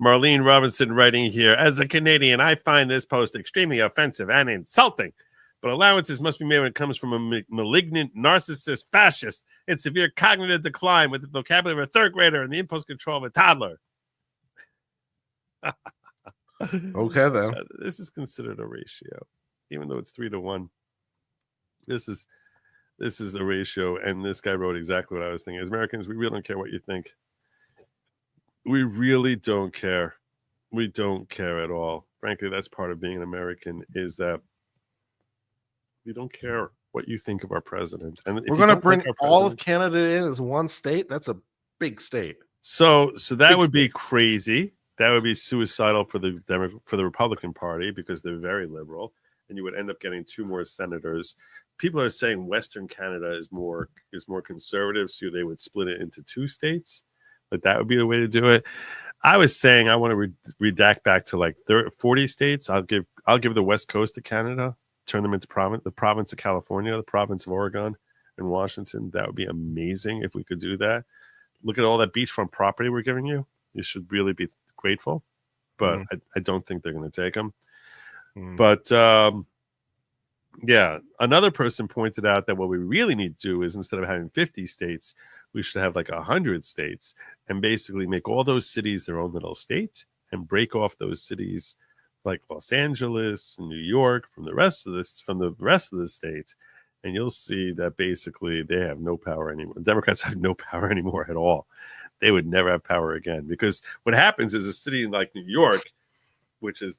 Marlene Robinson writing here, as a Canadian, I find this post extremely offensive and insulting, but allowances must be made when it comes from a malignant, narcissist fascist in severe cognitive decline with the vocabulary of a third grader and the impulse control of a toddler. Okay, then. This is considered a ratio, even though it's 3-1. This is a ratio, and this guy wrote exactly what I was thinking. As Americans, we really don't care what you think. We really don't care. We don't care at all. Frankly, that's part of being an American, is that we don't care what you think of our president. And we're going to bring all of Canada in as one state. That's a big state. So that would be crazy. That would be suicidal for the Republican Party, because they're very liberal, and you would end up getting 2 more senators. People are saying Western Canada is more conservative, so they would split it into 2 states. Like, that would be the way to do it. I was saying I want to redact back to like 40 states. I'll give the West Coast to Canada, turn them into the province of California, the province of Oregon, and Washington. That would be amazing if we could do that. Look at all that beachfront property we're giving you. You should really be grateful, but I don't think they're going to take them. But yeah, another person pointed out that what we really need to do is, instead of having 50 states, we should have like 100 states, and basically make all those cities their own little state, and break off those cities like Los Angeles and New York from the rest of the state. And you'll see that basically they have no power anymore. Democrats have no power anymore at all. They would never have power again, because what happens is a city like New York, which is,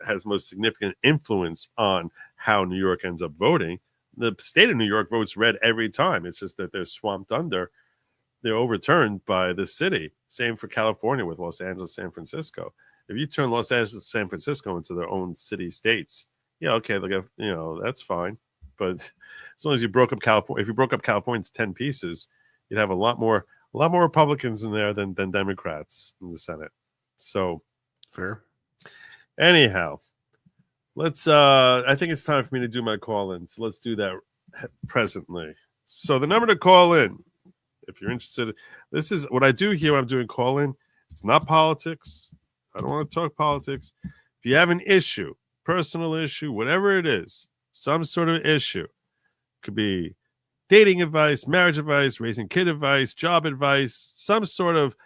has most significant influence on how New York ends up voting. The state of New York votes red every time. It's just that they're swamped under. They're overturned by the city. Same for California with Los Angeles, San Francisco. If you turn Los Angeles and San Francisco into their own city states, yeah, okay, they'll get, that's fine. But as long as you broke up California, if you broke up California into 10 pieces, you'd have a lot more Republicans in there than Democrats in the Senate. So fair. Anyhow, let's I think it's time for me to do my call-in. So let's do that presently. So the number to call in, if you're interested, this is what I do here when I'm doing call-in. It's not politics. I don't want to talk politics. If you have an issue, personal issue, whatever it is, some sort of issue, could be dating advice, marriage advice, raising kid advice, job advice, some sort of,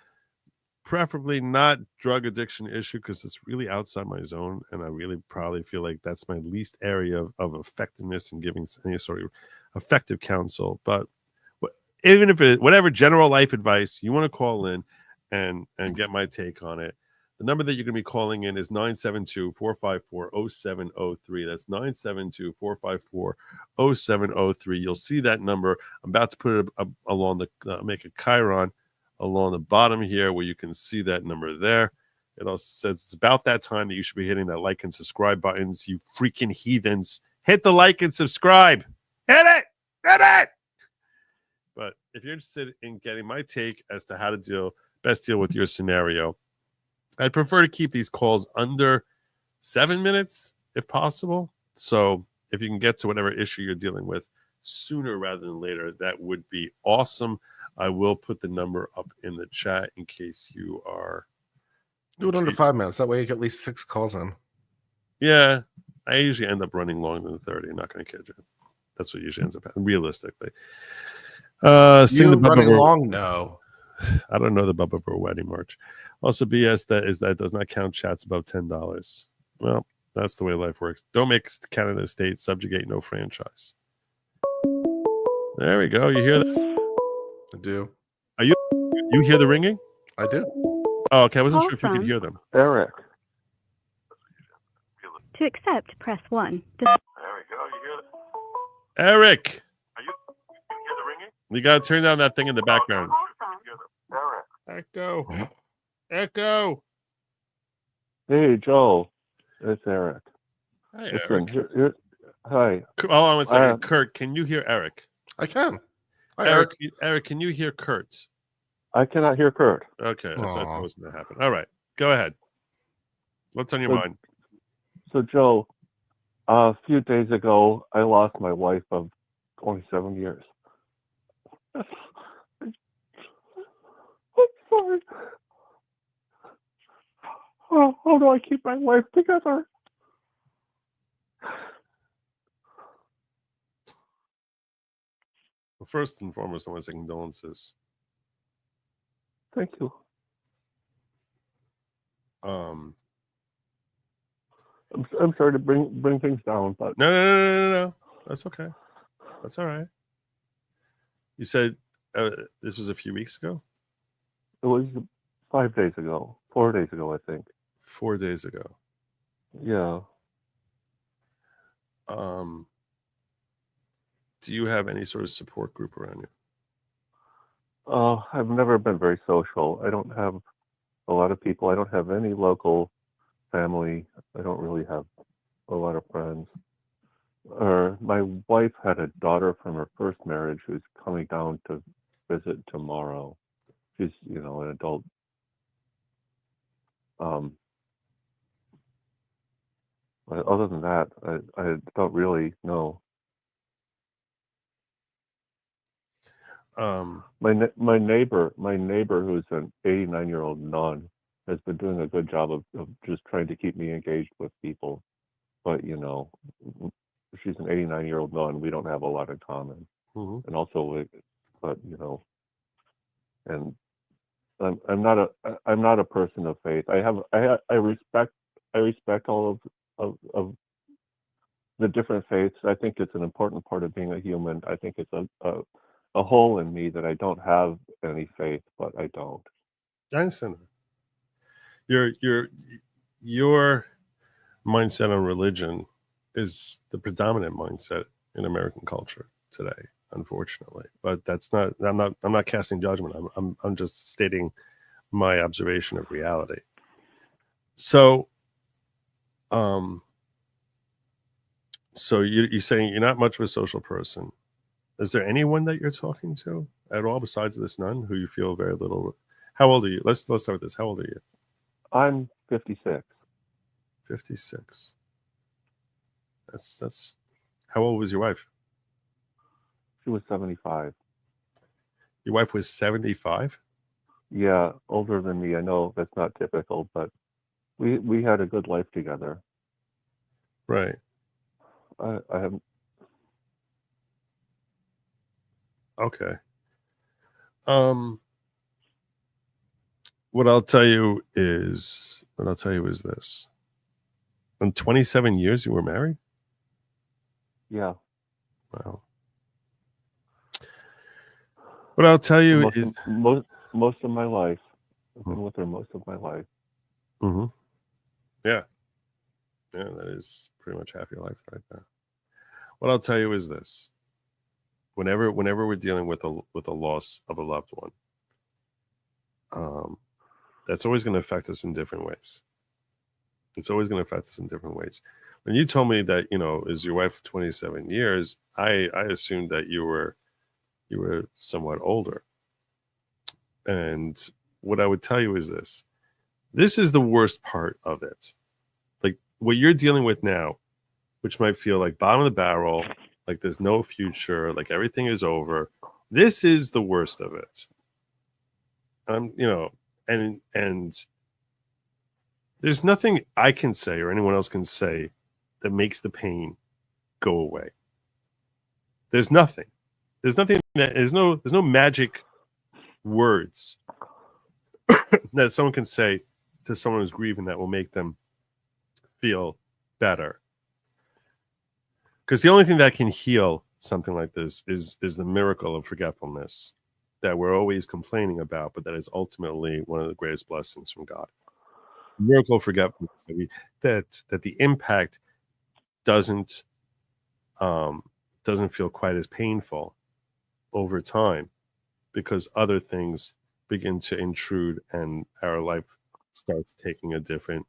preferably not drug addiction issue, because it's really outside my zone, and I really probably feel like that's my least area of effectiveness in giving any sort of effective counsel. But even if whatever general life advice you want to call in and get my take on it, the number that you're going to be calling in is 972-454-0703. That's 972-454-0703. You'll see that number. I'm about to put it up along the make a chyron along the bottom here, where you can see that number there. It also says it's about that time that you should be hitting that like and subscribe buttons, you freaking heathens. Hit the like and subscribe. Hit it! Hit it! But if you're interested in getting my take as to how to best deal with your scenario, I'd prefer to keep these calls under 7 minutes if possible. So if you can get to whatever issue you're dealing with sooner rather than later, that would be awesome. I will put the number up in the chat in case you are. Do it under 5 minutes. That way you get at least 6 calls in. Yeah. I usually end up running longer than 30. I'm not going to kid you. That's what usually ends up happening, realistically. Sing the running long? No. I don't know the Bubba for a wedding march. Also, BS that does not count chats above $10. Well, that's the way life works. Don't make Canada a state, subjugate no franchise. There we go. You hear that? I do. Are you hear the ringing? I do. Oh, okay. I wasn't sure if you could hear them. Eric. To accept, press 1. There we go. You hear that? Eric. You hear the ringing? You got to turn down that thing in the background. Echo. Echo. Hey, Joel. It's Eric. Hi, Listen, Eric. Hi. Hold on one second. Kurt, can you hear Eric? I can. Hi, Eric. Eric, can you hear Kurt? I cannot hear Kurt. Okay, that's what I thought was going to happen. All right, go ahead. What's on your mind? So Joe, a few days ago, I lost my wife of 27 years. I'm sorry. How do I keep my life together? Well, first and foremost, I want to say condolences. Thank you. Um, I'm sorry to bring things down, but no. That's okay. That's all right. You said this was a few weeks ago? it was 5 days ago, 4 days ago, I think. 4 days ago. Yeah. Do you have any sort of support group around you? I've never been very social. I don't have a lot of people. I don't have any local family. I don't really have a lot of friends. My wife had a daughter from her first marriage who's coming down to visit tomorrow. She's, an adult. But other than that, I don't really know. My neighbor, who's an 89-year-old nun, has been doing a good job of just trying to keep me engaged with people. But she's an 89-year-old nun. We don't have a lot in common. Mm-hmm. And also, and I'm not a person of faith. I respect all of the different faiths. I think it's an important part of being a human. I think it's a hole in me that I don't have any faith, but I don't. I understand that. Your mindset on religion is the predominant mindset in American culture today, unfortunately. But that's not. I'm not casting judgment. I'm just stating my observation of reality. So, you're saying you're not much of a social person. Is there anyone that you're talking to at all besides this nun who you feel very little? How old are you? Let's start with this. How old are you? I'm 56. 56. That's. How old was your wife? She was 75. Your wife was 75? Yeah, older than me. I know that's not typical, but we had a good life together. Right. I haven't. Okay. What I'll tell you is this. In 27 years you were married? Yeah. Wow. What I'll tell you is most of my life. I've been with her most of my life. Mm-hmm. Yeah. Yeah, that is pretty much half your life right there. What I'll tell you is this. Whenever we're dealing with a loss of a loved one, that's always going to affect us in different ways. It's always going to affect us in different ways. When you told me that, is your wife 27 years, I assumed that you were somewhat older. And what I would tell you is this. This is the worst part of it. Like what you're dealing with now, which might feel like bottom of the barrel, like there's no future, like everything is over. This is the worst of it. And there's nothing I can say or anyone else can say that makes the pain go away. There's nothing. There's no magic words that someone can say to someone who's grieving that will make them feel better. Because the only thing that can heal something like this is the miracle of forgetfulness that we're always complaining about, but that is ultimately one of the greatest blessings from God. The miracle of forgetfulness that the impact doesn't feel quite as painful over time because other things begin to intrude and our life starts taking a different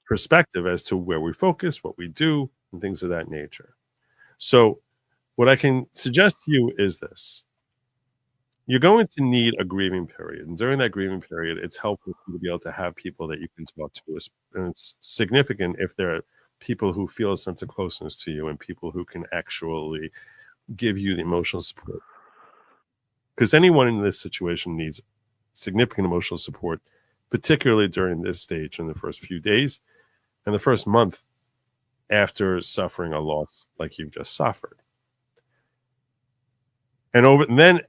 perspective as to where we focus, what we do, and things of that nature. So what I can suggest to you is this. you're going to need a grieving period. And during that grieving period, it's helpful to be able to have people that you can talk to. And it's significant if there are people who feel a sense of closeness to you and people who can actually give you the emotional support. Because anyone in this situation needs significant emotional support, particularly during this stage in the first few days and the first month after suffering a loss like you've just suffered. And then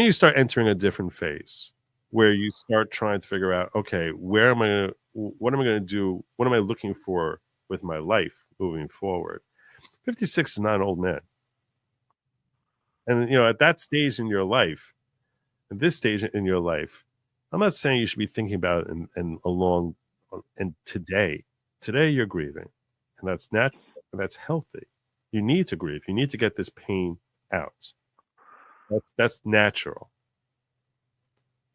you start entering a different phase where you start trying to figure out, okay, what am I going to do? What am I looking for with my life moving forward? 56 is not an old man. And, at that stage in your life, at this stage in your life, I'm not saying you should be thinking about it and today you're grieving, and that's natural, and that's healthy. You need to grieve. You need to get this pain out. That's natural.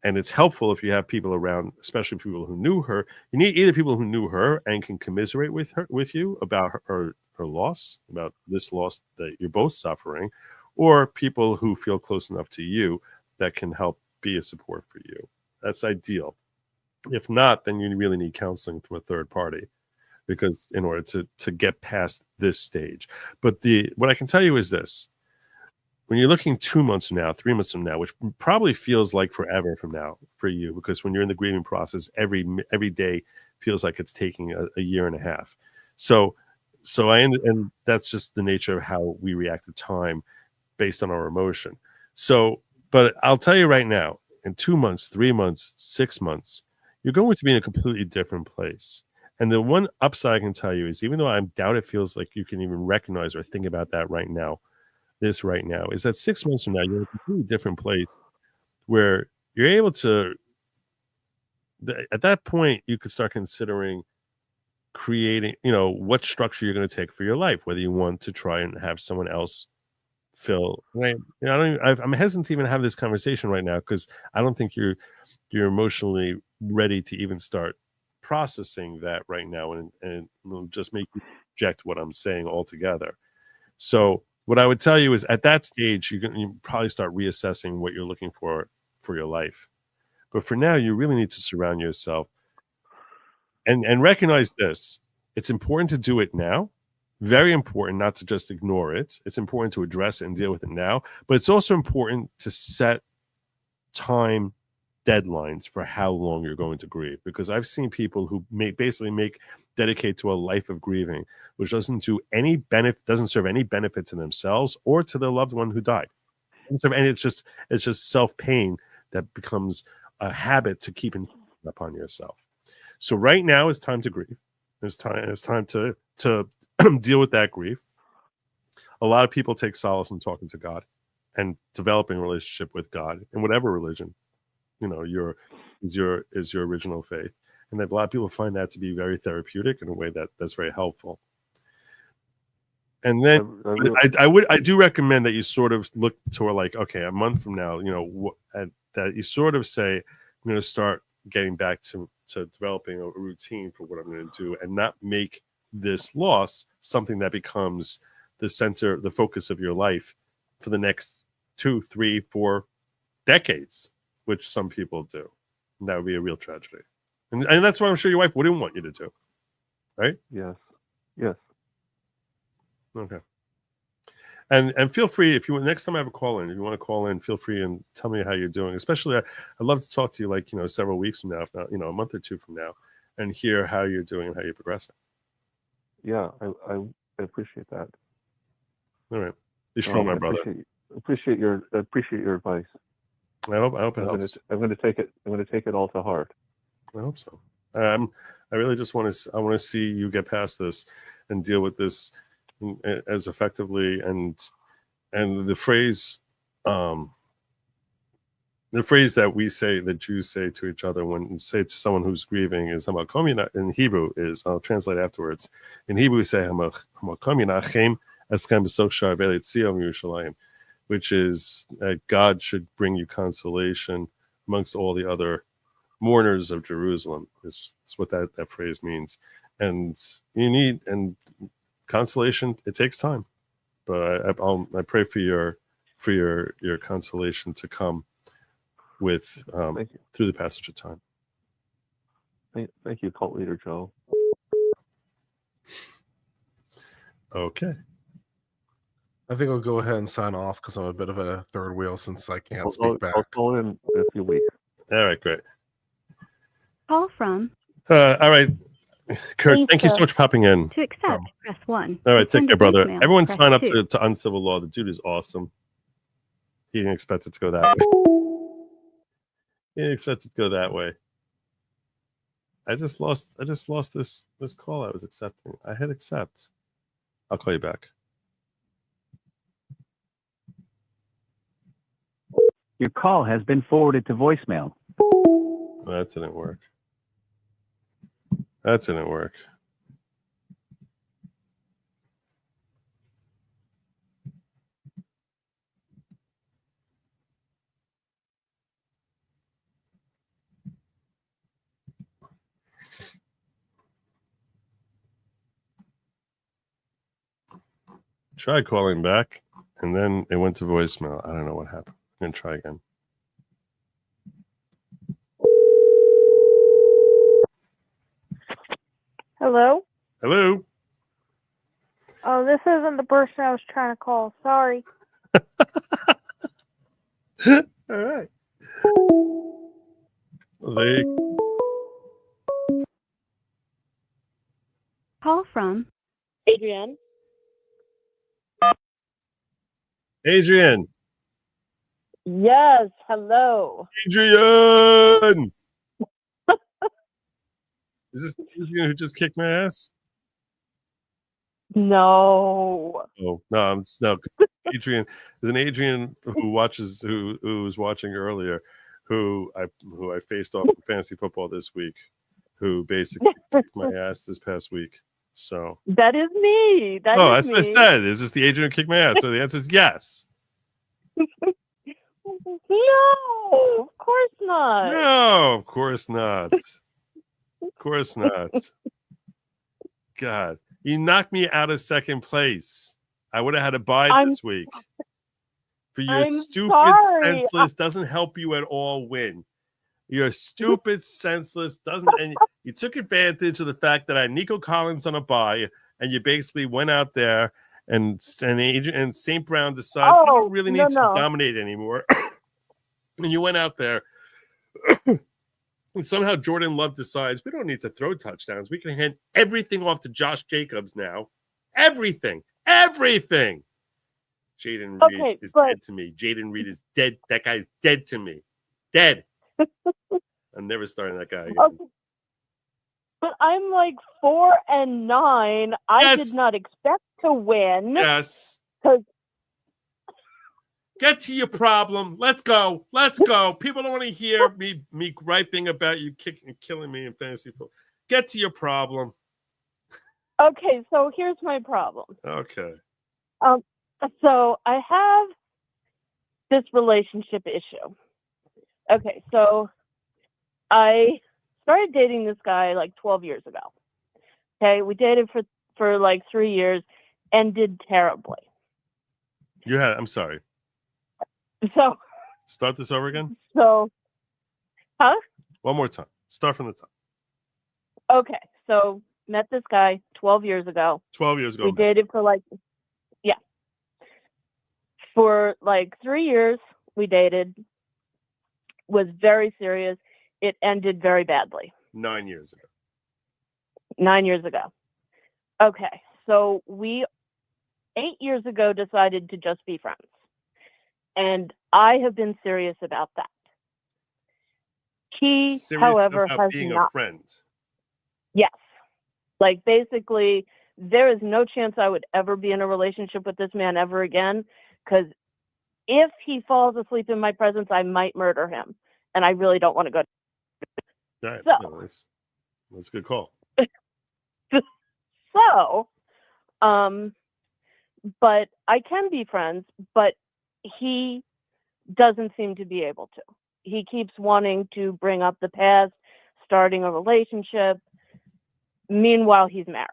And it's helpful if you have people around, especially people who knew her. You need either people who knew her and can commiserate with you about her loss, about this loss that you're both suffering, or people who feel close enough to you that can help be a support for you. That's ideal. If not, then you really need counseling from a third party, because in order to get past this stage. But what I can tell you is this. When you're looking 2 months from now, 3 months from now, which probably feels like forever from now for you, because when you're in the grieving process, every day feels like it's taking a year and a half. So and that's just the nature of how we react to time based on our emotion. But I'll tell you right now, in 2 months, 3 months, 6 months, you're going to be in a completely different place. And the one upside I can tell you is, even though I doubt it feels like you can even recognize or think about that right now, is that 6 months from now, you're in a completely different place where you're able to, at that point, you could start considering creating, what structure you're going to take for your life, whether you want to try and have someone else fill. Right? I'm hesitant to even have this conversation right now, because I don't think you're emotionally ready to even start processing that right now, and it'll just make you reject what I'm saying altogether. So what I would tell you is, at that stage, you probably start reassessing what you're looking for your life. But for now, you really need to surround yourself and recognize this. It's important to do it now. Very important not to just ignore it. It's important to address it and deal with it now. But it's also important to set time deadlines for how long you're going to grieve, because I've seen people who dedicate to a life of grieving, which doesn't serve any benefit to themselves or to their loved one who died. And it's just self-pain that becomes a habit to keep upon yourself. So right now it's time to grieve. It's time to deal with that grief. A lot of people take solace in talking to God and developing a relationship with God in whatever religion is your original faith. And a lot of people find that to be very therapeutic in a way that's very helpful. And then I do recommend that you sort of look toward, like, okay, a month from now, that you sort of say, I'm going to start getting back to developing a routine for what I'm going to do, and not make this loss something that becomes the focus of your life for the next 2, 3, 4 decades, which some people do. And that would be a real tragedy. And that's what I'm sure your wife wouldn't want you to do. Right? Yes. Okay. And feel free, if you next time I have a call in, if you want to call in, feel free and tell me how you're doing. Especially, I'd love to talk to you, several weeks from now, if not, a month or two from now, and hear how you're doing and how you're progressing. Yeah, I appreciate that. All right. Be strong, my brother. Appreciate your advice. I hope it helps. I'm going to take it all to heart. I hope so. I really just want to see you get past this and deal with this as effectively. And the phrase that we say, that Jews say to each other when you say to someone who's grieving, is in Hebrew is, I'll translate afterwards. In Hebrew we say which is that God should bring you consolation amongst all the other mourners of Jerusalem. Is what that phrase means. And you need consolation. It takes time, but I pray for your consolation to come with through the passage of time. Thank you, cult leader Joe. Okay. I think I'll go ahead and sign off because I'm a bit of a third wheel since I can't speak back. I'll call in a few weeks. All right, great. Call from. All right, Kurt, thank you so Lisa. much for popping in. To accept, press 1. All right, To take send care, a brother. voicemail, Everyone press sign up 2. to Uncivil Law. The dude is awesome. He didn't expect it to go that way. He didn't expect it to go that way. I just lost this call I was accepting. I hit accept. I'll call you back. Your call has been forwarded to voicemail. That didn't work. That didn't work. Tried calling back, and then it went to voicemail. I don't know what happened. I'm going to try again. Hello? Hello? Oh, this isn't the person I was trying to call. Sorry. All right. Well, Call from. Adrienne? Adrian. Yes, hello. Adrian! Is this the Adrian who just kicked my ass? No. Oh, no, no. Adrian, there's an Adrian who was watching earlier, who I faced off in fantasy football this week, who basically kicked my ass this past week. So That is me. that's what I said. Is this the Adrian who kicked my ass? So the answer is yes. No, of course not. No, of course not. Of course not. God, you knocked me out of second place. I would have had a bye this week. For your stupid, senseless, doesn't help you at all win. You're stupid, senseless, doesn't, and you took advantage of the fact that I had Nico Collins on a bye, and you basically went out there and St. Brown decided you don't really need to dominate anymore. And you went out there, and somehow Jordan Love decides we don't need to throw touchdowns. We can hand everything off to Josh Jacobs now. Everything. Jaden Reed is dead to me. Jaden Reed is dead. That guy's dead to me. Dead. I'm never starting that guy again. Okay. But I'm like 4-9. I did not expect to win. Yes. 'Cause get to your problem. Let's go. People don't want to hear me griping about you kicking and killing me in fantasy football. Get to your problem. Okay, so here's my problem. Okay. So I have this relationship issue. Okay, so I started dating this guy like 12 years ago. Okay, we dated for like 3 years and did terribly. I'm sorry. So start this over again. So, huh? One more time. Start from the top. Okay, so met this guy 12 years ago. 12 years ago. We dated for for like 3 years. We dated. Was very serious. It ended very badly. 9 years ago. 9 years ago. Okay, so we 8 years ago decided to just be friends. And I have been serious about that. He, serious however, about has being not. a friend. Yes. Like basically, there is no chance I would ever be in a relationship with this man ever again. Because if he falls asleep in my presence, I might murder him. And I really don't want to go. All right. So, No, that's a good call. So, but I can be friends, but he doesn't seem to be able to. He keeps wanting to bring up the past, starting a relationship. Meanwhile, he's married.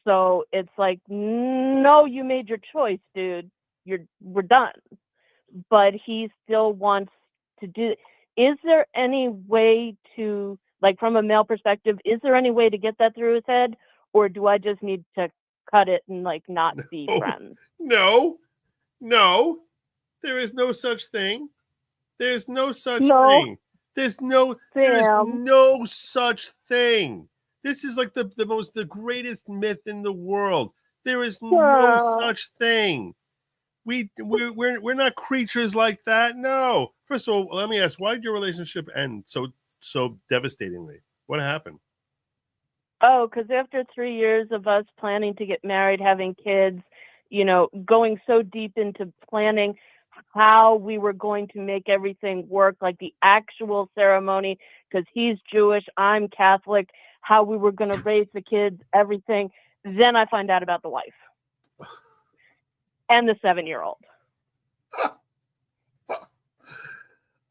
So it's like, no, you made your choice, dude. We're done. but he still wants to do. Is there any way to, like, from a male perspective, is there any way to get that through his head, or do I just need to cut it and like not be friends? No, there is no such thing. There's no such thing. There's no such thing. This is like the greatest myth in the world. There is no such thing. We're not creatures like that. No. First of all, let me ask, why did your relationship end so devastatingly? What happened? Oh, because after 3 years of us planning to get married, having kids, going so deep into planning how we were going to make everything work, like the actual ceremony, because he's Jewish, I'm Catholic, how we were going to raise the kids, everything. Then I find out about the wife and the 7-year-old.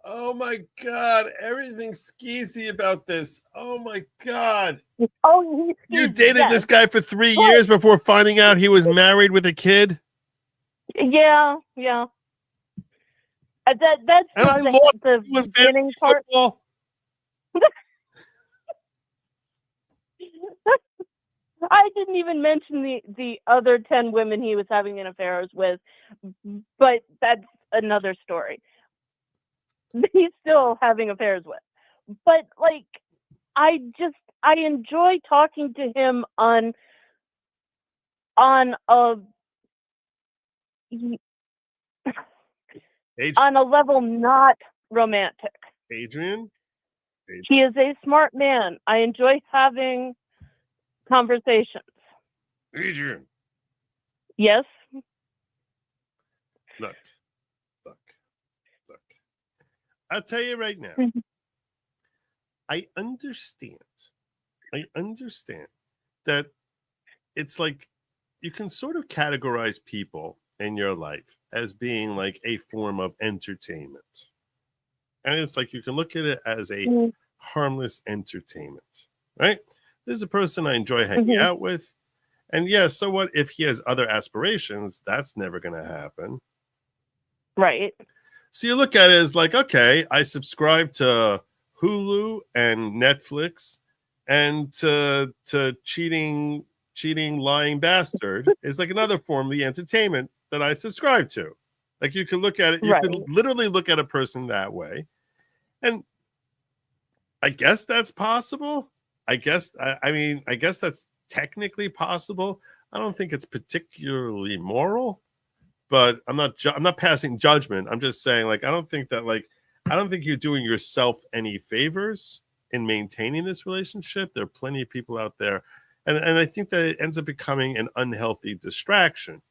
Oh my God, everything's skeezy about this. Oh my God. Oh, you dated this guy for 3 years before finding out he was married with a kid? Yeah. That's the beginning part. I didn't even mention the other 10 women he was having an affairs with, but that's another story. He's still having affairs with. But like, I enjoy talking to him on a on a level not romantic. Adrian? He is a smart man. I enjoy having conversations. Adrian. Yes. Look. I'll tell you right now. I understand that it's like you can sort of categorize people in your life as being like a form of entertainment. And it's like you can look at it as a harmless entertainment, right? There's a person I enjoy hanging out with. And yeah, so what if he has other aspirations? That's never going to happen. Right. So you look at it as like, okay, I subscribe to Hulu and Netflix, and to cheating lying bastard is like another form of the entertainment that I subscribe to. Like you can look at it, you can literally look at a person that way. And I guess that's possible. I guess that's technically possible. I don't think it's particularly moral, but I'm not passing judgment. I'm just saying, like, I don't think you're doing yourself any favors in maintaining this relationship. There are plenty of people out there, and I think that it ends up becoming an unhealthy distraction.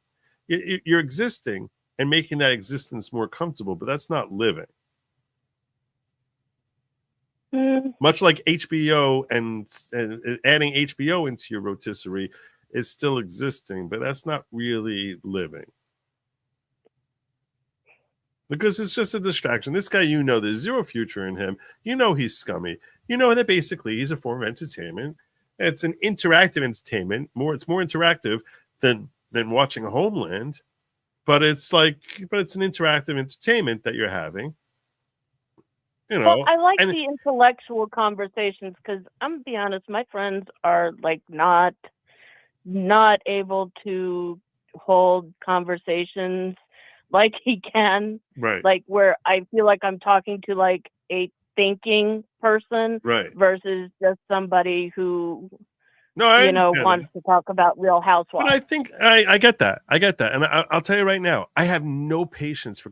You're existing and making that existence more comfortable, but that's not living. Much like HBO and adding HBO into your rotisserie is still existing, but that's not really living. Because it's just a distraction. This guy, there's zero future in him. He's scummy. That basically he's a form of entertainment. It's an interactive entertainment. It's more interactive than watching Homeland. But it's an interactive entertainment that you're having. Well, I like the intellectual conversations because I'm gonna be honest, my friends are like not able to hold conversations like he can, right? Like where I feel like I'm talking to like a thinking person, right? Versus just somebody who, I wants to talk about Real Housewives. But I think I get that. And I'll tell you right now, I have no patience for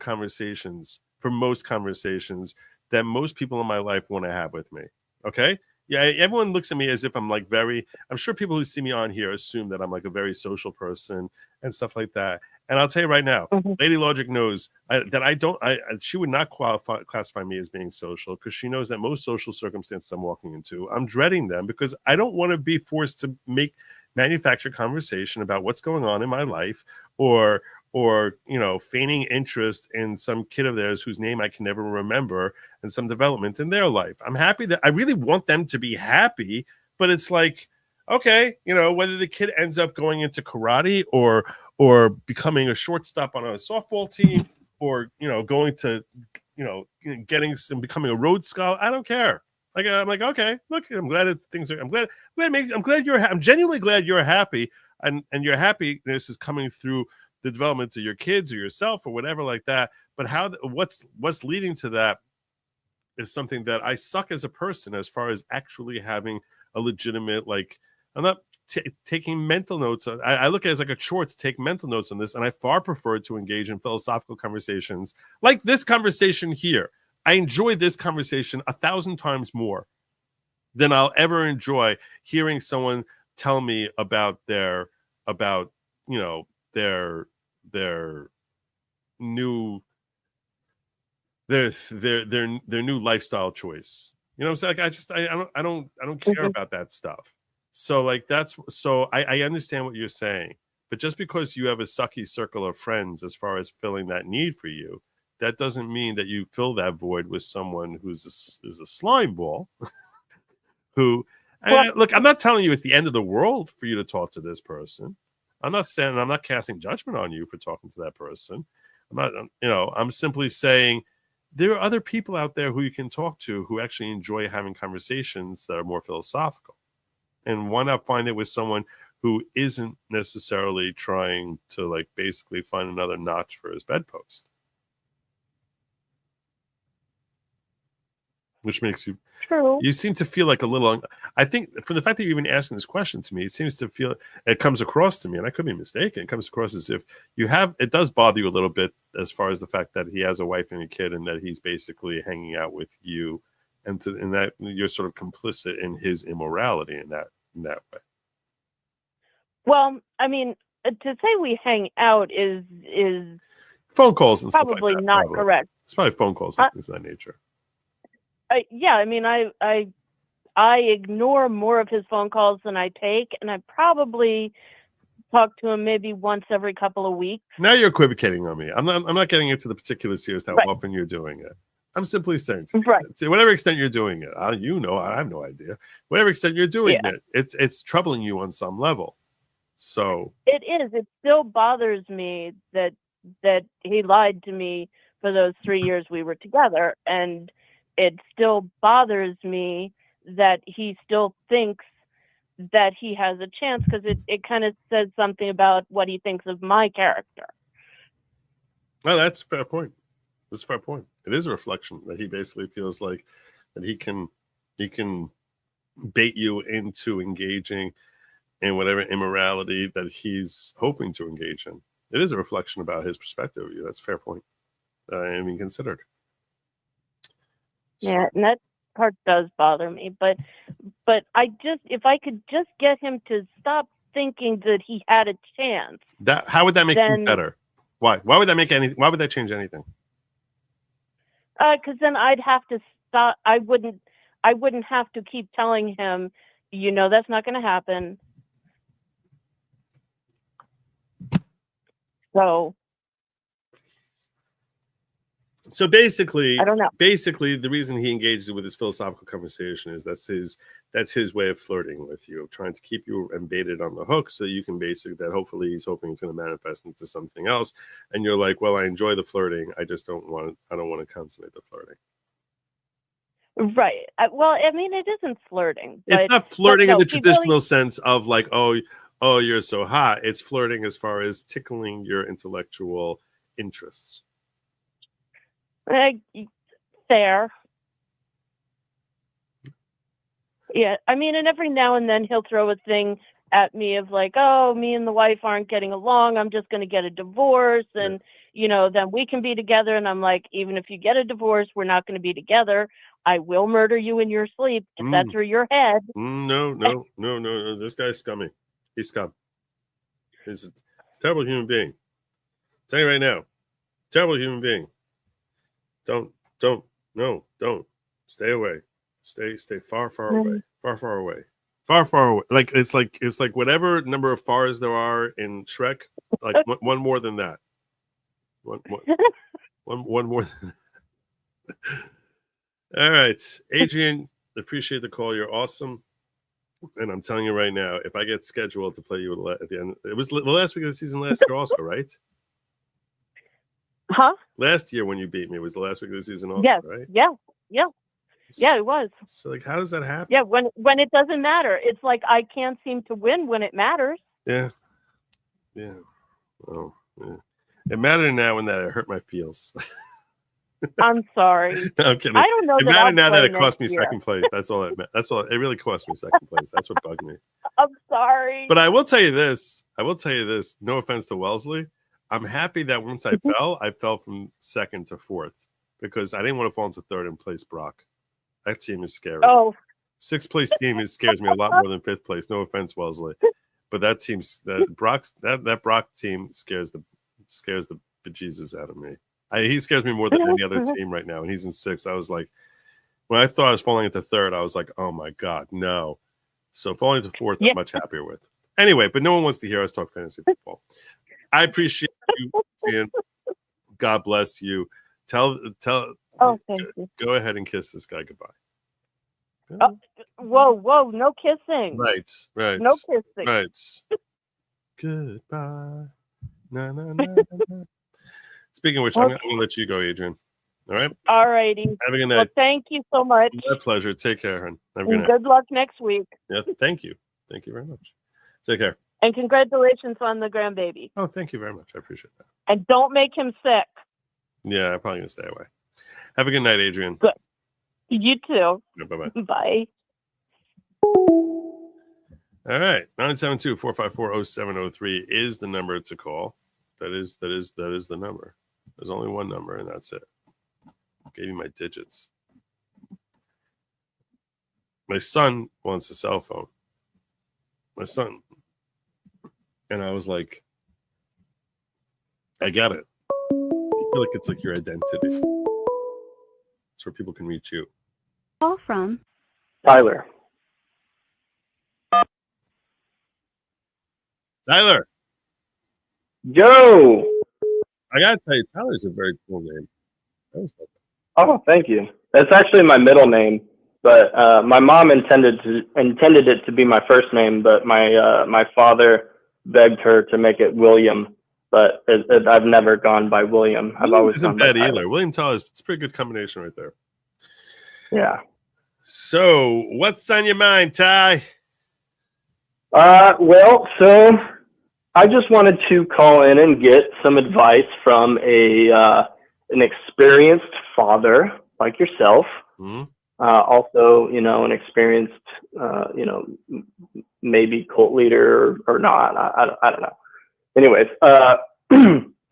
most conversations that most people in my life want to have with me. Okay. Yeah, everyone looks at me as if I'm like I'm sure people who see me on here assume that I'm like a very social person and stuff like that. And I'll tell you right now, Lady Lawgic knows that she would not classify me as being social because she knows that most social circumstances I'm walking into, I'm dreading them because I don't want to be forced to manufacture conversation about what's going on in my life or feigning interest in some kid of theirs whose name I can never remember and some development in their life. I'm happy that I really want them to be happy, but it's like, okay, whether the kid ends up going into karate or becoming a shortstop on a softball team going to, getting some, becoming a Rhodes Scholar. I don't care. Like, I'm like, okay, look, I'm glad that things are, I'm glad I'm genuinely glad you're happy, and your happiness is coming through the development of your kids or yourself or whatever like that. But what's leading to that is something that I suck as a person as far as actually having a legitimate, like, I'm not taking mental notes. I look at it as like a chore to take mental notes on this, and I far prefer to engage in philosophical conversations like this conversation here. I enjoy this conversation 1,000 times more than I'll ever enjoy hearing someone tell me about their new new lifestyle choice. You know what I'm saying? Like, I don't care about that stuff. So like I understand what you're saying, but just because you have a sucky circle of friends as far as filling that need for you, that doesn't mean that you fill that void with someone who's a slime ball. Look, I'm not telling you it's the end of the world for you to talk to this person. I'm not casting judgment on you for talking to that person. I'm simply saying there are other people out there who you can talk to who actually enjoy having conversations that are more philosophical. And why not find it with someone who isn't necessarily trying to, like, basically find another notch for his bedpost? Which makes you true. You seem to feel like a little. I think from the fact that you're even asking this question to me, it comes across to me, and I could be mistaken. It comes across as if it does bother you a little bit as far as the fact that he has a wife and a kid, and that he's basically hanging out with you, and that you're sort of complicit in his immorality in that way. Well, I mean, to say we hang out is phone calls and probably stuff like that, not probably. correct. It's probably phone calls and things of that nature. Yeah, I mean, I ignore more of his phone calls than I take, and I probably talk to him maybe once every couple of weeks. Now you're equivocating on me. I'm not getting into the particulars here as to how often you're doing it. I'm simply saying to whatever extent you're doing it. I have no idea. Whatever extent you're doing it, it's troubling you on some level. So it is. It still bothers me that he lied to me for those 3 years we were together, and it still bothers me that he still thinks that he has a chance, because it kind of says something about what he thinks of my character. Well, that's a fair point. That's a fair point. It is a reflection that he basically feels like that he can bait you into engaging in whatever immorality that he's hoping to engage in. It is a reflection about his perspective of you. That's a fair point. I mean, considered. Yeah, and that part does bother me, but if I could just get him to stop thinking that he had a chance. How would that make you better? Why? Why would that change anything? Because then I'd have to stop. I wouldn't have to keep telling him, that's not going to happen. So basically, I don't know. Basically, the reason he engages with this philosophical conversation is that's his way of flirting with you, of trying to keep you baited on the hook, so you can hopefully he's hoping it's going to manifest into something else, and you're like, well, I enjoy the flirting, I don't want to consummate the flirting. Right. Well, I mean, it isn't flirting. It's not flirting in the traditional sense of like, oh, you're so hot. It's flirting as far as tickling your intellectual interests. Fair. Yeah, I mean, and every now and then he'll throw a thing at me of like, oh, me and the wife aren't getting along, I'm just going to get a divorce, and then we can be together. And I'm like, even if you get a divorce, we're not going to be together. I will murder you in your sleep if that's through your head. No. This guy's scummy. He's scum. He's a terrible human being. I'll tell you right now, terrible human being. Don't. Stay away. Stay far away. Far away. Like it's like whatever number of fars there are in Shrek, like one more than that. One more than that. All right, Adrian, appreciate the call. You're awesome. And I'm telling you right now, if I get scheduled to play you at the end, it was the last week of the season last year also, right? Huh? Last year when you beat me was the last week of the season also, Yes. right? Yeah. Yeah, it was. So like, how does that happen? Yeah, when it doesn't matter. It's like I can't seem to win when it matters. Yeah. Oh, yeah. It mattered now when that it hurt my feels. I'm sorry. No, I'm kidding. I don't know It that mattered I'll now that play it cost me next year. second place. That's all it meant. That's all. It really cost me second place. That's what bugged me. I'm sorry. But I will tell you this. No offense to Wellesley. I'm happy that once I fell from second to fourth because I didn't want to fall into third and place Brock. That team is scary. Oh. Sixth place team scares me a lot more than fifth place. No offense, Wellesley. But that Brock team scares the bejesus out of me. He scares me more than any other team right now, and he's in sixth. I was like, when I thought I was falling into third, I was like, oh my God, no. So falling into fourth, I'm much happier with. Anyway, but no one wants to hear us talk fantasy football. I appreciate you, Ian. God bless you. Tell. Oh, thank you. Go ahead and kiss this guy goodbye. Oh, whoa, no kissing. Right. No kissing. Right. Goodbye. Na. Speaking of which, I'm going to let you go, Adrian. All right? All righty. Have a good night. Well, thank you so much. My pleasure. Take care, hon. Have a good And night. good luck next week. Yeah, thank you. Thank you very much. Take care. And congratulations on the grandbaby. Oh, thank you very much. I appreciate that. And don't make him sick. Yeah, I'm probably going to stay away. Have a good night, Adrian. Good. You too. Yeah, bye-bye. Bye. All right. 972-454-0703 is the number to call. That is the number. There's only one number, and that's it. Gave you my digits. My son wants a cell phone. My son. And I was like, I got it. I feel like it's like your identity. It's where people can reach you. Call from Tyler. Tyler. Joe. I gotta tell you, Tyler's a very cool name. Oh, thank you. That's actually my middle name, but my mom intended it to be my first name, but my father begged her to make it William. But I've never gone by William. I've always Isn't gone by bad Tyler. either. William Tyler's it's a pretty good combination right there. Yeah. So, what's on your mind, Ty? Well, so I just wanted to call in and get some advice from an experienced father like yourself. Mm-hmm. Also, an experienced, maybe cult leader or not. I don't know. Anyways,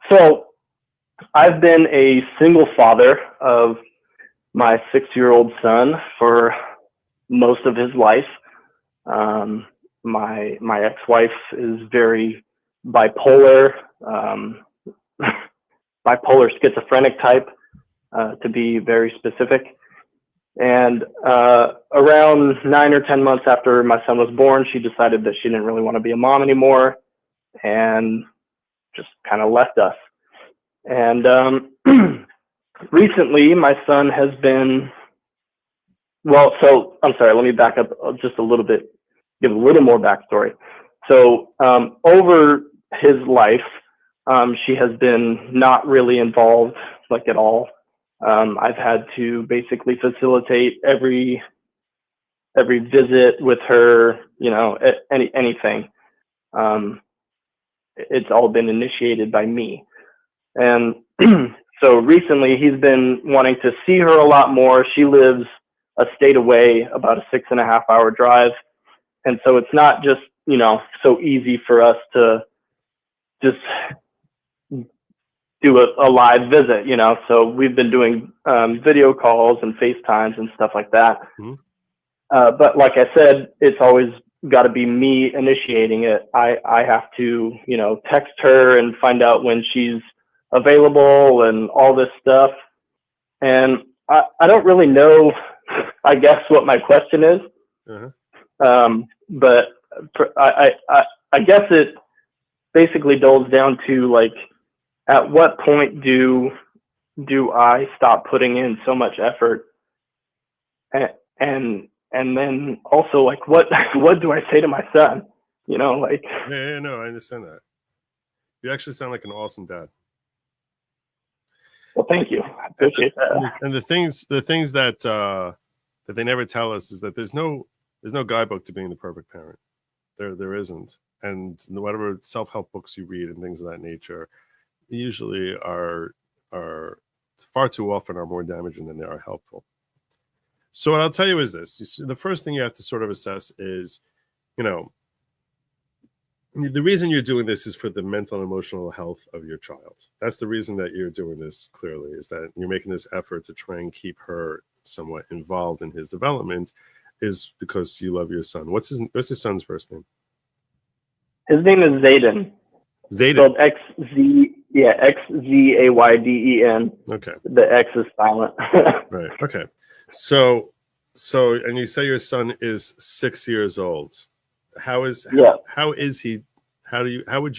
so I've been a single father of my 6-year-old son for most of his life. My ex-wife is very bipolar, bipolar schizophrenic type, to be very specific. And around 9 or 10 months after my son was born, she decided that she didn't really want to be a mom anymore and just kind of left us. And recently, my son has been, I'm sorry, let me back up just a little bit, give a little more backstory. So over his life, she has been not really involved, like at all. I've had to basically facilitate every visit with her, anything. It's all been initiated by me. And so recently he's been wanting to see her a lot more. She lives a state away, about a 6.5-hour drive. And so it's not just, so easy for us to just do a live visit, so we've been doing video calls and FaceTimes and stuff like that. Mm-hmm. But like I said, it's always got to be me initiating it. I have to, text her and find out when she's available and all this stuff. And I don't really know, I guess, what my question is. Uh-huh. But I guess it basically dulls down to like, at what point do I stop putting in so much effort? And then also like, what do I say to my son? Like. Yeah, no, I understand that. You actually sound like an awesome dad. Well, thank you. I appreciate that. And the things that they never tell us is that there's no guidebook to being the perfect parent. There isn't. And whatever self-help books you read and things of that nature usually are far too often are more damaging than they are helpful. So what I'll tell you is this. The first thing you have to sort of assess is, the reason you're doing this is for the mental and emotional health of your child. That's the reason that you're doing this, clearly, is that you're making this effort to try and keep her somewhat involved in his development is because you love your son. What's your son's first name? His name is Zayden. Zayden. Xzayden. Okay. The X is silent. Right. Okay. So, and you say your son is 6 years old. How would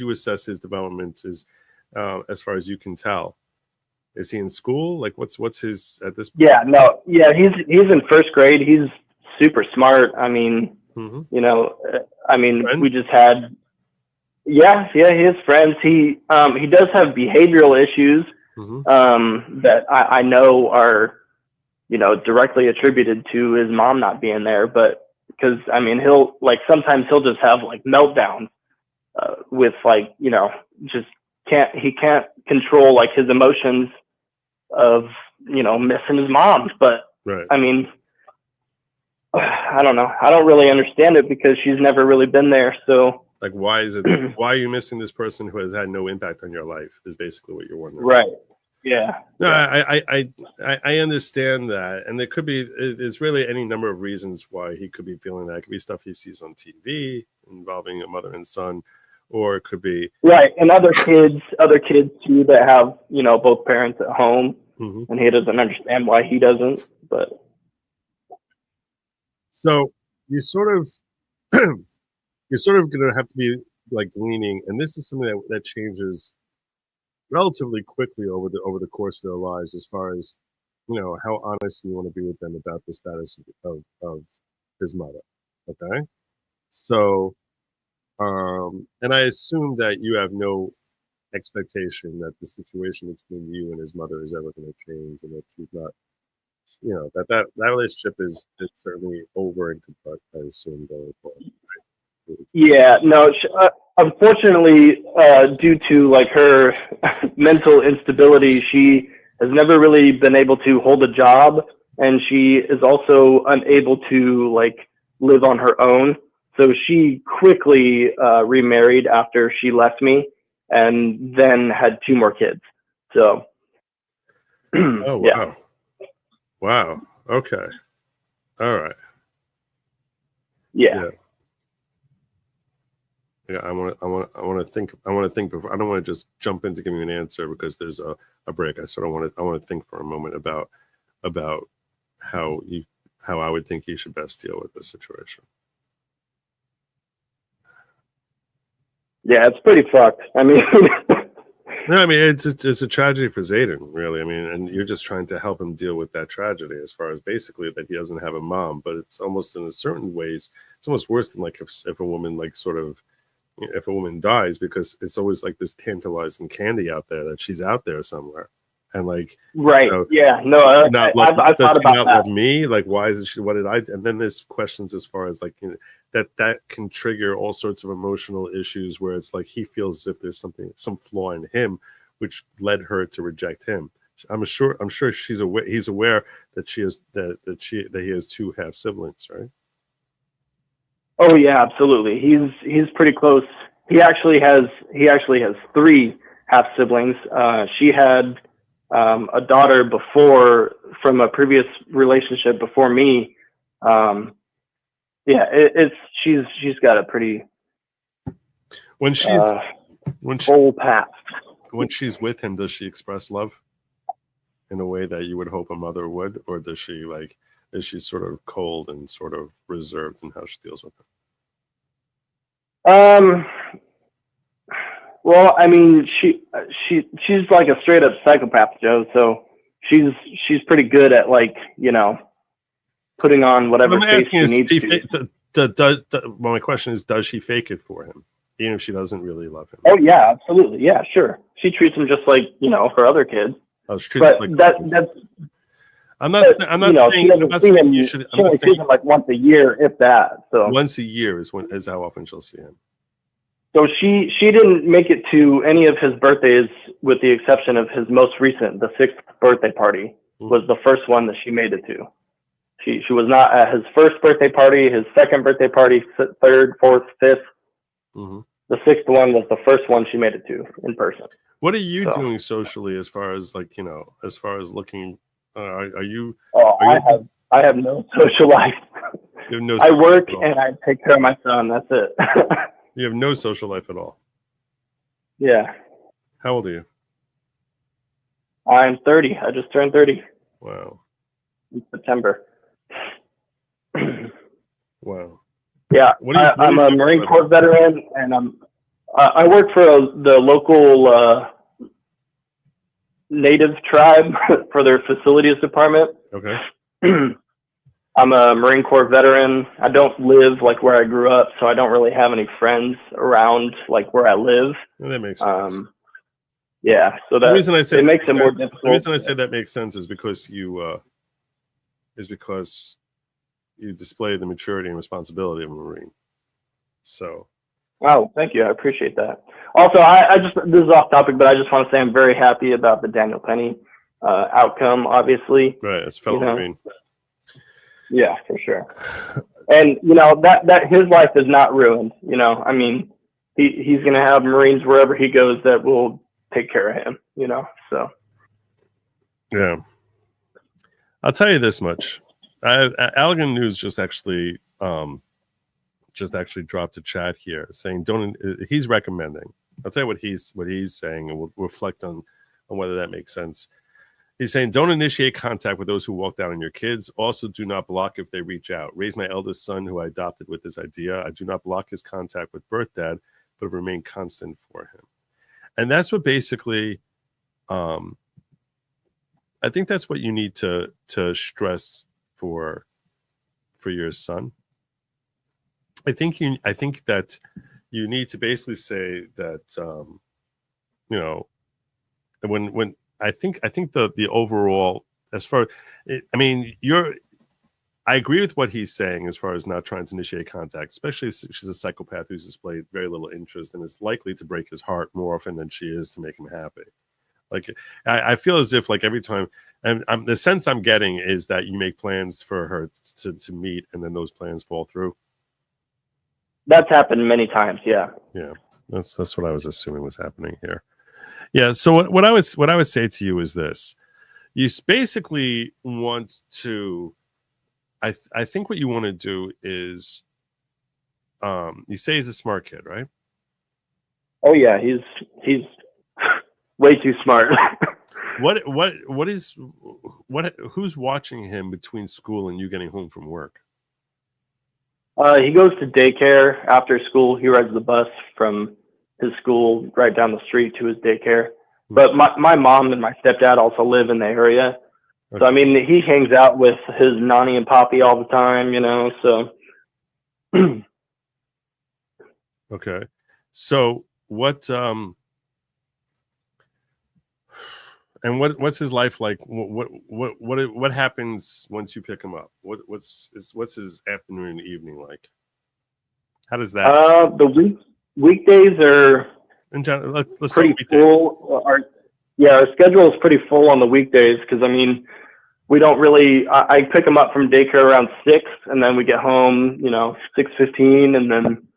you assess his development as far as you can tell? Is he in school? Like what's his at this point? He's in first grade. He's super smart. I mean, we just had he has friends. He does have behavioral issues that I know are directly attributed to his mom not being there, but because he'll sometimes he'll just have meltdowns with just can't control his emotions of missing his mom. But right. I don't know. I don't really understand it because she's never really been there. So why are you missing this person who has had no impact on your life is basically what you're wondering. Right. Yeah. No, I understand that. And there could be, it's really any number of reasons why he could be feeling that. It could be stuff he sees on TV involving a mother and son, or it could be. Right. And other kids too that have, both parents at home, and he doesn't understand why he doesn't, but. So you sort of going to have to be gleaning, and this is something that changes relatively quickly over the course of their lives, as far as how honest you want to be with them about the status of his mother. Okay, so and I assume that you have no expectation that the situation between you and his mother is ever going to change, and that she's not, that relationship is certainly over and kaput, I assume, going forward. Yeah, no, unfortunately, due to her mental instability, she has never really been able to hold a job, and she is also unable to live on her own. So she quickly remarried after she left me, and then had 2 more kids. So, oh wow, yeah. Wow, okay, all right, yeah. Yeah, I want to think before. I don't want to just jump into giving an answer because there's a break. I want to think for a moment about how I would think you should best deal with this situation. Yeah, it's pretty fucked. No, it's a tragedy for Zayden, really. And you're just trying to help him deal with that tragedy, as far as basically that he doesn't have a mom. But it's almost, in a certain ways, it's almost worse than if a woman if a woman dies, because it's always this tantalizing candy out there that she's out there somewhere, and right. Yeah, no, I've thought about that. Love me, why isn't she? What did I? And then there's questions as far as that can trigger all sorts of emotional issues where it's he feels as if there's some flaw in him, which led her to reject him. I'm sure he's aware that he has 2 half siblings, right? Oh yeah, absolutely. He's pretty close. He actually has 3 half siblings. She had a daughter from a previous relationship before me. She's got a pretty full past. When she's with him, does she express love in a way that you would hope a mother would, or does she is she sort of cold and sort of reserved in how she deals with it? Well, she's like a straight up psychopath, Joe. So she's pretty good at putting on whatever face she needs to. My question is, does she fake it for him, even if she doesn't really love him? Oh yeah, absolutely. Yeah, sure. She treats him just like her other kids. But that's. I'm not saying she doesn't see him. She only sees him like once a year, if that. So once a year is how often she'll see him. So she didn't make it to any of his birthdays, with the exception of his most recent, the 6th birthday party was the first one that she made it to. She was not at his first birthday party, his second birthday party, 3rd, 4th, 5th. The 6th one was the first one she made it to in person. What are you doing socially, as far as as far as looking? Are you? I have no social life. You have no I social work life at all. and I take care of my son. That's it. You have no social life at all. Yeah. How old are you? I'm 30. I just turned 30. Wow. In September. Wow. Yeah. I'm a Marine Corps veteran, and I work for the local Native tribe for their facilities department. Okay. I'm a Marine Corps veteran. I don't live like where I grew up, so I don't really have any friends around like where I live. Well, that makes sense. Yeah, so The reason I say it makes it more difficult. The reason I say that makes sense is because you display the maturity and responsibility of a Marine. So. Oh, thank you. I appreciate that. Also, I just, this is off topic, but I just want to say I'm very happy about the Daniel Penny outcome, obviously. Right, as a fellow Marine. Yeah, for sure. And, that his life is not ruined. I mean, he's going to have Marines wherever he goes that will take care of him, so. Yeah. I'll tell you this much. Allegan News just actually dropped a chat here saying he's recommending. I'll tell you what he's saying, and we'll reflect on whether that makes sense. He's saying, don't initiate contact with those who walk down on your kids. Also, do not block if they reach out. Raise my eldest son, who I adopted, with this idea. I do not block his contact with birth dad, but remain constant for him. And that's what basically, I think that's what you need to stress for your son. I think that you need to basically say that when I think the overall, as far I agree with what he's saying as far as not trying to initiate contact, especially if she's a psychopath who's displayed very little interest and is likely to break his heart more often than she is to make him happy. Like, I feel as if like every time, and the sense I'm getting is that you make plans for her to meet, and then those plans fall through. That's happened many times. Yeah. Yeah. That's what I was assuming was happening here. Yeah. So what I would say to you is this: you basically want to. I think what you want to do is, you say he's a smart kid, right? Oh yeah, he's way too smart. Who's watching him between school and you getting home from work? He goes to daycare after school. He rides the bus from his school right down the street to his daycare. But my mom and my stepdad also live in the area. So, I mean, he hangs out with his Nani and Poppy all the time, so. Okay. So what, and what's his life like? What happens once you pick him up? What's his afternoon and evening like? How does that? The weekdays are let's pretty full. Our schedule is pretty full on the weekdays because we don't really. I pick him up from daycare around 6, and then we get home, 6:15, and then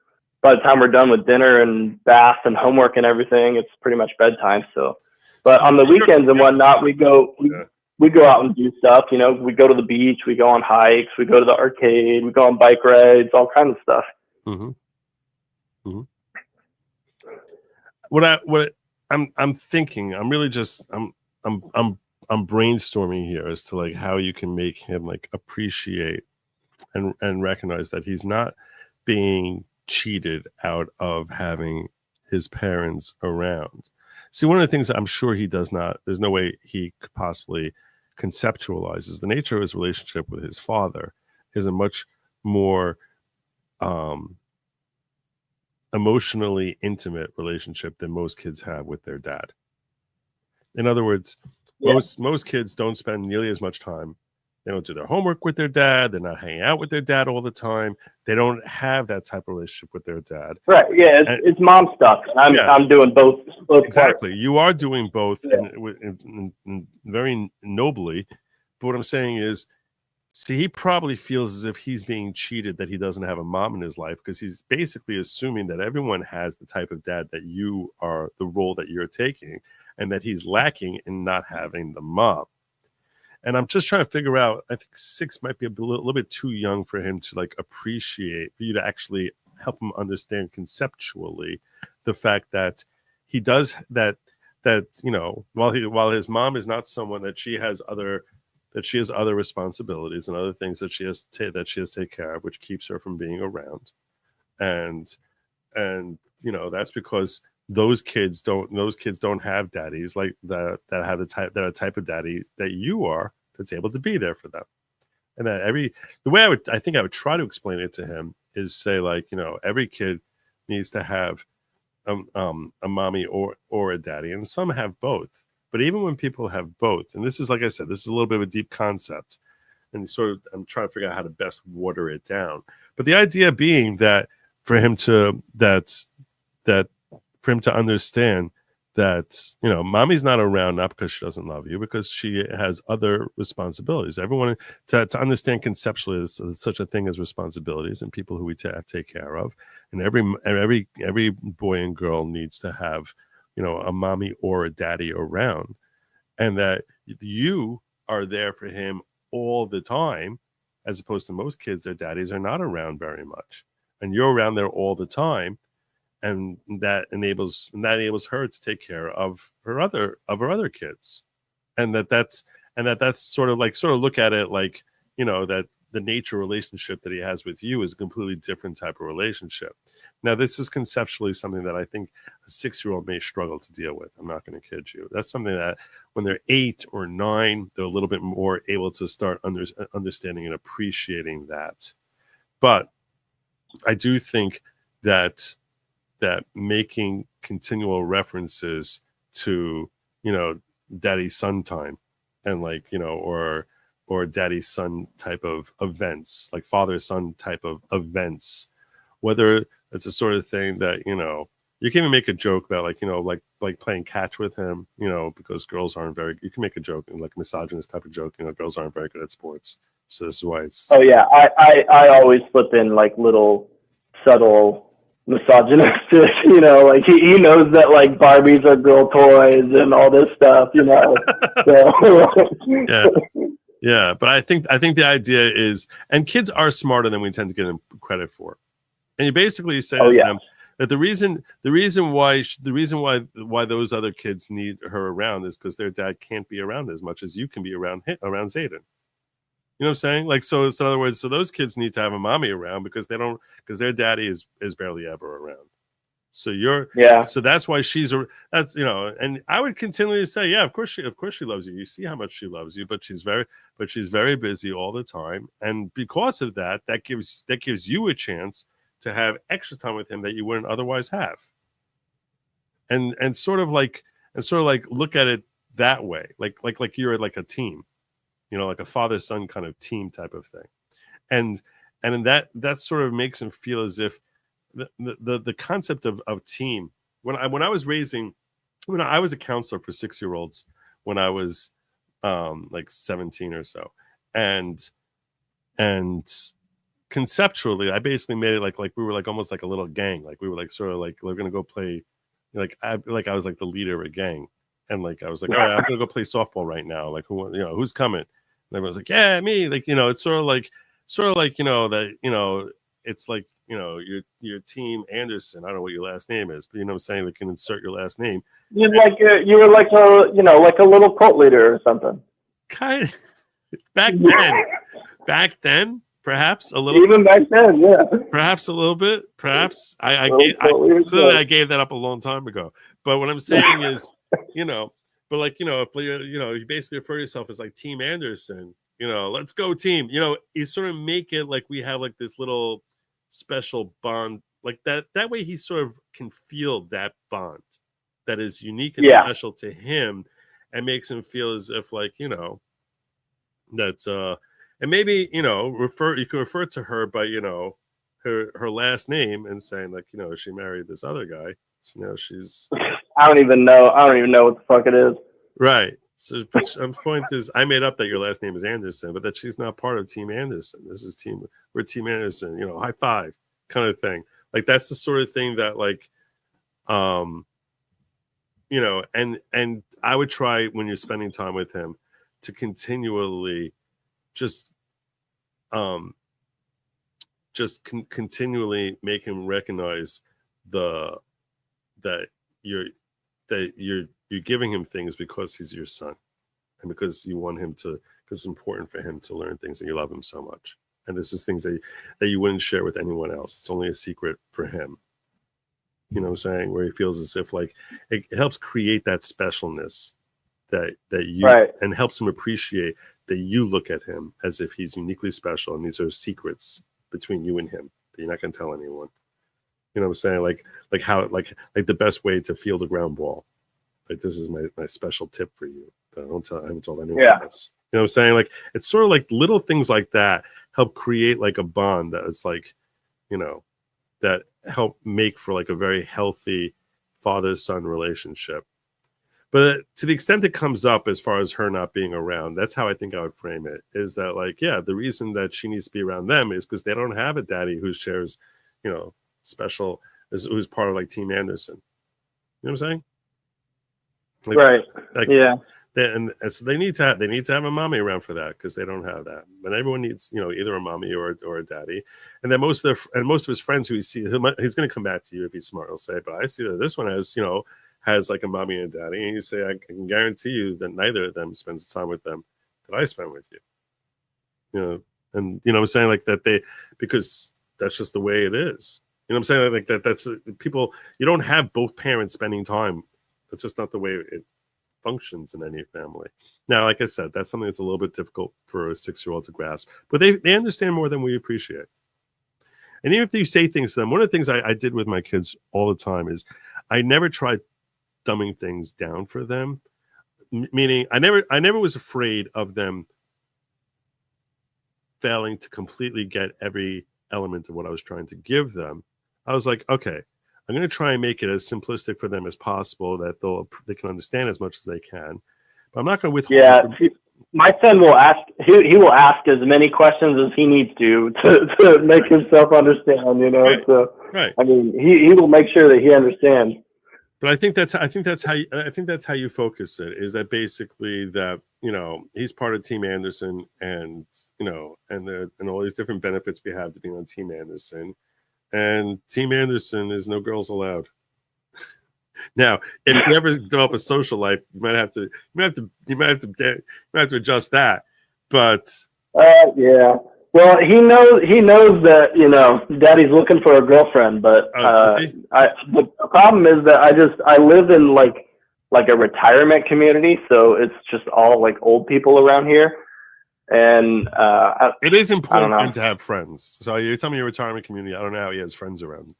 by the time we're done with dinner and bath and homework and everything, it's pretty much bedtime. So. But on the weekends and whatnot, we go out and do stuff. We go to the beach, we go on hikes, we go to the arcade, we go on bike rides, all kinds of stuff. Mm-hmm. What I'm thinking, I'm really just I'm brainstorming here as to like how you can make him like appreciate and recognize that he's not being cheated out of having his parents around. See, one of the things I'm sure he does not, there's no way he could possibly conceptualize is the nature of his relationship with his father is a much more emotionally intimate relationship than most kids have with their dad. In other words, Most kids don't spend nearly as much time. They don't do their homework with their dad. They're not hanging out with their dad all the time. They don't have that type of relationship with their dad. Right. Yeah. It's mom stuff. I'm doing both Exactly. parts. You are doing both and very nobly. But what I'm saying is, see, he probably feels as if he's being cheated that he doesn't have a mom in his life, because he's basically assuming that everyone has the type of dad that you are, the role that you're taking, and that he's lacking in not having the mom. And I'm just trying to figure out, I think 6 might be a little bit too young for him to like appreciate, for you to actually help him understand conceptually the fact that he does that, you know, while his mom is not someone that she has other responsibilities and other things that she has to take care of, which keeps her from being around. And you know, that's because those kids don't have daddies like that have the type of daddy that you are, that's able to be there for them. And that the way I think I would try to explain it to him is say, like, you know, every kid needs to have a mommy or a daddy, and some have both. But even when people have both, and this is, like I said, this is a little bit of a deep concept, and sort of I'm trying to figure out how to best water it down. But the idea being that for him to understand that, you know, mommy's not around not because she doesn't love you, because she has other responsibilities. Everyone to understand conceptually there's such a thing as responsibilities and people who we take care of, and every boy and girl needs to have, you know, a mommy or a daddy around, and that you are there for him all the time, as opposed to most kids, their daddies are not around very much, and you're around there all the time. And that enables her to take care of her other kids, and that's sort of look at it like, you know, that the nature relationship that he has with you is a completely different type of relationship. Now, this is conceptually something that I think a 6-year-old may struggle to deal with. I'm not going to kid you. That's something that when they're 8 or 9, they're a little bit more able to start understanding and appreciating that. But I do think that making continual references to, you know, daddy son time, and like, you know, or daddy son type of events, like father son type of events, whether it's a sort of thing that, you know, you can even make a joke about, like, you know, like playing catch with him, you know, because girls aren't you can make a joke, like misogynist type of joke, you know, girls aren't very good at sports, so this is why it's. Oh yeah, I always slip in like little subtle misogynistic, you know, like he knows that like Barbies are girl toys and all this stuff, you know. So. Yeah, but I think the idea is, and kids are smarter than we tend to give them credit for. And you basically say to them that the reason why those other kids need her around is because their dad can't be around as much as you can be around Zayden. You know what I'm saying? Like, so in other words, so those kids need to have a mommy around because their daddy is barely ever around. So so that's why that's, you know, and I would continually say, yeah, of course she loves you. You see how much she loves you, but she's very busy all the time. And because of that gives you a chance to have extra time with him that you wouldn't otherwise have. And sort of like look at it that way, like you're like a team. You know, like a father-son kind of team type of thing. And that sort of makes him feel as if the concept of team, when I was a counselor for 6-year-olds when I was like 17 or so, and conceptually I basically made it like we were like almost like a little gang, like we were like sort of like we're gonna go play, like I was like the leader of a gang, and like I was like, all right, I'm gonna go play softball right now, like who's coming? And everyone's like, yeah, me. Like, you know, it's sort of like, you know, that, you know, it's like, you know, your team Anderson. I don't know what your last name is, but you know what I'm saying? We can insert your last name. You were like a, you know, like a little cult leader or something. Kind of, back then, perhaps a little. Even back then, yeah. Perhaps a little bit. Perhaps I gave that up a long time ago. But what I'm saying is, you know. But like, you know, if you basically refer to yourself as like Team Anderson, you know, let's go team. You know, you sort of make it like we have like this little special bond, like that. That way he sort of can feel that bond that is unique and special to him. and makes him feel as if like, you know, that's and maybe, you know, you can refer to her by, you know, her last name and saying like, you know, she married this other guy. So, you know, she's I don't even know what the fuck it is. right. So the point is, I made up that your last name is Anderson, but that she's not part of Team Anderson. We're Team Anderson, you know, high five kind of thing. Like that's the sort of thing that like, you know, and I would try when you're spending time with him to continually continually make him recognize that you're giving him things because he's your son and because you want him to, because it's important for him to learn things and you love him so much. And this is things that you wouldn't share with anyone else. It's only a secret for him. You know what I'm saying? Where he feels as if like it helps create that specialness that you right. and helps him appreciate that you look at him as if he's uniquely special and these are secrets between you and him that you're not going to tell anyone. You know what I'm saying? Like how like the best way to field a ground ball. Like this is my special tip for you. I haven't told anyone else. You know what I'm saying? Like it's sort of like little things like that help create like a bond that it's like, you know, that help make for like a very healthy father-son relationship. But to the extent it comes up as far as her not being around, that's how I think I would frame it, is that like, yeah, the reason that she needs to be around them is because they don't have a daddy who shares, you know, special, who's part of like Team Anderson. You know what I'm saying? Like, right. Like, yeah. And so they need to have a mommy around for that because they don't have that. But everyone needs, you know, either a mommy or a daddy. And then most of his friends who he sees, he's going to come back to you if he's smart. He'll say, "But I see that this one has like a mommy and a daddy." And you say, "I can guarantee you that neither of them spends the time with them that I spend with you." You know, and you know what I'm saying, like that because that's just the way it is. You know what I'm saying? Like that's people. You don't have both parents spending time. That's just not the way it functions in any family. Now, like I said, that's something that's a little bit difficult for a 6-year-old to grasp, but they understand more than we appreciate. And even if you say things to them, one of the things I did with my kids all the time is I never tried dumbing things down for them. Meaning I never was afraid of them failing to completely get every element of what I was trying to give them. I was like, okay, I'm going to try and make it as simplistic for them as possible that they can understand as much as they can. But I'm not going to withhold. Yeah, my son will ask. He will ask as many questions as he needs to make himself understand. You know, right. So right. I mean, he will make sure that he understands. But I think that's how you focus it. Is that basically that, you know, he's part of Team Anderson, and you know, and all these different benefits we have to being on Team Anderson. And Team Anderson is no girls allowed. Now, if you ever develop a social life, you might have to adjust that. But yeah, well, he knows that, you know, Daddy's looking for a girlfriend, but the problem is that I live in like a retirement community, so it's just all like old people around here. And it is important for him to have friends. So you're telling me your retirement community. I don't know how he has friends around.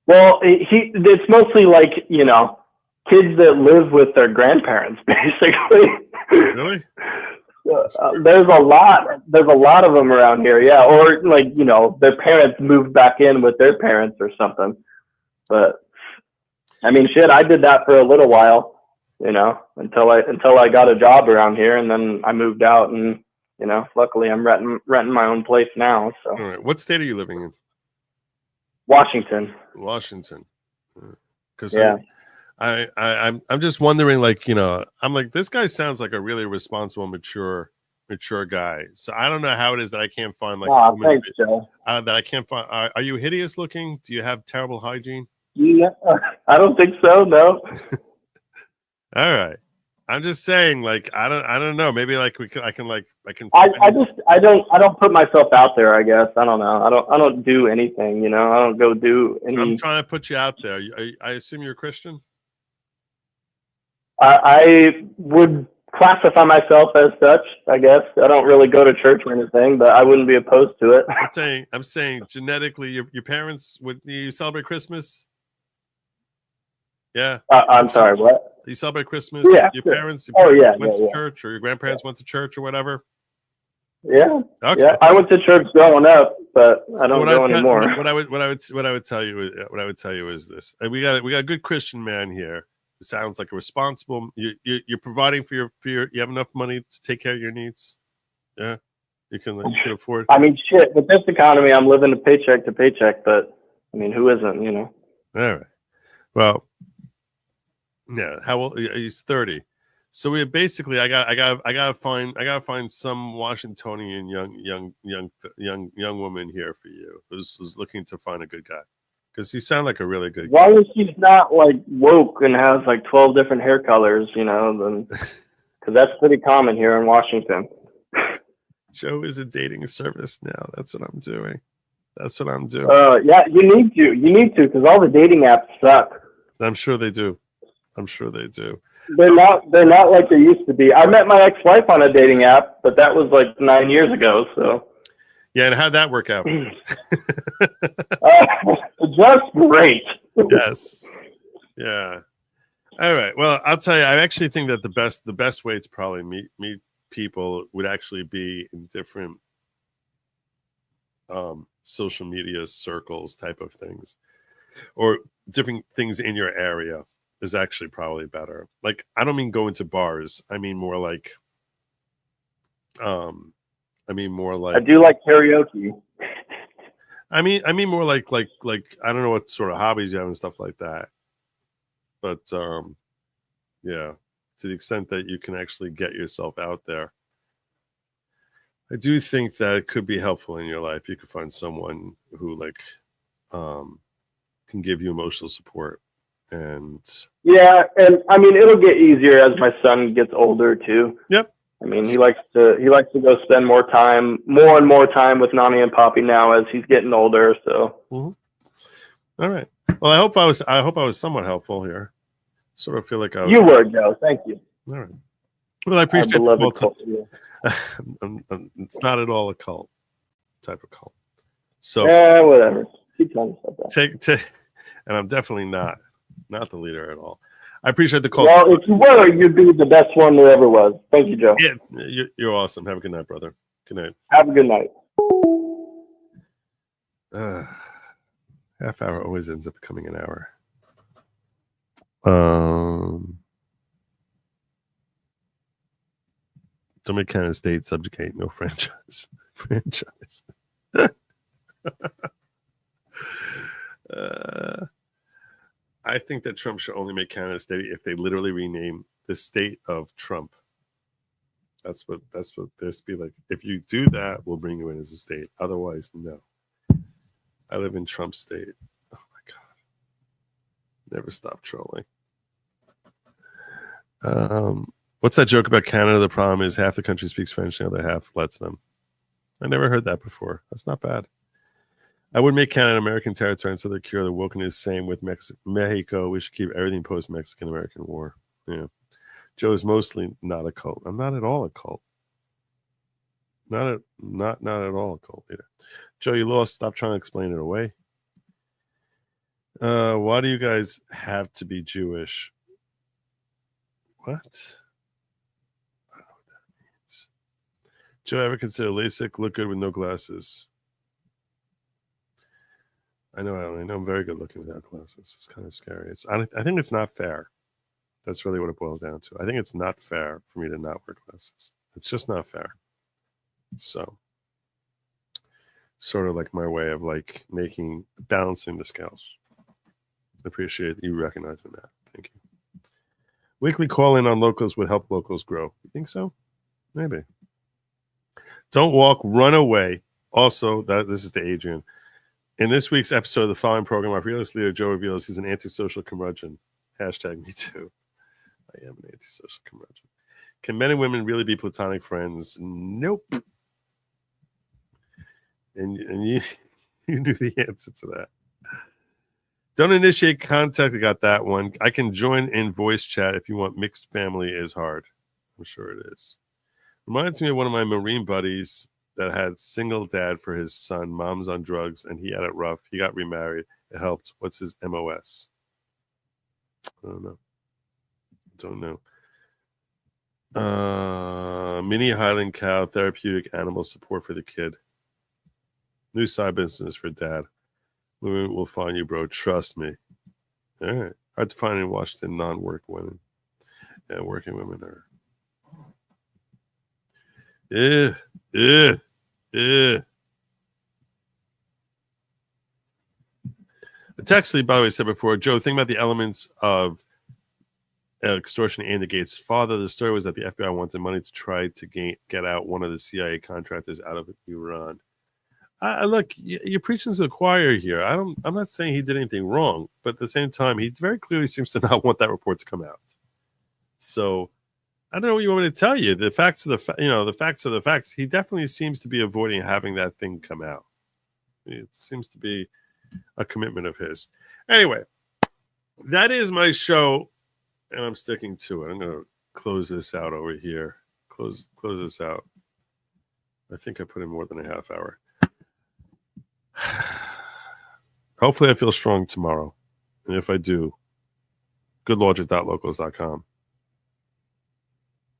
Well, it's mostly like, you know, kids that live with their grandparents, basically. Really? There's a lot of them around here. Yeah, or like, you know, their parents moved back in with their parents or something. But I mean, shit, I did that for a little while. You know, until I got a job around here, and then I moved out, and you know, luckily I'm renting my own place now. So, all right, what state are you living in? Washington. Because yeah, I'm just wondering, like, you know, I'm like, this guy sounds like a really responsible, mature guy. So I don't know how it is that I can't find like. Oh, thanks, Joe. That I can't find. Are you hideous looking? Do you have terrible hygiene? Yeah, I don't think so. No. All right, I'm just saying, like, I don't know. Maybe like I can. I don't put myself out there. I guess I don't know. I don't do anything. You know, I don't go do any. I'm trying to put you out there. I assume you're a Christian. I would classify myself as such. I guess I don't really go to church or anything, but I wouldn't be opposed to it. I'm saying genetically, your parents, would you celebrate Christmas? Yeah. I'm sorry. What? You celebrate Christmas? Yeah, Your sure. parents, went to Yeah. church, or your grandparents went to church, or whatever. Yeah. Okay. Yeah. I went to church growing up, but I don't go anymore. What I would tell you is this: we got a good Christian man here who sounds like a responsible. You're providing for your. You have enough money to take care of your needs. Yeah, you can afford. I mean, shit. With this economy, I'm living paycheck to paycheck. But I mean, who isn't? You know. All right. Well, yeah. How old? He's 30. So we basically, I gotta find some Washingtonian young woman here for you who's looking to find a good guy, because you sound like a really good guy. As long as she's not like woke and has like 12 different hair colors, you know, then because that's pretty common here in Washington. Joe is a dating service now. That's what I'm doing. Yeah, you need to because all the dating apps suck. I'm sure they do. They're not like they used to be. I met my ex-wife on a dating app, but that was like 9 years ago. So yeah, and how'd that work out? Just great. Yes. Yeah. All right. Well, I'll tell you. I actually think that the best way to probably meet people would actually be in different social media circles type of things, or different things in your area. Is actually probably better. Like, I don't mean going to bars. I mean more like I do like karaoke. I mean more like I don't know what sort of hobbies you have and stuff like that. But yeah, to the extent that you can actually get yourself out there. I do think that it could be helpful in your life. You could find someone who can give you emotional support. And yeah, and I mean it'll get easier as my son gets older too. Yep. I mean he likes to go spend more and more time with Nani and Poppy now as he's getting older. So. Mm-hmm. All right. Well, I hope I was somewhat helpful here. Sort of feel like I was. You were, Joe. Thank you. All right. Well, I appreciate the it's not at all a cult type of cult. So yeah, whatever. Keep telling yourself that. Take, and I'm definitely not the leader at all. I appreciate the call. Well, if you were, you'd be the best one there ever was. Thank you, Joe. Yeah, you're awesome. Have a good night, brother. Good night. Have a good night. Half hour always ends up becoming an hour. Don't make Canada State subjugate, no franchise. I think that Trump should only make Canada state if they literally rename the state of Trump. That's what this be like. If you do that, we'll bring you in as a state. Otherwise, no. I live in Trump state. Oh my God. Never stop trolling. What's that joke about Canada? The problem is half the country speaks French, the other half lets them. I never heard that before. That's not bad. I would make Canada American territory instead of cure the wokeness. Same with Mexico. We should keep everything post-Mexican-American War. Yeah. Joe is mostly not a cult. I'm not at all a cult. Not at all a cult either. Joe, you lost. Stop trying to explain it away. Why do you guys have to be Jewish? What? I don't know what that means. Joe, ever consider LASIK? Look good with no glasses. I know I'm very good looking without glasses. It's kind of scary. I think it's not fair. That's really what it boils down to. I think it's not fair for me to not wear glasses. It's just not fair. So, sort of like my way of balancing the scales. I appreciate you recognizing that. Thank you. Weekly call-in on locals would help locals grow. You think so? Maybe. Don't walk, run away. Also, this is to Adrian. In this week's episode of the following program, our fearless leader, Joe, reveals he's an antisocial curmudgeon. #MeToo. I am an antisocial curmudgeon. Can men and women really be platonic friends? Nope. And you knew the answer to that. Don't initiate contact. I got that one. I can join in voice chat if you want. Mixed family is hard. I'm sure it is. Reminds me of one of my Marine buddies that had single dad for his son. Mom's on drugs, and he had it rough. He got remarried. It helped. What's his MOS? I don't know. Don't know. Mini Highland cow therapeutic animal support for the kid. New side business for dad. Women will find you, bro. Trust me. All right. Hard to find in Washington non-work women. Yeah, working women are. Yeah. The text lead, by the way, said before, Joe, think about the elements of extortion and Gaetz' father. The story was that the FBI wanted money to try to get out one of the CIA contractors out of Iran. Look, you're preaching to the choir here. I'm not saying he did anything wrong, but at the same time, he very clearly seems to not want that report to come out. So I don't know what you want me to tell you. The facts are the facts are the facts. He definitely seems to be avoiding having that thing come out. It seems to be a commitment of his. Anyway, that is my show, and I'm sticking to it. I'm going to close this out over here. Close this out. I think I put in more than a half hour. Hopefully I feel strong tomorrow. And if I do, goodlogic.locals.com.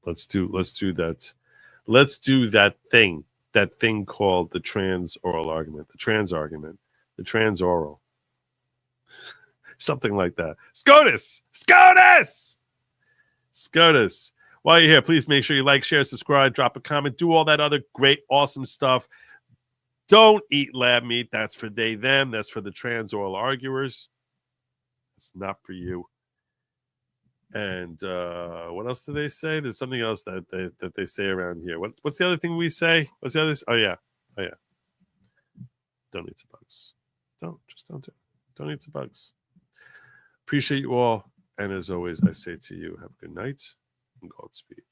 Let's do that. Let's do that thing called the trans oral argument, the trans argument, the trans oral. Something like that. SCOTUS! While you're here, please make sure you like, share, subscribe, drop a comment, do all that other great, awesome stuff. Don't eat lab meat. That's for they, them. That's for the trans oral arguers. It's not for you. And what else do they say? There's something else that they say around here. What's the other thing we say? What's the other? Oh yeah. Don't eat the bugs. Don't do it. Don't eat the bugs. Appreciate you all. And as always, I say to you, have a good night and Godspeed.